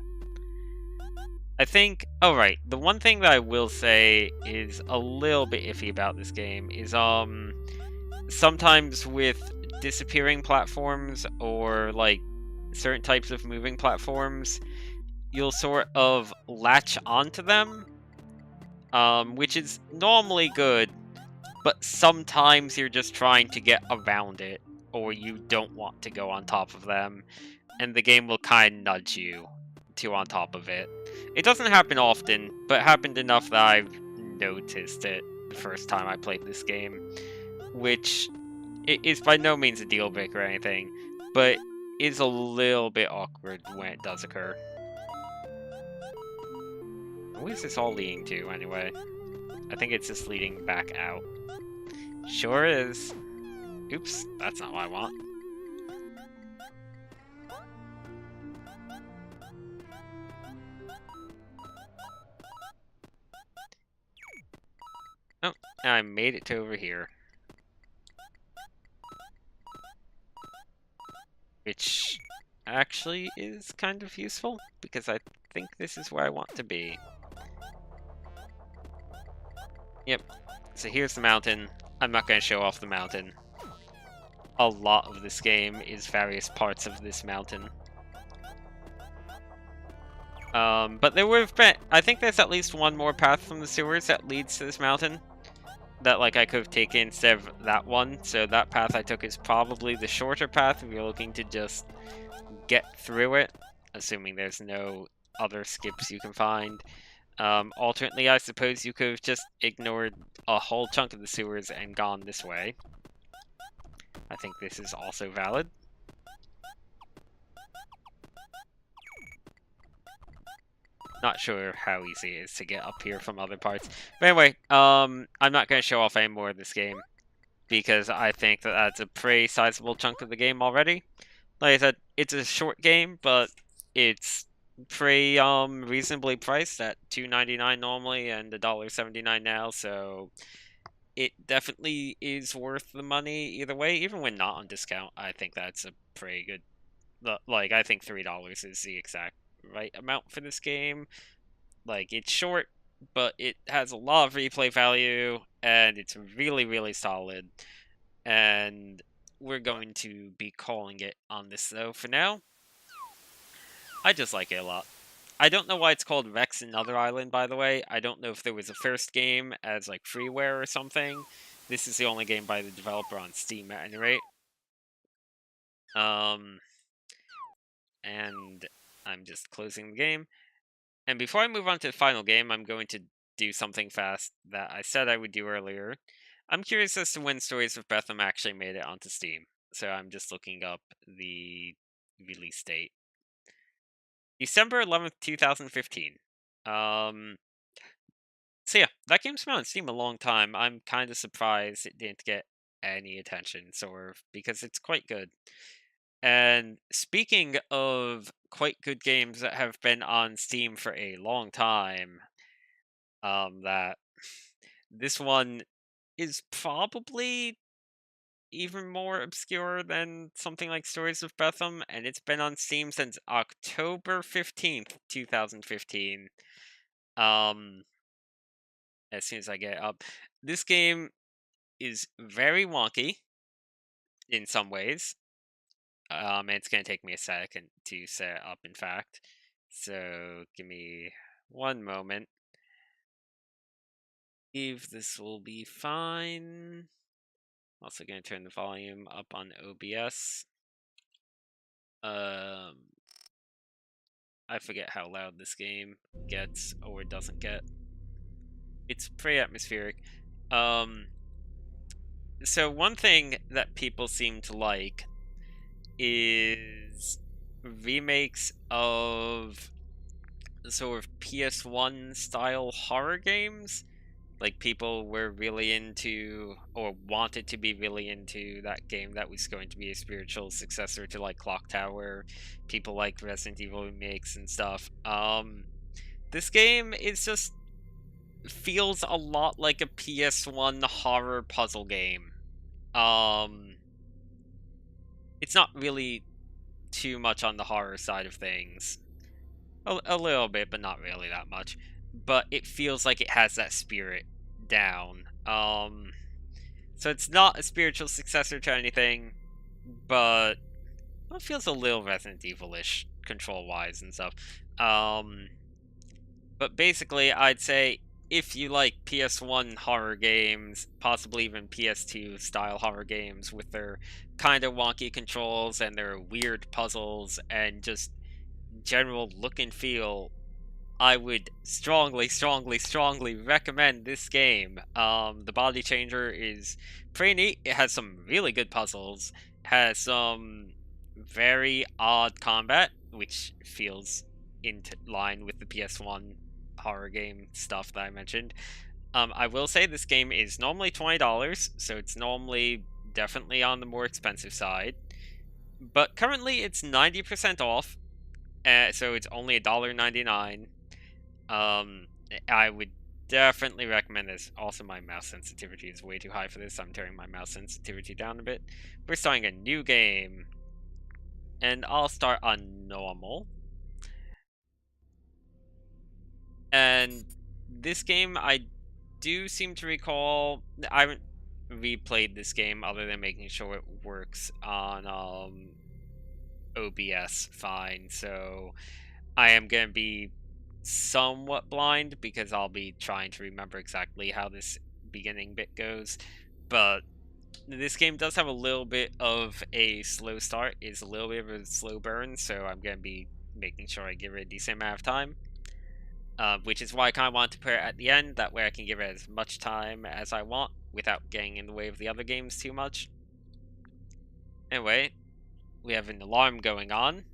I think, oh right, the one thing that I will say is a little bit iffy about this game is sometimes with disappearing platforms or like certain types of moving platforms, you'll sort of latch onto them which is normally good, but sometimes you're just trying to get around it, or you don't want to go on top of them, and the game will kind of nudge you to on top of it. It doesn't happen often, but it happened enough that I've noticed it the first time I played this game, which is by no means a deal breaker or anything, but is a little bit awkward when it does occur. What is this all leading to, anyway? I think it's just leading back out. Sure is. Oops, that's not what I want. Oh, I made it to over here. Which actually is kind of useful, because I think this is where I want to be. Yep, so here's the mountain. I'm not going to show off the mountain. A lot of this game is various parts of this mountain. But there would have been... I think there's at least one more path from the sewers that leads to this mountain that, like, I could have taken instead of that one. So that path I took is probably the shorter path if you're looking to just get through it, assuming there's no other skips you can find. Alternately, I suppose you could have just ignored a whole chunk of the sewers and gone this way. I think this is also valid. Not sure how easy it is to get up here from other parts. But anyway, I'm not going to show off any more of this game, because I think that that's a pretty sizable chunk of the game already. Like I said, it's a short game, but it's pretty reasonably priced at $2.99 normally and $1.79 now, so it definitely is worth the money either way. Even when not on discount, I think that's a pretty good... Like, I think $3 is the exact right amount for this game. Like, it's short, but it has a lot of replay value, and it's really, really solid. And we're going to be calling it on this, though, for now. I just like it a lot. I don't know why it's called Rex Another Island, by the way. I don't know if there was a first game as, like, freeware or something. This is the only game by the developer on Steam, at any rate. And I'm just closing the game. And before I move on to the final game, I'm going to do something fast that I said I would do earlier. I'm curious as to when Stories of Bethem actually made it onto Steam. So I'm just looking up the release date. December 11th, 2015. So yeah, that game's been on Steam a long time. I'm kind of surprised it didn't get any attention, sort of, because it's quite good. And speaking of quite good games that have been on Steam for a long time, that this one is probably even more obscure than something like Stories of Bethem, and it's been on Steam since October 15th, 2015. As soon as I get it up. This game is very wonky in some ways. It's going to take me a second to set it up, in fact. So, give me one moment. If this will be fine. Also going to turn the volume up on OBS. I forget how loud this game gets or doesn't get. It's pretty atmospheric. So one thing that people seem to like is remakes of sort of PS1 style horror games. Like, people were really into, or wanted to be really into, that game that was going to be a spiritual successor to, like, Clock Tower. People like Resident Evil remakes and stuff. This game is just feels a lot like a PS1 horror puzzle game. It's not really too much on the horror side of things. A little bit, but not really that much. But it feels like it has that spirit down. So it's not a spiritual successor to anything, but it feels a little Resident Evil-ish control-wise and stuff. But basically, I'd say if you like PS1 horror games, possibly even PS2 style horror games with their kind of wonky controls and their weird puzzles and just general look and feel, I would strongly, strongly, strongly recommend this game. The Body Changer is pretty neat. It has some really good puzzles, has some very odd combat, which feels in line with the PS1 horror game stuff that I mentioned. I will say this game is normally $20, so it's normally definitely on the more expensive side. But currently it's 90% off, so it's only $1.99. I would definitely recommend this. Also, my mouse sensitivity is way too high for this. I'm turning my mouse sensitivity down a bit. We're starting a new game, and I'll start on normal. And this game, I do seem to recall, I haven't replayed this game other than making sure it works on OBS fine, so I am going to be somewhat blind because I'll be trying to remember exactly how this beginning bit goes. But this game does have a little bit of a slow start, is a little bit of a slow burn, so I'm going to be making sure I give it a decent amount of time. Which is why I kind of want to put it at the end, that way I can give it as much time as I want without getting in the way of the other games too much. Anyway, we have an alarm going on.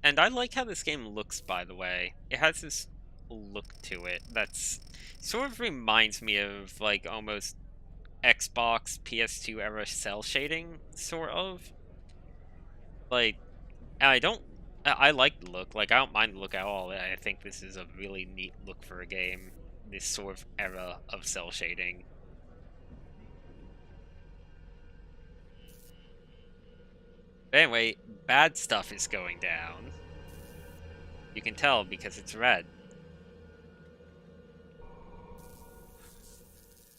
And I like how this game looks, by the way. It has this look to it that's sort of reminds me of, like, almost Xbox PS2 era cell shading, sort of. Like, I like the look. Like, I don't mind the look at all. I think this is a really neat look for a game. This sort of era of cell shading. But anyway, bad stuff is going down. You can tell because it's red.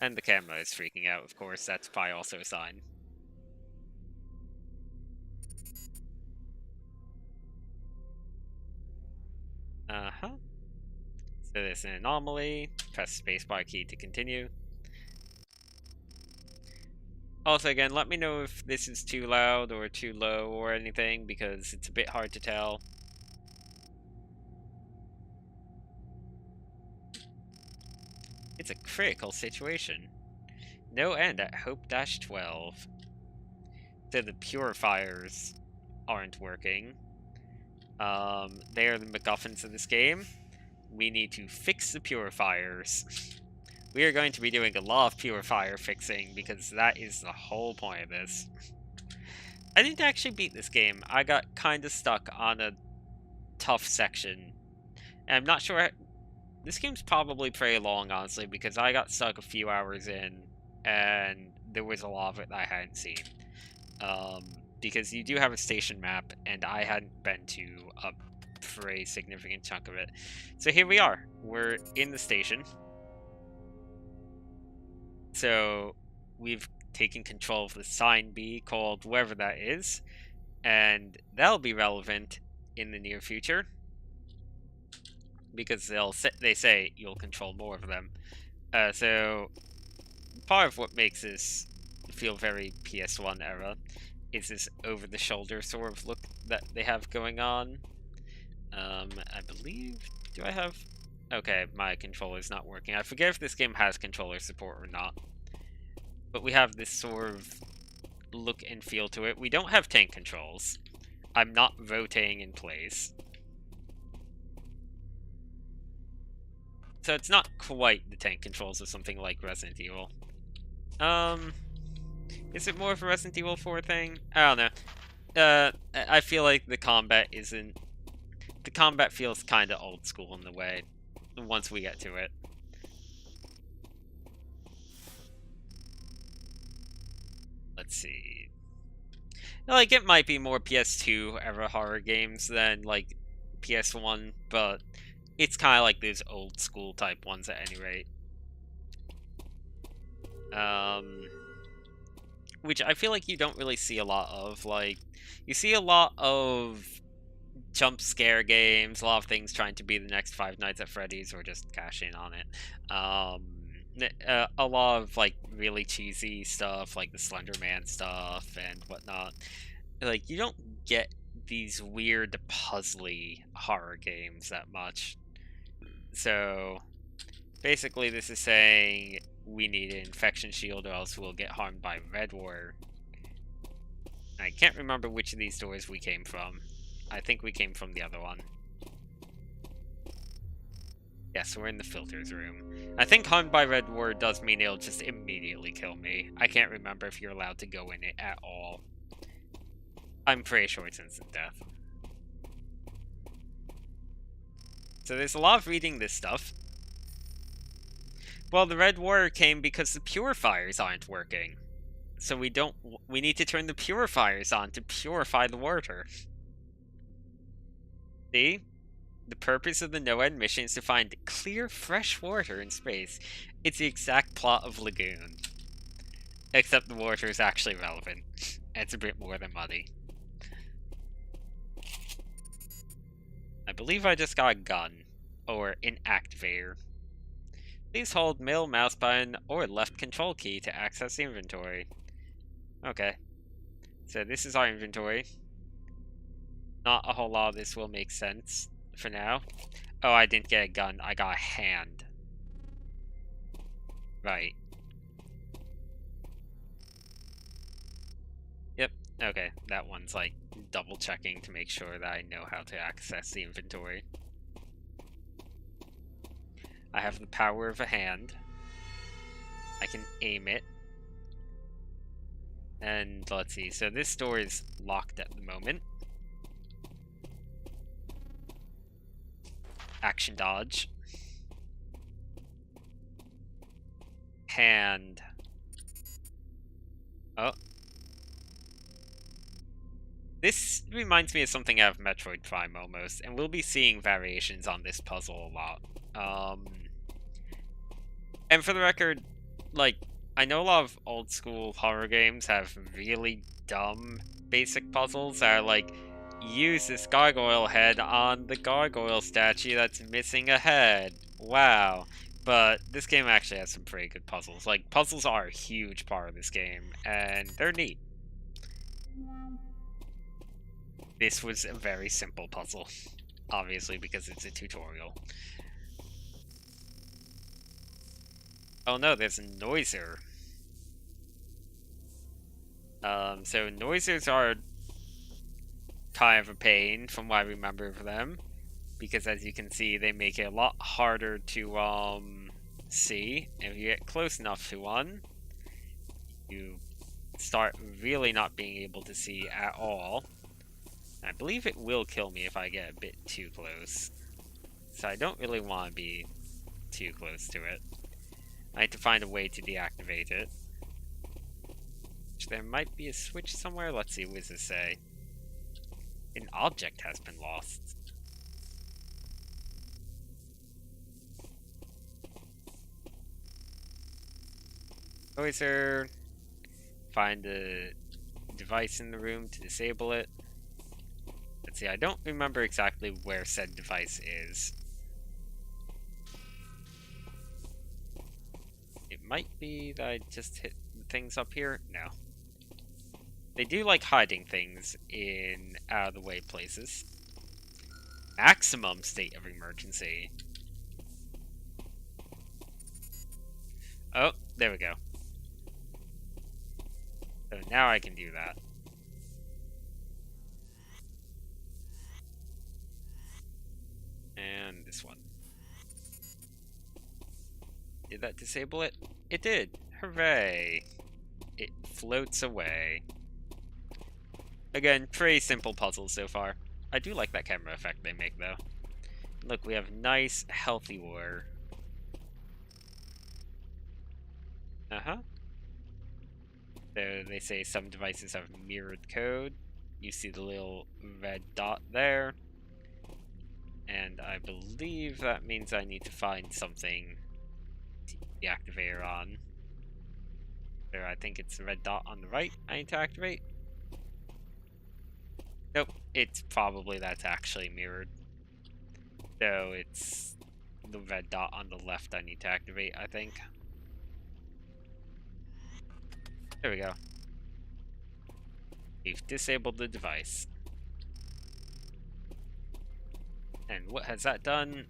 And the camera is freaking out, of course. That's probably also a sign. Uh-huh. So there's an anomaly. Press the spacebar key to continue. Also, again, let me know if this is too loud or too low or anything, because it's a bit hard to tell. It's a critical situation. No end at Hope-12. So the purifiers aren't working. They are the MacGuffins of this game. We need to fix the purifiers. We are going to be doing a lot of purifier fixing, because that is the whole point of this. I didn't actually beat this game. I got kind of stuck on a tough section. And I'm not sure... This game's probably pretty long, honestly, because I got stuck a few hours in, and there was a lot of it that I hadn't seen. Because you do have a station map, and I hadn't been to a pretty significant chunk of it. So here we are. We're in the station. So we've taken control of the sign B called whatever that is, and that'll be relevant in the near future, because they say you'll control more of them. So part of what makes this feel very PS1 era is this over-the-shoulder sort of look that they have going on. I believe... Do I have... Okay, my controller's not working. I forget if this game has controller support or not. But we have this sort of look and feel to it. We don't have tank controls. I'm not rotating in place. So it's not quite the tank controls of something like Resident Evil. Is it more of a Resident Evil 4 thing? I don't know. I feel like the combat isn't... The combat feels kind of old school in the way, once we get to it. Let's see. Like, it might be more PS2 era horror games than, like, PS1, but it's kind of like those old school type ones at any rate. which I feel like you don't really see a lot of. Like, you see a lot of jump scare games, a lot of things trying to be the next Five Nights at Freddy's or just cash in on it. A lot of like really cheesy stuff, like the Slender Man stuff and whatnot. Like, you don't get these weird puzzly horror games that much. So basically, this is saying we need an infection shield or else we'll get harmed by Red War. I can't remember which of these doors we came from. I think we came from the other one. Yes, we're in the filters room. I think harmed by Red War does mean it'll just immediately kill me. I can't remember if you're allowed to go in it at all. I'm pretty sure it's instant death. So there's a lot of reading this stuff. Well, the Red War came because the purifiers aren't working. So we need to turn the purifiers on to purify the water. See? The purpose of the no-end mission is to find clear, fresh water in space. It's the exact plot of Lagoon. Except the water is actually relevant. It's a bit more than muddy. I believe I just got a gun. Or an activator. Please hold middle mouse button or left control key to access the inventory. Okay. So this is our inventory. Not a whole lot of this will make sense for now. Oh, I didn't get a gun. I got a hand. Right. Yep. Okay. That one's like double checking to make sure that I know how to access the inventory. I have the power of a hand. I can aim it. And let's see. So this door is locked at the moment. Action dodge. Hand. Oh. This reminds me of something out of Metroid Prime almost, and we'll be seeing variations on this puzzle a lot. And for the record, like, I know a lot of old school horror games have really dumb basic puzzles that are like, use this gargoyle head on the gargoyle statue that's missing a head. Wow. But this game actually has some pretty good puzzles. Like, puzzles are a huge part of this game, and they're neat. This was a very simple puzzle, obviously, because it's a tutorial. Oh no, there's a noiser. So noisers are kind of a pain from what I remember of them, because as you can see, they make it a lot harder to see. If you get close enough to one, you start really not being able to see at all. I believe it will kill me if I get a bit too close, so I don't really want to be too close to it. I need to find a way to deactivate it. There might be a switch somewhere. Let's see, what does this say? An object has been lost. Noiser. Find the device in the room to disable it. Let's see, I don't remember exactly where said device is. It might be that I just hit things up here. No. They do like hiding things in out-of-the-way places. Maximum state of emergency. Oh, there we go. So now I can do that. And this one. Did that disable it? It did! Hooray! It floats away. Again, pretty simple puzzles so far. I do like that camera effect they make, though. Look, we have nice, healthy water. Uh-huh. So they say some devices have mirrored code. You see the little red dot there. And I believe that means I need to find something to deactivate on. There, I think it's the red dot on the right I need to activate. Nope, it's probably that's actually mirrored. So it's the red dot on the left I need to activate, I think. There we go. We've disabled the device. And what has that done?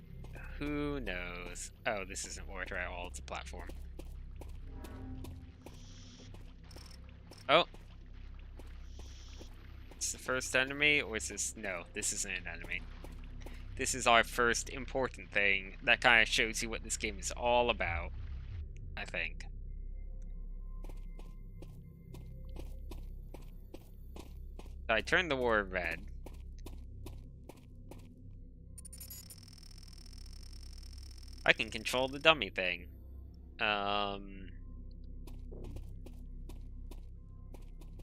Who knows? Oh, this isn't water at all, it's a platform. Oh. It's the first enemy, or is this... No, this isn't an enemy. This is our first important thing that kind of shows you what this game is all about, I think. So I turned the war red. I can control the dummy thing.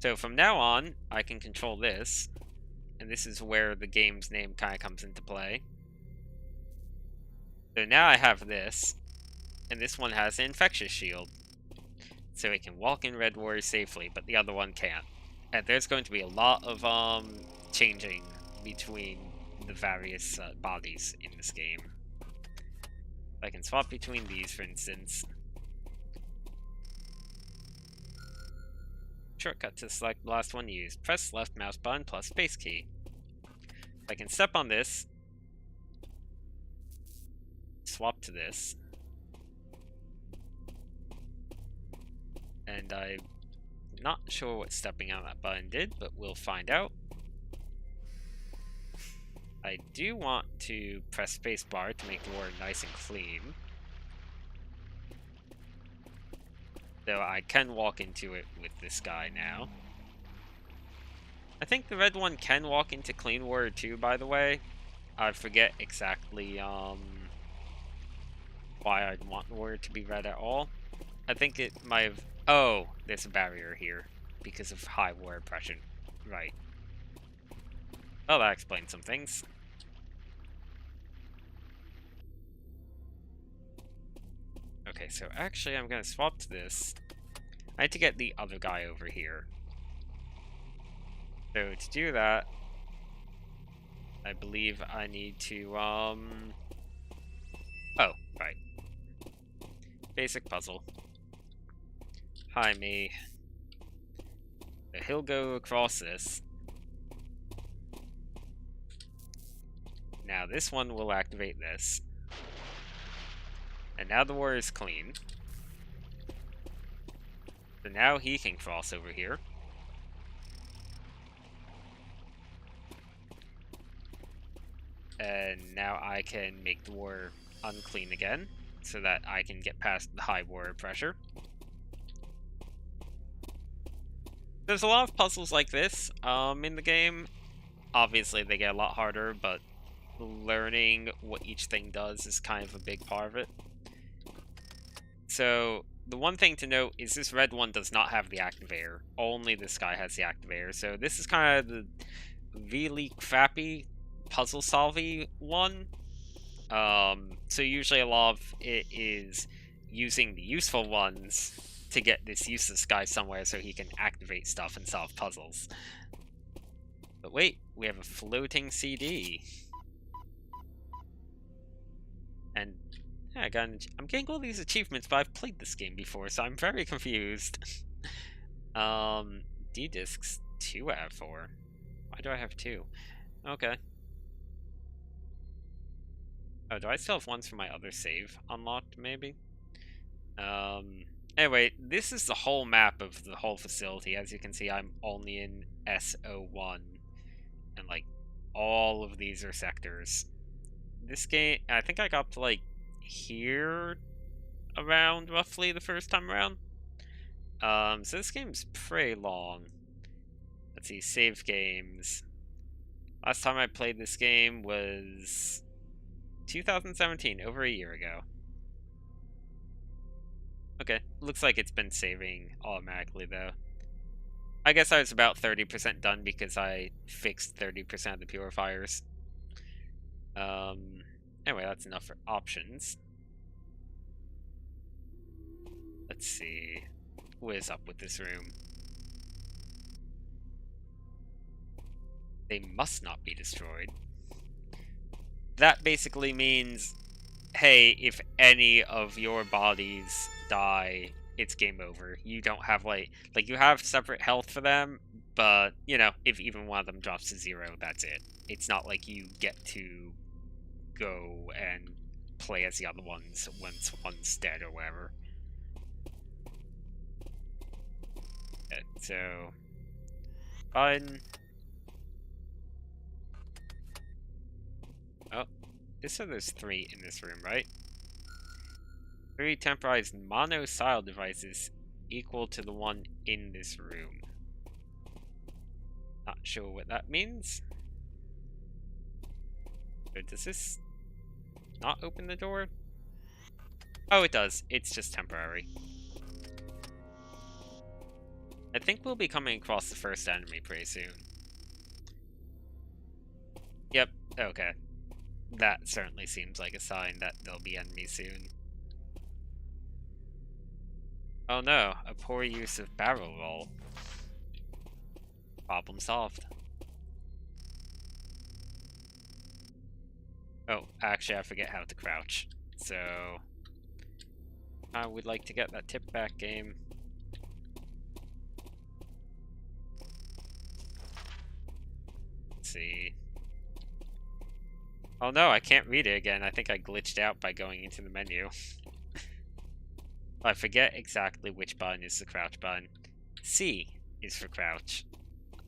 So from now on, I can control this. And this is where the game's name kind of comes into play. So now I have this. And this one has an infectious shield. So it can walk in Red Warrior safely, but the other one can't. And there's going to be a lot of changing between the various bodies in this game. I can swap between these, for instance. Shortcut to select the last one used. Press left mouse button plus space key. I can step on this. Swap to this. And I'm not sure what stepping on that button did, but we'll find out. I do want to press spacebar to make the war nice and clean. Though I can walk into it with this guy now. I think the red one can walk into Clean War too, by the way. I forget exactly why I'd want the warrior to be red at all. I think it might have... Oh, there's a barrier here because of high war oppression. Right. Well, that explains some things. Okay, so actually I'm going to swap to this. I need to get the other guy over here. So to do that, I believe I need to, Oh, right. Basic puzzle. Hi, me. So he'll go across this. Now this one will activate this. And now the war is clean. So now he can cross over here. And now I can make the war unclean again, so that I can get past the high war pressure. There's a lot of puzzles like this in the game. Obviously they get a lot harder, but learning what each thing does is kind of a big part of it. So the one thing to note is this red one does not have the activator. Only this guy has the activator. So this is kind of the really crappy puzzle solving one. So usually a lot of it is using the useful ones to get this useless guy somewhere so he can activate stuff and solve puzzles. But wait, we have a floating CD. And yeah, I'm getting all these achievements, but I've played this game before, so I'm very confused. D-discs 2 out of 4. Why do I have 2? Okay. Oh, do I still have ones for my other save unlocked, maybe? Anyway, this is the whole map of the whole facility. As you can see, I'm only in S01. And, like, all of these are sectors. This game, I think I got up to, like, here around, roughly, the first time around. So this game's pretty long. Let's see, save games. Last time I played this game was 2017, over a year ago. Okay, looks like it's been saving automatically, though. I guess I was about 30% done because I fixed 30% of the purifiers. Anyway, that's enough for options. Let's see. What is up with this room? They must not be destroyed. That basically means, hey, if any of your bodies die, it's game over. You don't have, like you have separate health for them, but, you know, if even one of them drops to 0, that's it. It's not like you get to go and play as the other ones once one's dead or whatever. So, fun. Oh, so there's 3 in this room, right? 3 temporized mono-style devices equal to the one in this room. Not sure what that means. But does this not open the door? Oh, it does. It's just temporary. I think we'll be coming across the first enemy pretty soon. Yep, okay. That certainly seems like a sign that there'll be enemies soon. Oh no, a poor use of barrel roll. Problem solved. Oh, actually I forget how to crouch. So, I would like to get that tip back game. Let's see. Oh no, I can't read it again. I think I glitched out by going into the menu. I forget exactly which button is the crouch button. C is for crouch.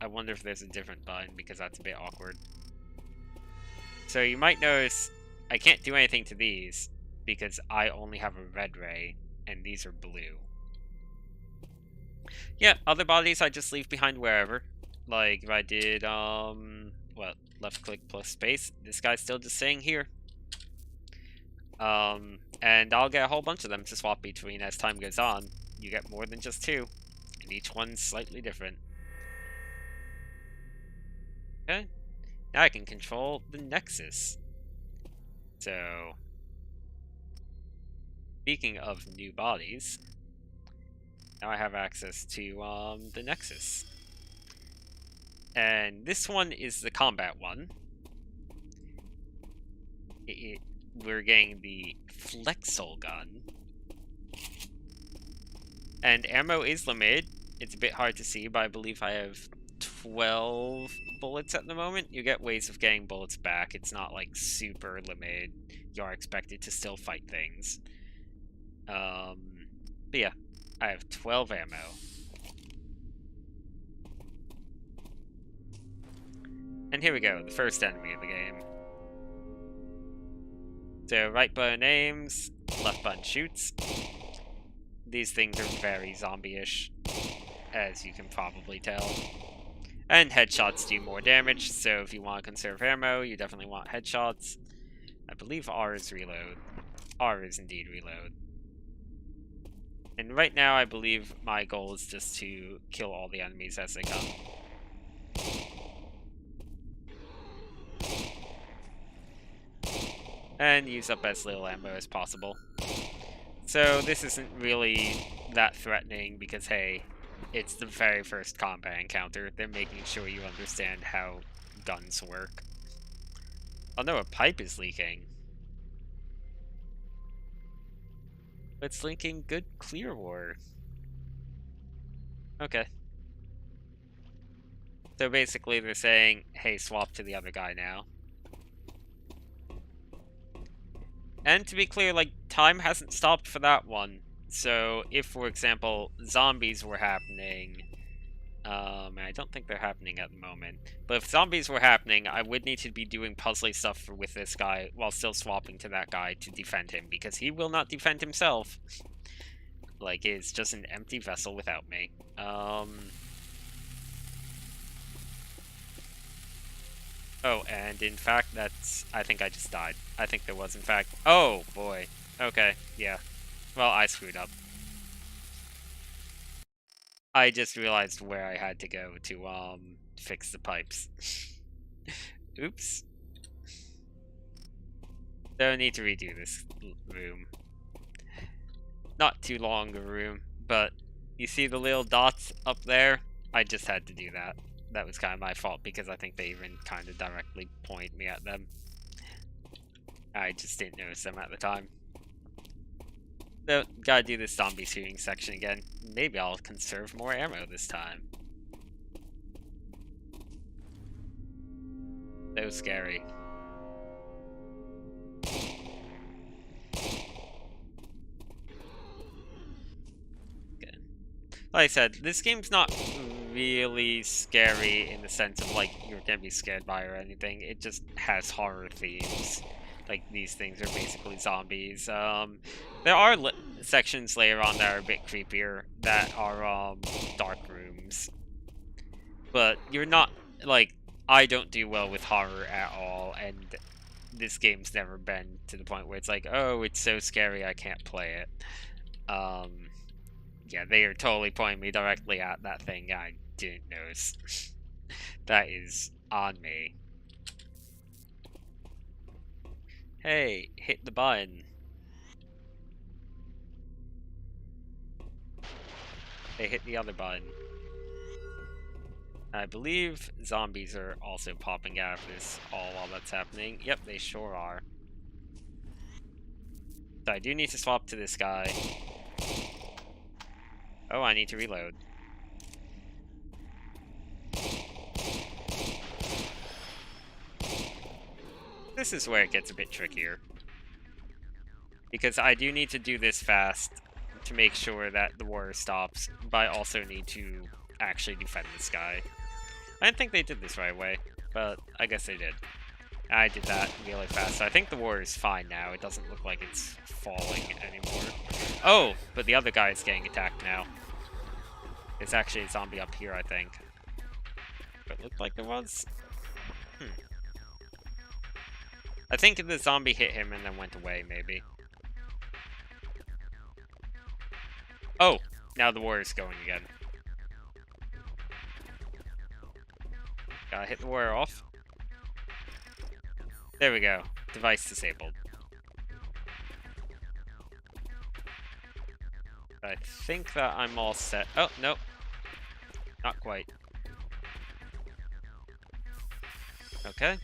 I wonder if there's a different button because that's a bit awkward. So you might notice I can't do anything to these because I only have a red ray and these are blue. Yeah, other bodies I just leave behind wherever. Like if I did, well, left click plus space, this guy's still just staying here. And I'll get a whole bunch of them to swap between as time goes on. You get more than just 2, and each one's slightly different. Okay, now I can control the Nexus. So, speaking of new bodies, now I have access to the Nexus. And this one is the combat one. We're getting the Flexol gun. And ammo is limited. It's a bit hard to see, but I believe I have 12 bullets at the moment. You get ways of getting bullets back. It's not like super limited. You are expected to still fight things. But yeah, I have 12 ammo. And here we go, the first enemy of the game. So right button aims, left button shoots. These things are very zombie-ish, as you can probably tell. And headshots do more damage, so if you want to conserve ammo, you definitely want headshots. I believe R is reload. R is indeed reload. And right now, I believe my goal is just to kill all the enemies as they come. And use up as little ammo as possible. So this isn't really that threatening because, hey, it's the very first combat encounter. They're making sure you understand how guns work. Oh no, a pipe is leaking. It's leaking good clear water. Okay. So basically they're saying, hey, swap to the other guy now. And to be clear, like, time hasn't stopped for that one. So if, for example, zombies were happening, I don't think they're happening at the moment, but if zombies were happening, I would need to be doing puzzly stuff with this guy while still swapping to that guy to defend him, because he will not defend himself. Like, it's just an empty vessel without me. Oh, and in fact, I think I just died. I think there was, in fact... Oh, boy. Okay, yeah. Well, I screwed up. I just realized where I had to go to, fix the pipes. Oops. Don't need to redo this room. Not too long a room, but, You see the little dots up there? I just had to do that. That was kind of my fault because I think they even kind of directly point me at them. I just didn't notice them at the time. So, gotta do this zombie shooting section again. Maybe I'll conserve more ammo this time. So scary. Okay. Like I said, this game's not really scary in the sense of like you're gonna be scared by or anything. It just has horror themes. Like these things are basically zombies. There are sections later on that are a bit creepier that are dark rooms, but you're not like I don't do well with horror at all, and this game's never been to the point where it's like, oh, it's so scary I can't play it. Yeah, they are totally pointing me directly at that thing I didn't notice. That is on me. Hey, hit the button. Hey, hit the other button. I believe zombies are also popping out of this all while that's happening. Yep, they sure are. So I do need to swap to this guy. Oh, I need to reload. This is where it gets a bit trickier. Because I do need to do this fast to make sure that the war stops, but I also need to actually defend this guy. I didn't think they did this right away, but I guess they did. I did that really fast, so I think the war is fine now. It doesn't look like it's falling anymore. Oh, but the other guy is getting attacked now. There's actually a zombie up here, I think. It looked like there was. I think the zombie hit him and then went away, maybe. Oh, now the war is going again. Gotta hit the war off. There we go. Device disabled. I think that I'm all set. Oh, nope. Not quite. Okay.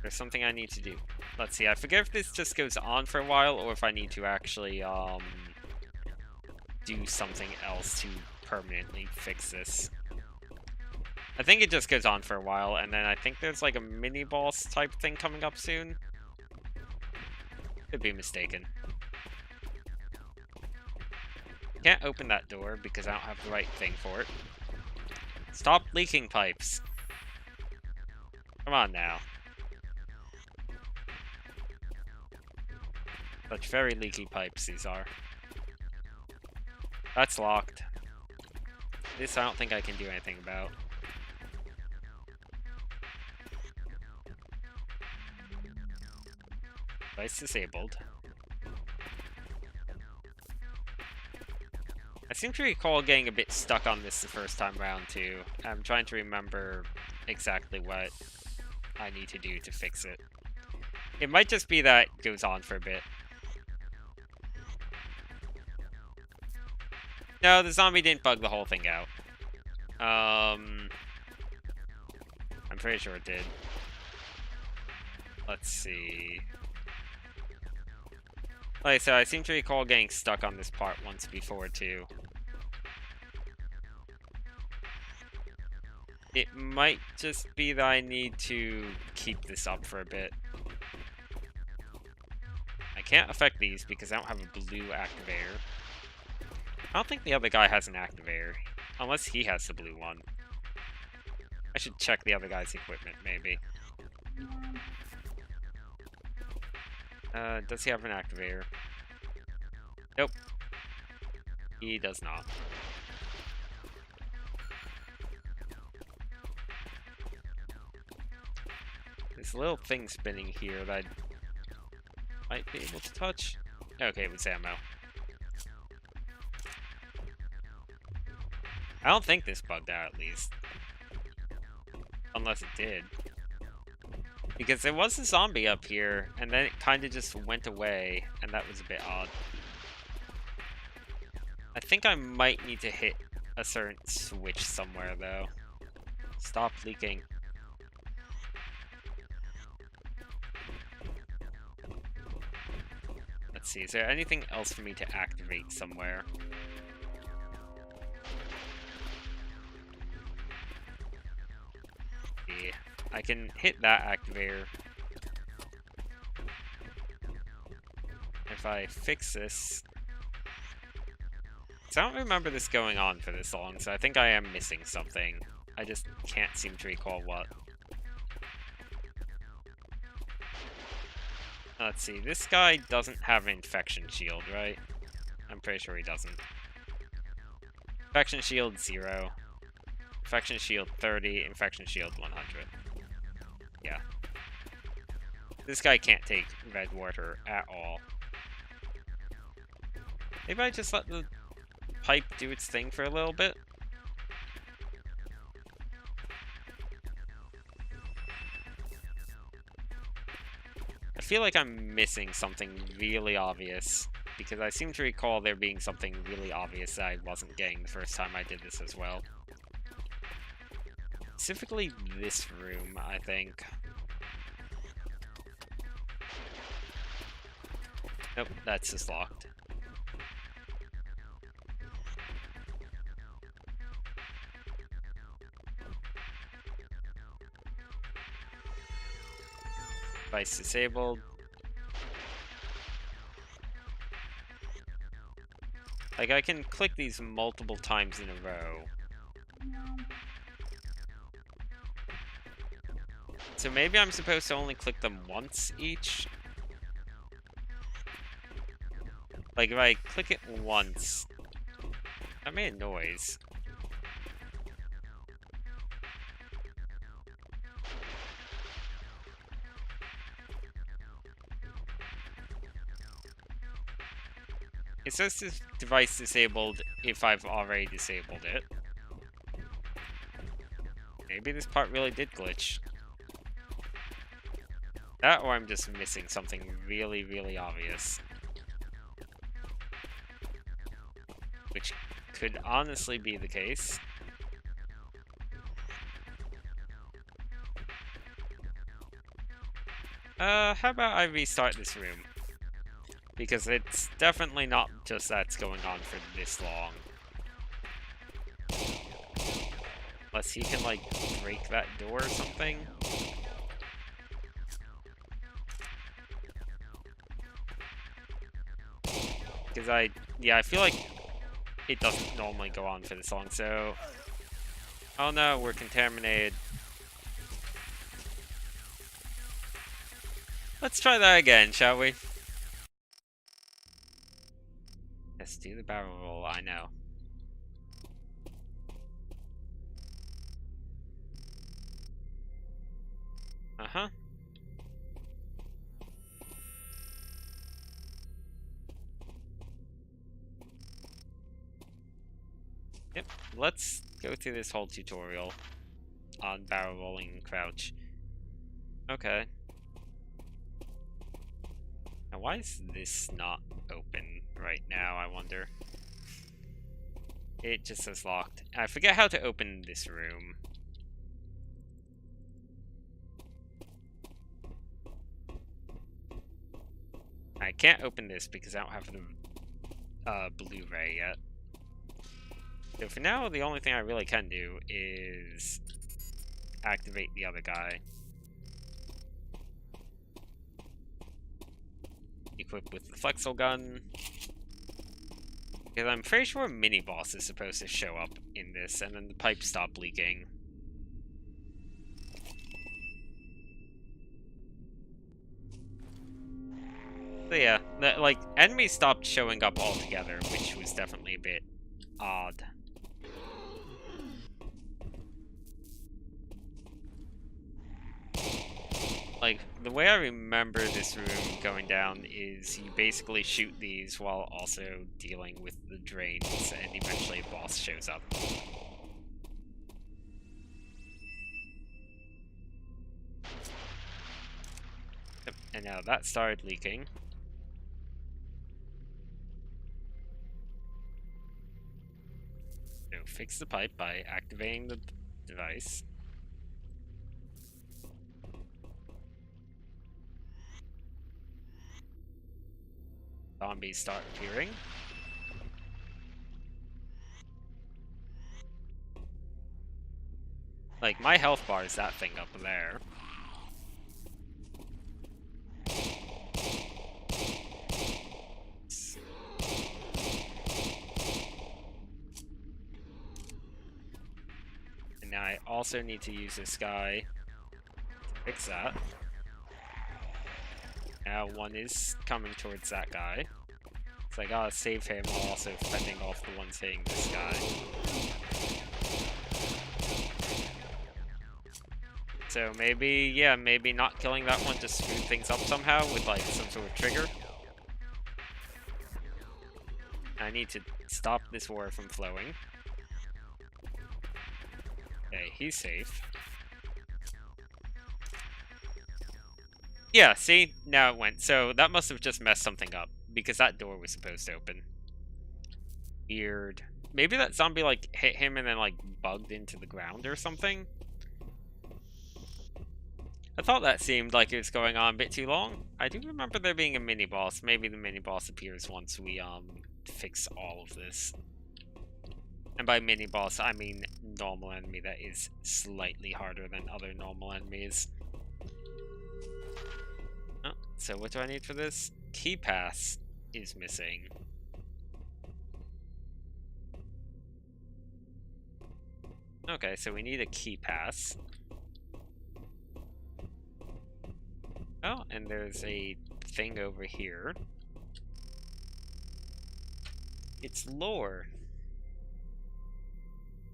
There's something I need to do. Let's see, I forget if this just goes on for a while or if I need to actually, do something else to permanently fix this. I think it just goes on for a while, and then I think there's like a mini-boss type thing coming up soon. Could be mistaken. Can't open that door because I don't have the right thing for it. Stop leaking pipes. Come on now. Such very leaky pipes these are. That's locked. This I don't think I can do anything about. Device disabled. I seem to recall getting a bit stuck on this the first time around too. I'm trying to remember exactly what I need to do to fix it. It might just be that it goes on for a bit. No, the zombie didn't bug the whole thing out. I'm pretty sure it did. Let's see. Like I said, I seem to recall getting stuck on this part once before, too. It might just be that I need to keep this up for a bit. I can't affect these because I don't have a blue activator. I don't think the other guy has an activator, unless he has the blue one. I should check the other guy's equipment, maybe. Does he have an activator? Nope. He does not. This little thing spinning here that I might be able to touch. Okay, it was ammo. I don't think this bugged out, at least. Unless it did. Because there was a zombie up here, and then it kind of just went away, and that was a bit odd. I think I might need to hit a certain switch somewhere, though. Stop leaking. Let's see, is there anything else for me to activate somewhere? Yeah, I can hit that activator. If I fix this... So I don't remember this going on for this long, so I think I am missing something. I just can't seem to recall what. Let's see, this guy doesn't have an infection shield, right? I'm pretty sure he doesn't. Infection shield 0. Infection shield 30. Infection shield 100. Yeah. This guy can't take red water at all. Maybe I just let the pipe do its thing for a little bit? I feel like I'm missing something really obvious, because I seem to recall there being something really obvious that I wasn't getting the first time I did this as well. Specifically this room, I think. Nope, that's just locked. Device disabled. Like, I can click these multiple times in a row. So maybe I'm supposed to only click them once each? Like, if I click it once... That made a noise. It says this device disabled if I've already disabled it. Maybe this part really did glitch. That, or I'm just missing something really, really obvious. Which could honestly be the case. How about I restart this room? Because it's definitely not just that's going on for this long. Unless he can, like, break that door or something. Because I feel like it doesn't normally go on for this long, so... Oh no, we're contaminated. Let's try that again, shall we? Let's do the barrel roll, I know. Uh-huh. Yep, let's go through this whole tutorial on barrel rolling and crouch. Okay. Now, why is this not open right now, I wonder? It just says locked. I forget how to open this room. I can't open this because I don't have the Blu-ray yet. So for now, the only thing I really can do is activate the other guy. Equipped with the Flexel gun. Because I'm pretty sure a mini-boss is supposed to show up in this, and then the pipes stop leaking. So yeah, like, enemies stopped showing up altogether, which was definitely a bit odd. Like, the way I remember this room going down is you basically shoot these while also dealing with the drains, and eventually a boss shows up. Yep, and now that started leaking. fix the pipe by activating the device. Zombies start appearing. Like, my health bar is that thing up there. And now I also need to use this guy to fix that. Now one is coming towards that guy. So I gotta save him while also fending off the ones hitting this guy. So maybe, yeah, maybe not killing that one just screwed things up somehow with like some sort of trigger. I need to stop this water from flowing. Okay, he's safe. Yeah, see? Now it went. So that must have just messed something up, because that door was supposed to open. Weird. Maybe that zombie, like, hit him and then, like, bugged into the ground or something? I thought that seemed like it was going on a bit too long. I do remember there being a mini-boss. Maybe the mini-boss appears once we, fix all of this. And by mini-boss, I mean normal enemy that is slightly harder than other normal enemies. Oh, so what do I need for this? Key pass is missing. Okay, so we need a key pass. Oh, and there's a thing over here. It's lore.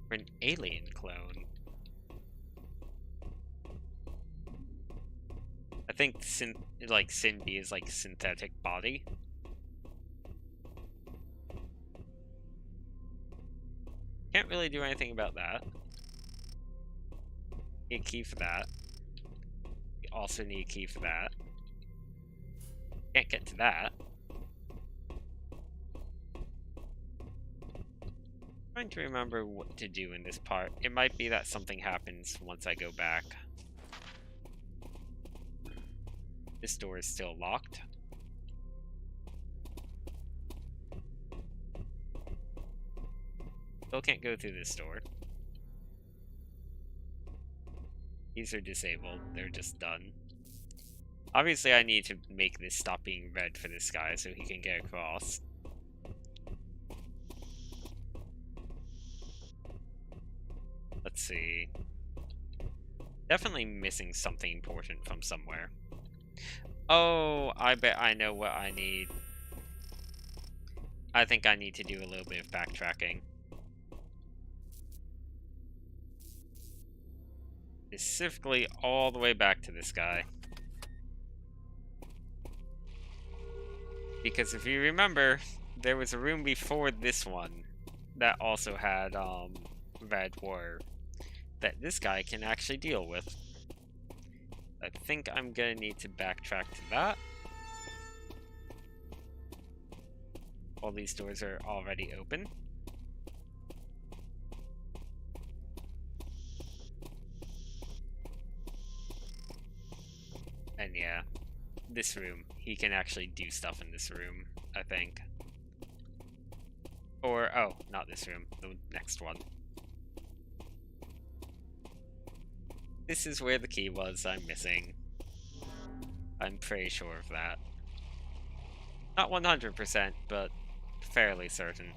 For an alien clone. I think Sinbi is like synthetic body. Can't really do anything about that. Need a key for that. We also need a key for that. Can't get to that. Trying to remember what to do in this part. It might be that something happens once I go back. This door is still locked. Still can't go through this door. These are disabled. They're just done. Obviously, I need to make this stop being red for this guy so he can get across. Let's see. Definitely missing something important from somewhere. Oh, I bet I know what I need. I think I need to do a little bit of backtracking. Specifically all the way back to this guy. Because if you remember, there was a room before this one that also had red water that this guy can actually deal with. I think I'm gonna need to backtrack to that. All these doors are already open. And yeah, this room. He can actually do stuff in this room, I think. Or, oh, not this room, the next one. This is where the key was I'm missing. I'm pretty sure of that. Not 100%, but fairly certain.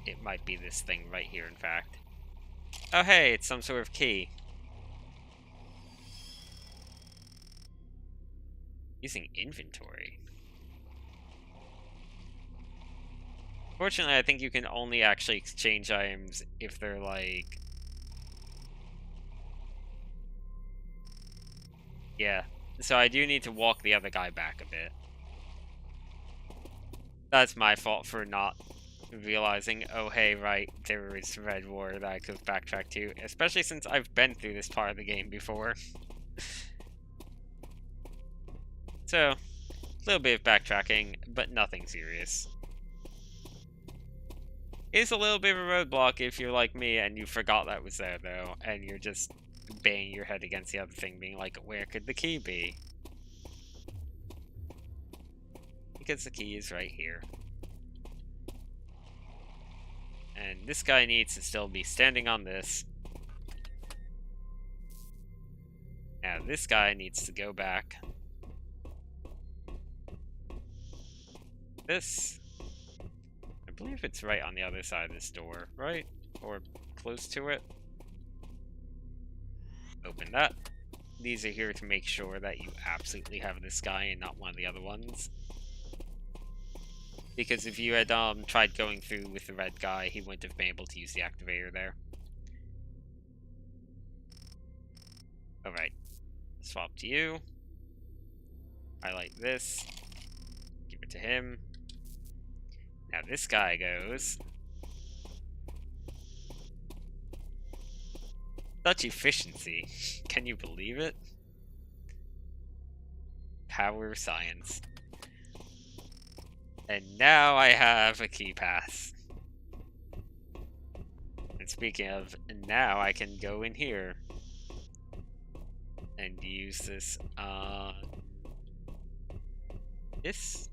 It might be this thing right here, in fact. Oh hey, it's some sort of key. Using inventory. Fortunately, I think you can only actually exchange items if they're like... Yeah, so I do need to walk the other guy back a bit. That's my fault for not realizing, oh hey, right, there is red water that I could backtrack to, especially since I've been through this part of the game before. So, a little bit of backtracking, but nothing serious. It's a little bit of a roadblock if you're like me and you forgot that was there, though, and you're just banging your head against the other thing, being like, where could the key be? Because the key is right here. And this guy needs to still be standing on this. Now this guy needs to go back. This, I believe it's right on the other side of this door, right? Or close to it. Open that. These are here to make sure that you absolutely have this guy and not one of the other ones. Because if you had tried going through with the red guy, he wouldn't have been able to use the activator there. Alright. Swap to you. Highlight this. Give it to him. Now this guy goes. Such efficiency. Can you believe it? Power of science. And now I have a key pass. And speaking of, now I can go in here and use this on this.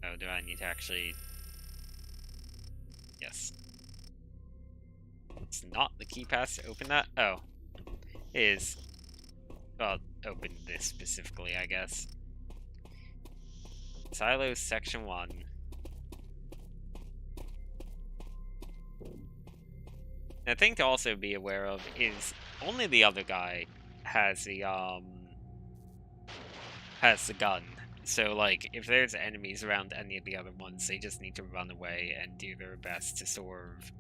Oh, do I need to actually? Yes. It's not the key pass to open that? Oh. It is. Well, open this specifically, I guess. Silos section 1. The thing to also be aware of is only the other guy has the gun. So like if there's enemies around any of the other ones, they just need to run away and do their best to sort of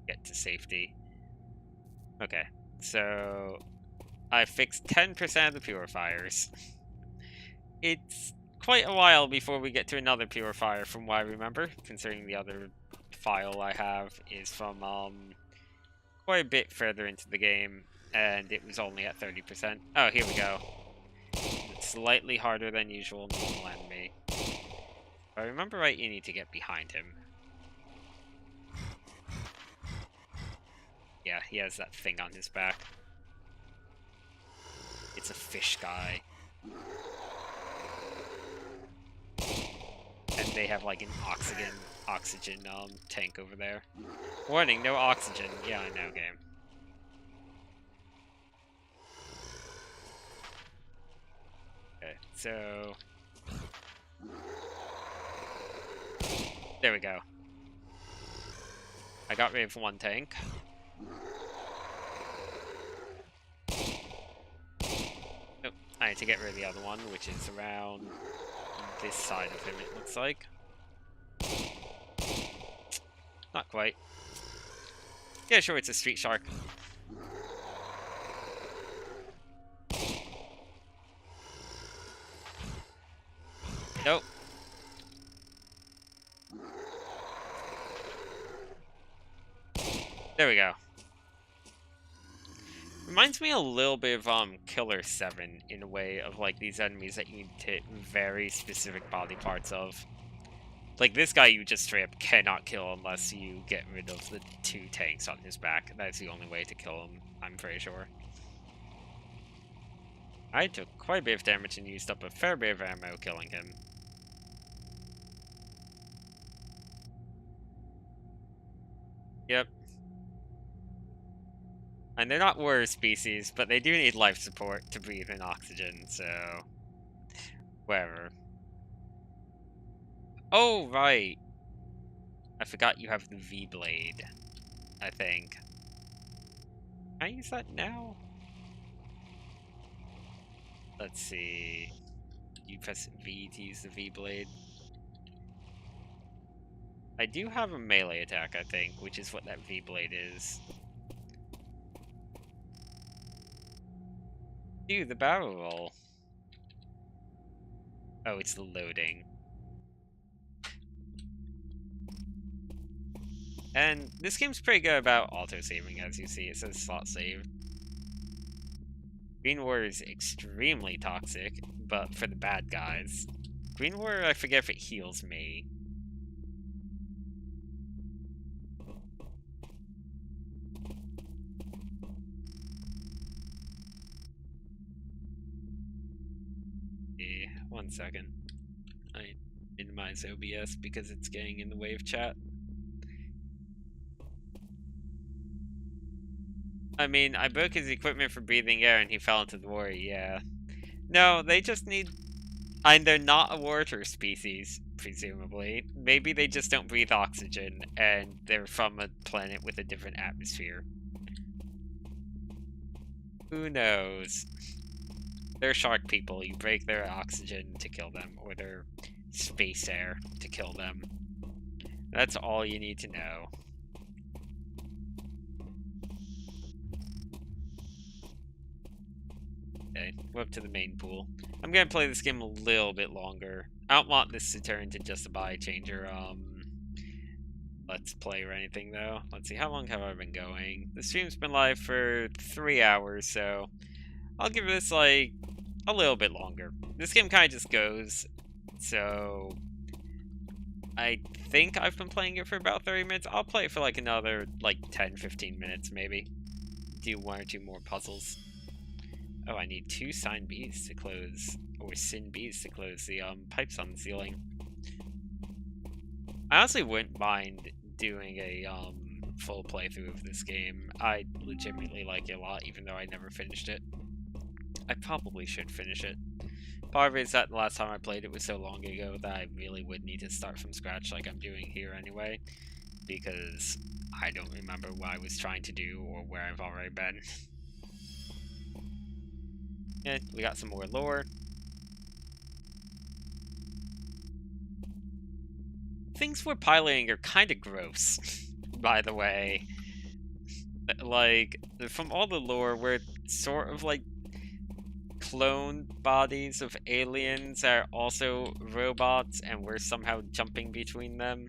get to safety. Okay, so I fixed 10% of the purifiers. It's quite a while before we get to another purifier from what I remember, considering the other file I have is from quite a bit further into the game, and it was only at 30%. Oh, here we go. It's slightly harder than usual normal enemy. If I remember right, you need to get behind him. Yeah, he has that thing on his back. It's a fish guy. And they have like an oxygen tank over there. Warning, no oxygen. Yeah, I know, game. Okay, so there we go. I got rid of one tank. Oh, I need to get rid of the other one, which is around this side of him, it looks like. Not quite. Yeah, sure, it's a street shark. Nope. There we go. Reminds me a little bit of Killer 7 in a way of like these enemies that you need to hit very specific body parts of. Like this guy you just straight up cannot kill unless you get rid of the 2 tanks on his back. That's the only way to kill him, I'm pretty sure. I took quite a bit of damage and used up a fair bit of ammo killing him. Yep. And they're not warrior species, but they do need life support to breathe in oxygen, so whatever. Oh, right. I forgot you have the V-Blade, I think. Can I use that now? Let's see. You press V to use the V-Blade. I do have a melee attack, I think, which is what that V-Blade is. Dude, the barrel roll. Oh, it's loading. And this game's pretty good about auto-saving, as you see. It says slot save. Green Warrior is extremely toxic, but for the bad guys. Green Warrior, I forget if it heals me. One second. I minimize OBS because it's getting in the way of chat. I mean, I broke his equipment for breathing air and he fell into the water, yeah. No, they just need... And they're not a water species, presumably. Maybe they just don't breathe oxygen, and they're from a planet with a different atmosphere. Who knows? They're shark people. You break their oxygen to kill them, or their space air to kill them. That's all you need to know. Okay, we're up to the main pool. I'm gonna play this game a little bit longer. I don't want this to turn into just a body changer, let's play or anything, though. Let's see, how long have I been going? The stream's been live for 3 hours, so I'll give this, like, a little bit longer. This game kind of just goes, so I think I've been playing it for about 30 minutes. I'll play it for, like, another, like, 10-15 minutes, maybe. Do 1 or 2 more puzzles. Oh, I need 2 sign bees to close, or sin bees to close the pipes on the ceiling. I honestly wouldn't mind doing a full playthrough of this game. I legitimately like it a lot, even though I never finished it. I probably should finish it. Part of it is that the last time I played it was so long ago that I really would need to start from scratch like I'm doing here anyway, because I don't remember what I was trying to do or where I've already been. And we got some more lore. Things we're piloting are kind of gross, by the way. Like, from all the lore, we're sort of like clone bodies of aliens that are also robots, and we're somehow jumping between them.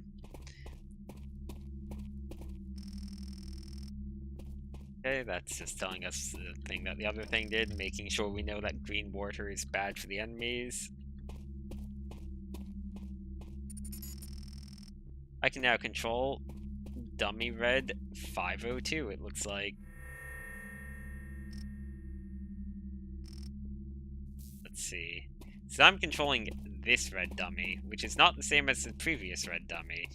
Okay, that's just telling us the thing that the other thing did, making sure we know that green water is bad for the enemies. I can now control Dummy Red 502, it looks like. Let's see. So I'm controlling this red dummy, which is not the same as the previous red dummy.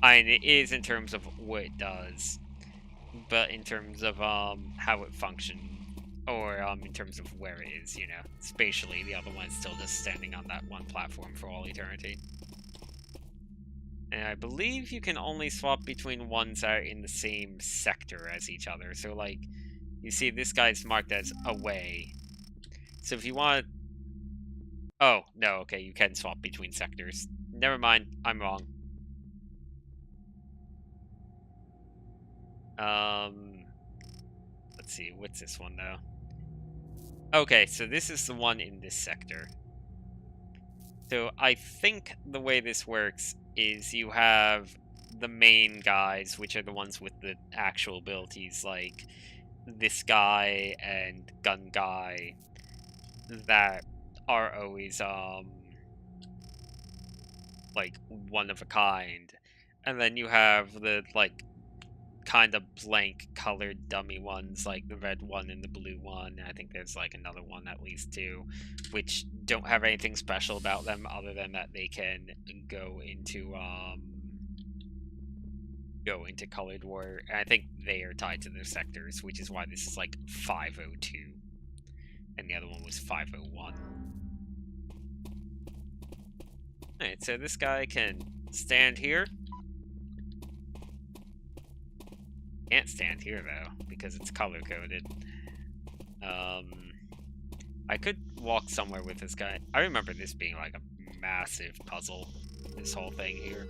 I mean, it is in terms of what it does, but in terms of how it functions, or in terms of where it is, you know, spatially, the other one's still just standing on that one platform for all eternity. And I believe you can only swap between ones that are in the same sector as each other. So, like, you see this guy's marked as away. So if you want... Oh, no, okay, you can swap between sectors. Never mind, I'm wrong. Let's see, what's this one, though? Okay, so this is the one in this sector. So I think the way this works is you have the main guys, which are the ones with the actual abilities, like this guy and gun guy, that are always, like, one of a kind. And then you have the, like, kind of blank colored dummy ones, like the red one and the blue one. I think there's like another one at least too, which don't have anything special about them other than that they can go into colored war. And I think they are tied to their sectors, which is why this is like 502 and the other one was 501. Alright, so this guy can stand here. Can't stand here though, because it's color coded. I could walk somewhere with this guy. I remember this being like a massive puzzle, this whole thing here.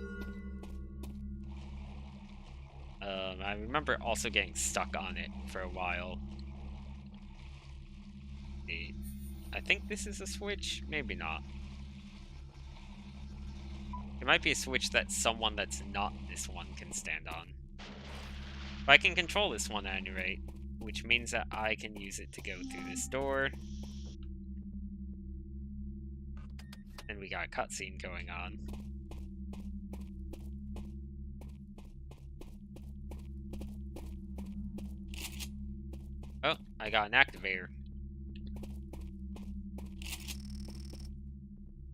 I remember also getting stuck on it for a while. I think this is a switch, maybe not. It might be a switch that someone that's not this one can stand on. But I can control this one at any rate, which means that I can use it to go through this door. And we got a cutscene going on. Oh, I got an activator.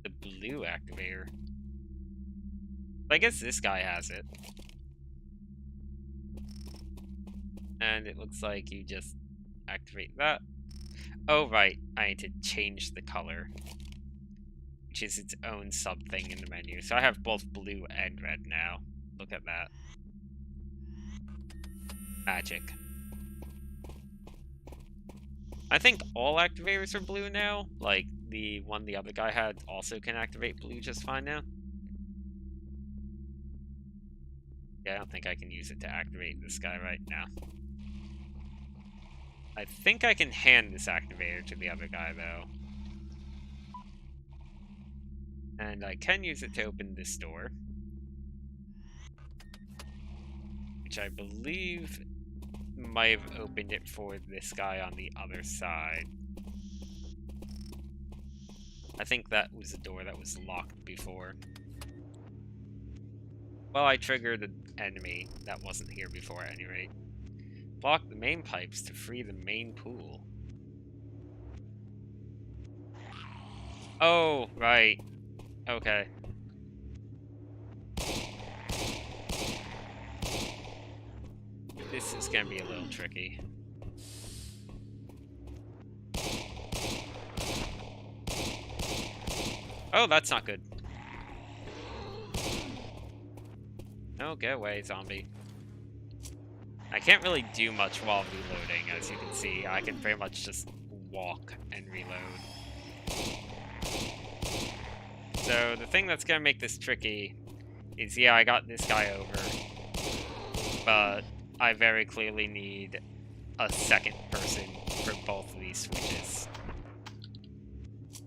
The blue activator. I guess this guy has it. And it looks like you just activate that. Oh, right. I need to change the color, which is its own sub-thing in the menu. So I have both blue and red now. Look at that. Magic. I think all activators are blue now. Like, the one the other guy had also can activate blue just fine now. Yeah, I don't think I can use it to activate this guy right now. I think I can hand this activator to the other guy, though. And I can use it to open this door, which I believe might have opened it for this guy on the other side. I think that was a door that was locked before. Well, I triggered an enemy that wasn't here before at any rate. Block the main pipes to free the main pool. Oh, right. Okay. This is gonna be a little tricky. Oh, that's not good. No, get away, zombie. I can't really do much while reloading, as you can see. I can pretty much just walk and reload. So the thing that's gonna make this tricky is, yeah, I got this guy over, but I very clearly need a second person for both of these switches.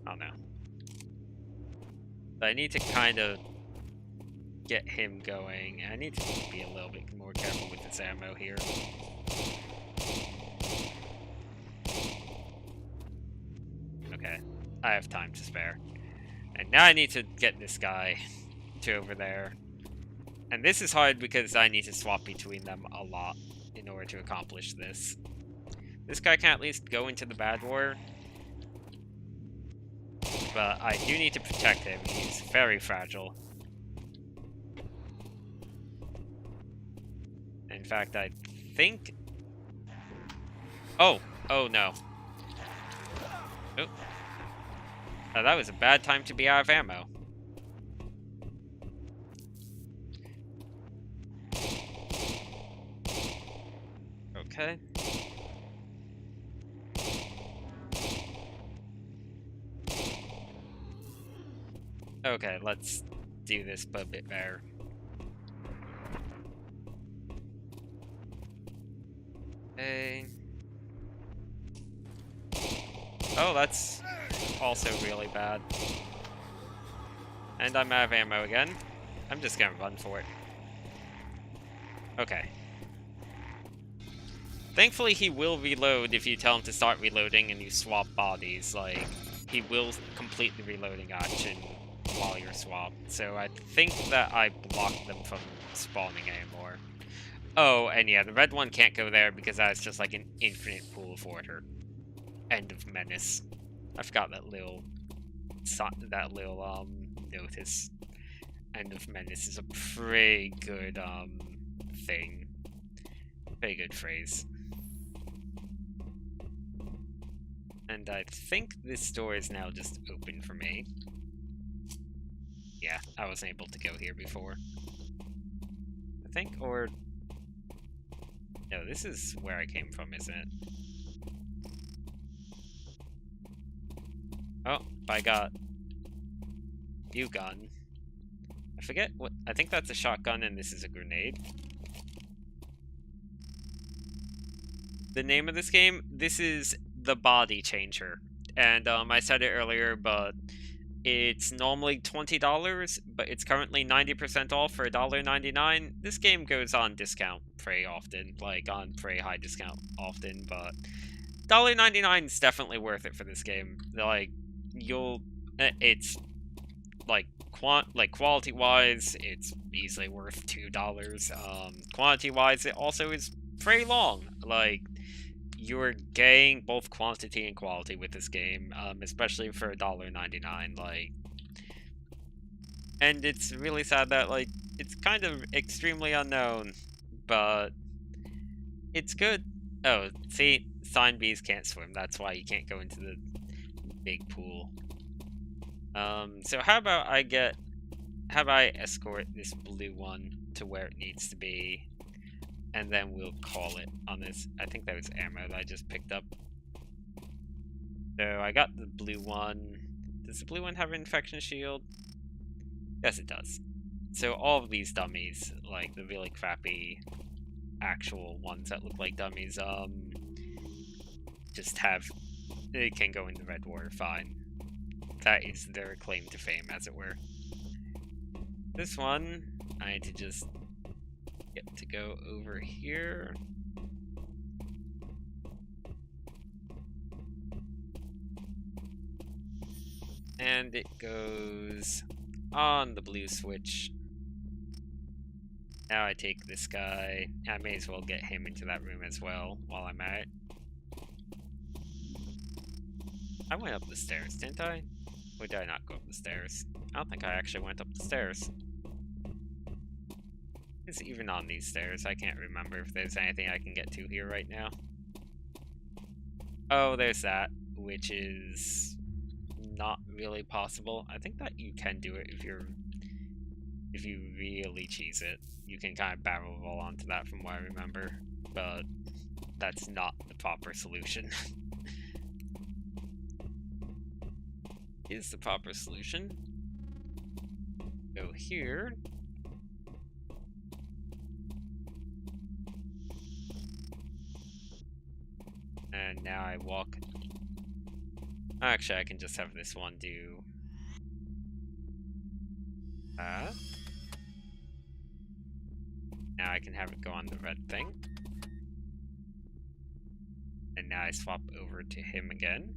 Oh no. But I need to kind of get him going. I need to be a little bit more careful with this ammo here. Okay, I have time to spare. And now I need to get this guy to over there. And this is hard because I need to swap between them a lot in order to accomplish this. This guy can at least go into the bad war. But I do need to protect him. He's very fragile. In fact, I think... Oh! Oh, no. Oh. Now, that was a bad time to be out of ammo. Okay. Okay, let's do this a bit better. Okay. Oh, that's also really bad. And I'm out of ammo again. I'm just gonna run for it. Okay. Thankfully, he will reload if you tell him to start reloading and you swap bodies. Like, he will complete the reloading action while you're swapped. So I think that I blocked them from spawning anymore. Oh, and yeah, the red one can't go there because that's just like an infinite pool of water. End of menace. I forgot that little notice. End of menace is a pretty good thing. Pretty good phrase. And I think this door is now just open for me. Yeah, I wasn't able to go here before. I think, or... No, this is where I came from, isn't it? Oh, I got... you gun. I forget what... I think that's a shotgun and this is a grenade. The name of this game, this is The Body Changer. And I said it earlier, but it's normally $20, but it's currently 90% off for $1.99. This game goes on discount pretty often, like on pretty high discount often, but $1.99 is definitely worth it for this game. Like, it's like quality wise, it's easily worth $2. Quantity wise, it also is very long. Like, you're getting both quantity and quality with this game, especially for $1.99. Like, and it's really sad that, like, it's kind of extremely unknown, but it's good. Oh, see, sign bees can't swim. That's why you can't go into the big pool. So how about I escort this blue one to where it needs to be, and then we'll call it on this. I think that was ammo that I just picked up. So I got the blue one. Does the blue one have an infection shield? Yes, it does. So all of these dummies, like the really crappy actual ones that look like dummies, just they can go in the red water fine. That is their claim to fame, as it were. This one, I need to just get to go over here. And it goes on the blue switch. Now I take this guy. I may as well get him into that room as well while I'm at it. I went up the stairs, didn't I? Or did I not go up the stairs? I don't think I actually went up the stairs. It's even on these stairs. I can't remember if there's anything I can get to here right now. Oh, there's that, which is not really possible. I think that you can do it if you really cheese it. You can kind of barrel roll onto that from what I remember, but that's not the proper solution. Is the proper solution? Go here. And now I walk. Actually, I can just have this one do that. Now I can have it go on the red thing. And now I swap over to him again.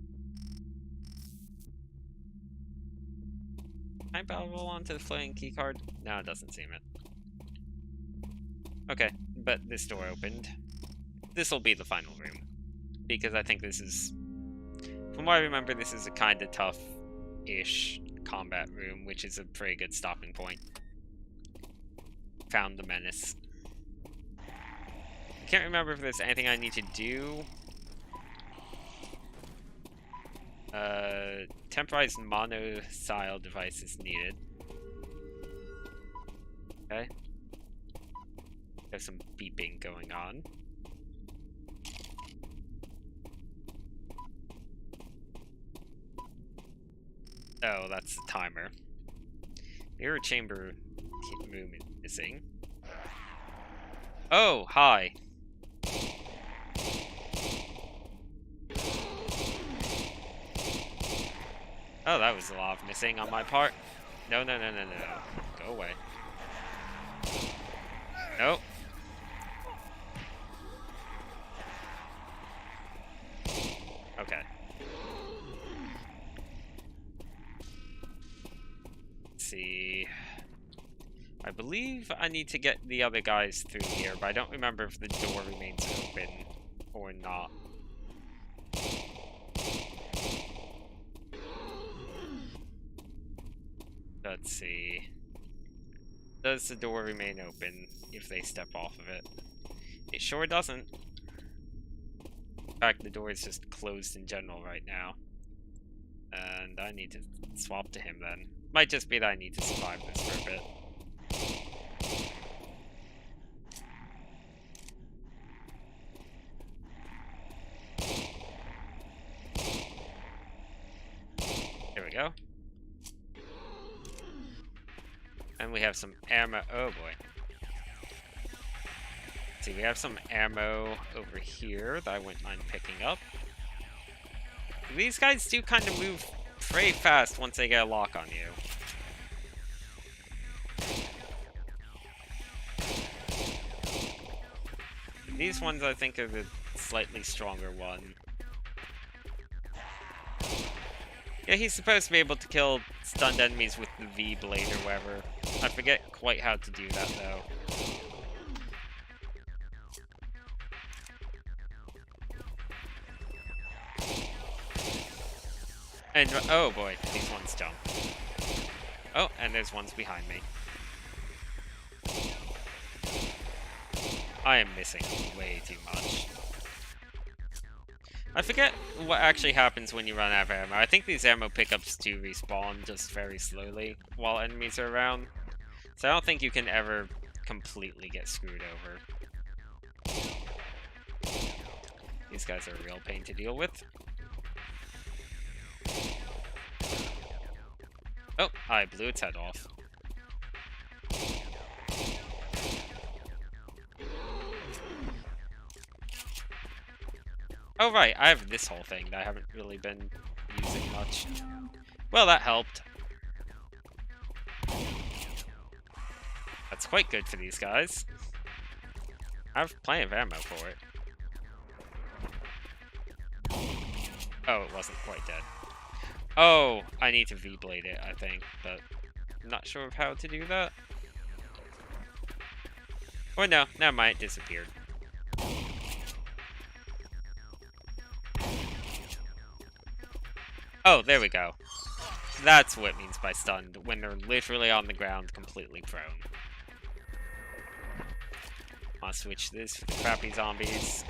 Can I barrel roll onto the floating keycard? No, it doesn't seem it. Okay, but this door opened. This will be the final room. Because I think this is... From what I remember, this is a kind of tough-ish combat room, which is a pretty good stopping point. Found the menace. Can't remember if there's anything I need to do. Temporized mono-style device is needed. Okay. There's some beeping going on. Oh, that's the timer. Mirror chamber room is missing. Oh, hi. Oh, that was a lot of missing on my part. No, no, no, no, no, no. Go away. Nope. Okay. Let's see. I believe I need to get the other guys through here, but I don't remember if the door remains open or not. Let's see. Does the door remain open if they step off of it? It sure doesn't. In fact, the door is just closed in general right now. And I need to swap to him then. Might just be that I need to survive this for a bit. There we go. And we have some ammo. Oh boy. See, we have some ammo over here that I wouldn't mind picking up. These guys do kind of move pretty fast once they get a lock on you. These ones I think are the slightly stronger one. Yeah, he's supposed to be able to kill stunned enemies with the V-blade or whatever. I forget quite how to do that, though. And, oh boy, these ones jump. Oh, and there's ones behind me. I am missing way too much. I forget what actually happens when you run out of ammo. I think these ammo pickups do respawn just very slowly while enemies are around. So I don't think you can ever completely get screwed over. These guys are a real pain to deal with. Oh, I blew its head off. Oh right, I have this whole thing that I haven't really been using much. Well, that helped. That's quite good for these guys. I have plenty of ammo for it. Oh, it wasn't quite dead. Oh, I need to V-blade it, I think, but I'm not sure of how to do that. Or no, never mind, it disappeared. Oh, there we go. That's what it means by stunned, when they're literally on the ground, completely prone. I'll switch this for the crappy zombies.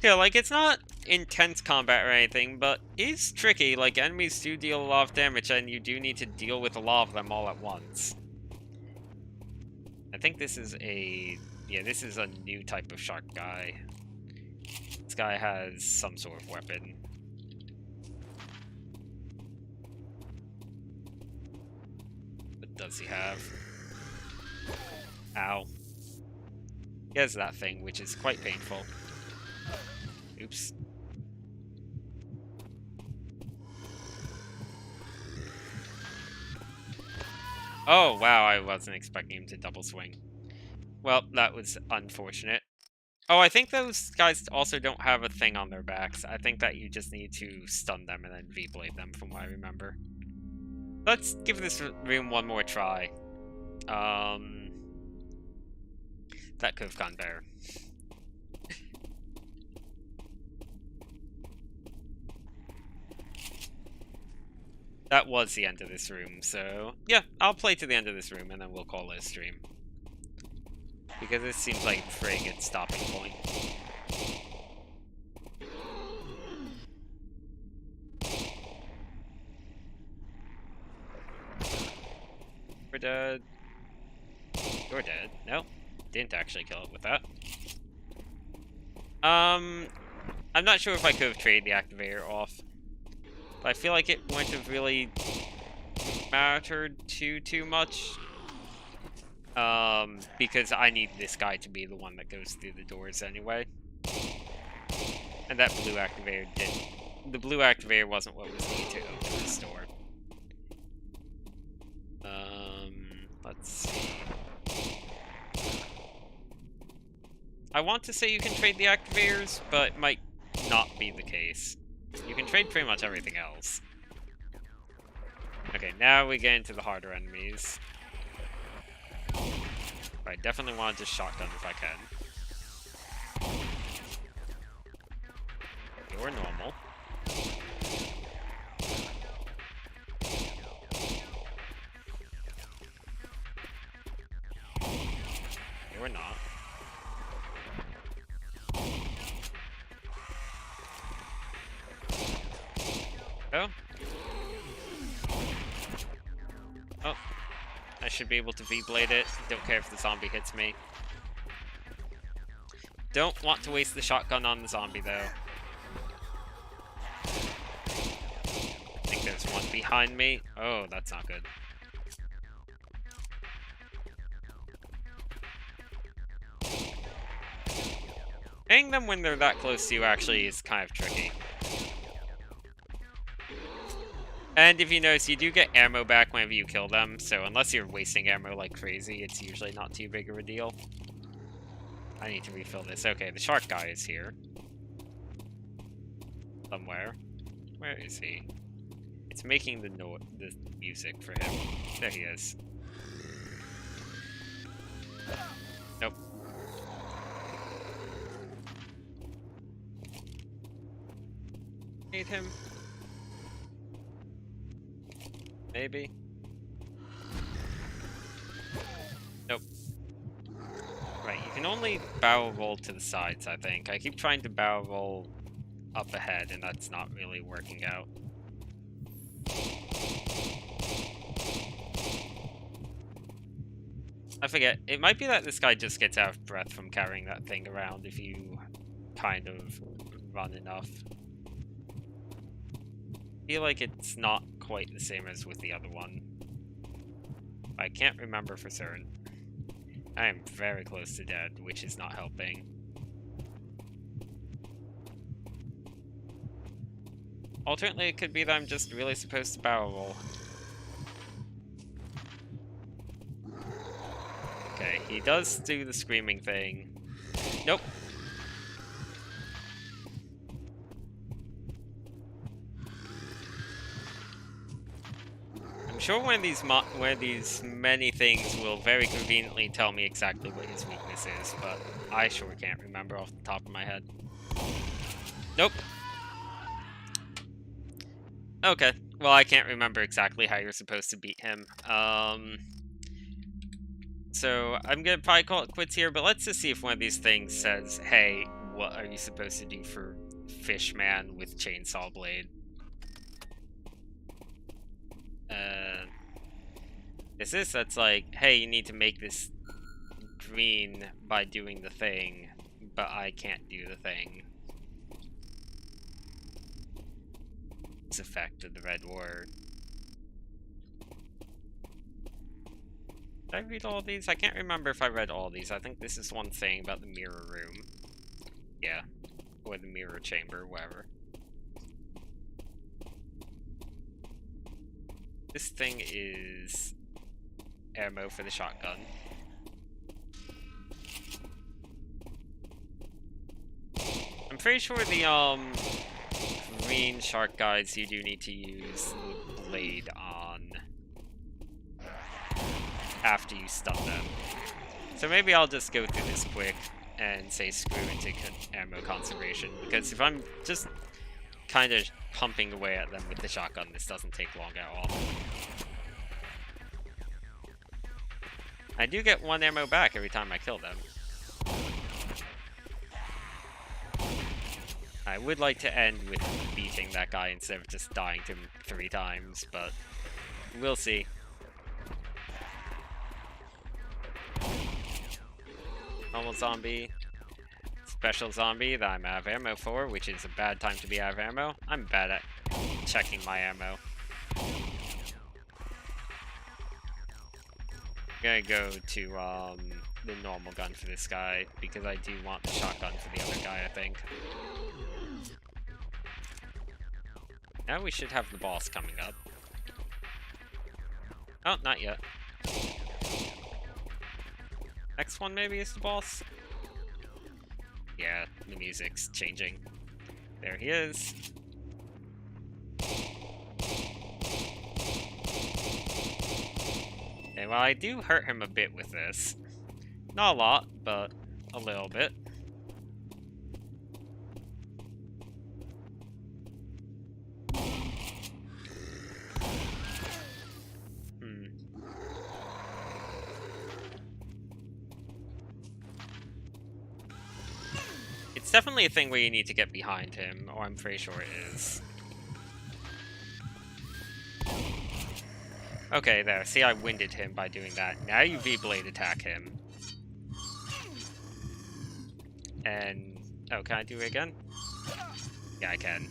Yeah, like, it's not intense combat or anything, but it's tricky. Like, enemies do deal a lot of damage, and you do need to deal with a lot of them all at once. I think this is a... yeah, this is a new type of shark guy. This guy has some sort of weapon. What does he have? Ow. He has that thing, which is quite painful. Oops. Oh, wow, I wasn't expecting him to double swing. Well, that was unfortunate. Oh, I think those guys also don't have a thing on their backs. I think that you just need to stun them and then V-blade them, from what I remember. Let's give this room one more try. That could have gone better. That was the end of this room, so yeah, I'll play to the end of this room and then we'll call it a stream. Because this seems like a pretty good stopping point. We're dead. You're dead. No, didn't actually kill it with that. I'm not sure if I could have traded the activator off. But I feel like it wouldn't have really mattered too much. Because I need this guy to be the one that goes through the doors anyway. And that blue activator didn't. The blue activator wasn't what was needed to open this door. Let's see. I want to say you can trade the activators, but it might not be the case. You can trade pretty much everything else. Okay, now we get into the harder enemies. I definitely want to just shotgun if I can. You're normal. You're not. Oh. Oh. I should be able to V-blade it. Don't care if the zombie hits me. Don't want to waste the shotgun on the zombie, though. I think there's one behind me. Oh, that's not good. Hitting them when they're that close to you actually is kind of tricky. And if you notice, you do get ammo back whenever you kill them, so unless you're wasting ammo like crazy, it's usually not too big of a deal. I need to refill this. Okay, the shark guy is here. somewhere. Where is he? It's making the music for him. There he is. Nope. Need him? Maybe? Nope. Right, you can only barrel roll to the sides, I think. I keep trying to barrel roll up ahead, and that's not really working out. I forget. It might be that this guy just gets out of breath from carrying that thing around if you kind of run enough. I feel like it's not quite the same as with the other one. I can't remember for certain. I am very close to dead, which is not helping. Alternately, it could be that I'm just really supposed to barrel roll. Okay, he does do the screaming thing. Nope. I'm sure one of these many things will very conveniently tell me exactly what his weakness is, but I sure can't remember off the top of my head. Nope. Okay, well, I can't remember exactly how you're supposed to beat him. So I'm gonna probably call it quits here, but let's just see if one of these things says, hey, what are you supposed to do for Fishman with Chainsaw Blade? That's like, hey, you need to make this green by doing the thing, but I can't do the thing. It's effect of the red word. Did I read all these? I can't remember if I read all these. I think this is one thing about the mirror room. Yeah. Or the mirror chamber, whatever. This thing is ammo for the shotgun. I'm pretty sure the green shark guys you do need to use the blade on after you stun them. So maybe I'll just go through this quick and say screw into ammo conservation, because if I'm just kind of pumping away at them with the shotgun, this doesn't take long at all. I do get 1 ammo back every time I kill them. I would like to end with beating that guy instead of just dying to him 3 times, but we'll see. Normal zombie. Special zombie that I'm out of ammo for, which is a bad time to be out of ammo. I'm bad at checking my ammo. I'm gonna go to the normal gun for this guy, because I do want the shotgun for the other guy, I think. Now we should have the boss coming up. Oh, not yet. Next one maybe is the boss? Yeah, the music's changing. There he is. Okay, well, I do hurt him a bit with this. Not a lot, but a little bit. It's definitely a thing where you need to get behind him, or I'm pretty sure it is. Okay, there. See, I winded him by doing that. Now you V-Blade attack him. And... oh, can I do it again? Yeah, I can.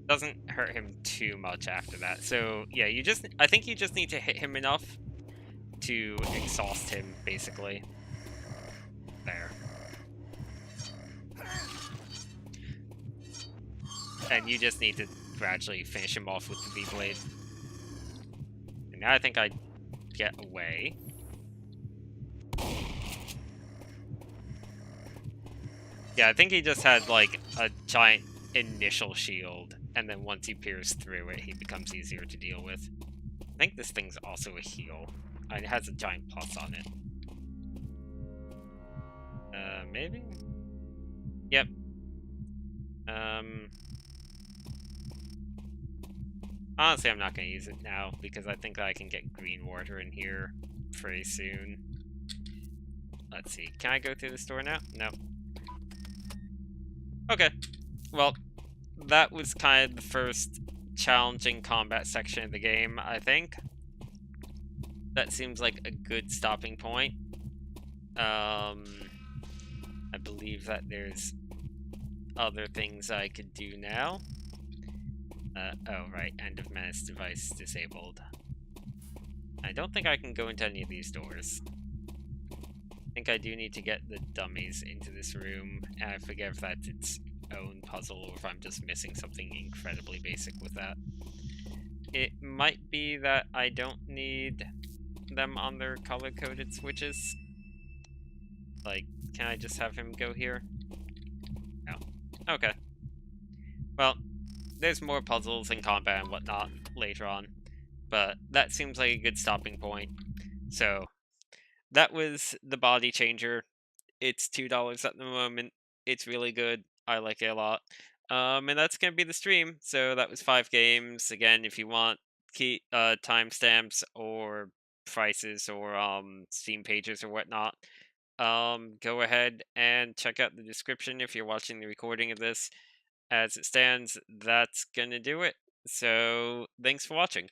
Doesn't hurt him too much after that. So, yeah, I think you just need to hit him enough to exhaust him, basically. There. And you just need to gradually finish him off with the V-Blade. And now I think I get away. Yeah, I think he just had, like, a giant initial shield, and then once you pierce through it, he becomes easier to deal with. I think this thing's also a heal. It has a giant plus on it. Maybe? Yep. Honestly, I'm not gonna use it now, because I think I can get green water in here pretty soon. Let's see, can I go through this door now? No. Okay, well, that was kind of the first challenging combat section of the game, I think. That seems like a good stopping point. I believe that there's other things I could do now. Oh, right, end of menace device disabled. I don't think I can go into any of these doors. I think I do need to get the dummies into this room, and I forget if that's its own puzzle or if I'm just missing something incredibly basic with that. It might be that I don't need them on their color-coded switches. Like, can I just have him go here? No. Okay. Well, there's more puzzles and combat and whatnot later on, but that seems like a good stopping point. So, that was the body changer. It's $2 at the moment. It's really good. I like it a lot. And that's gonna be the stream. So that was 5 games. Again, if you want key timestamps or prices or Steam pages or whatnot, go ahead and check out the description if you're watching the recording of this. As it stands, that's gonna do it. So thanks for watching.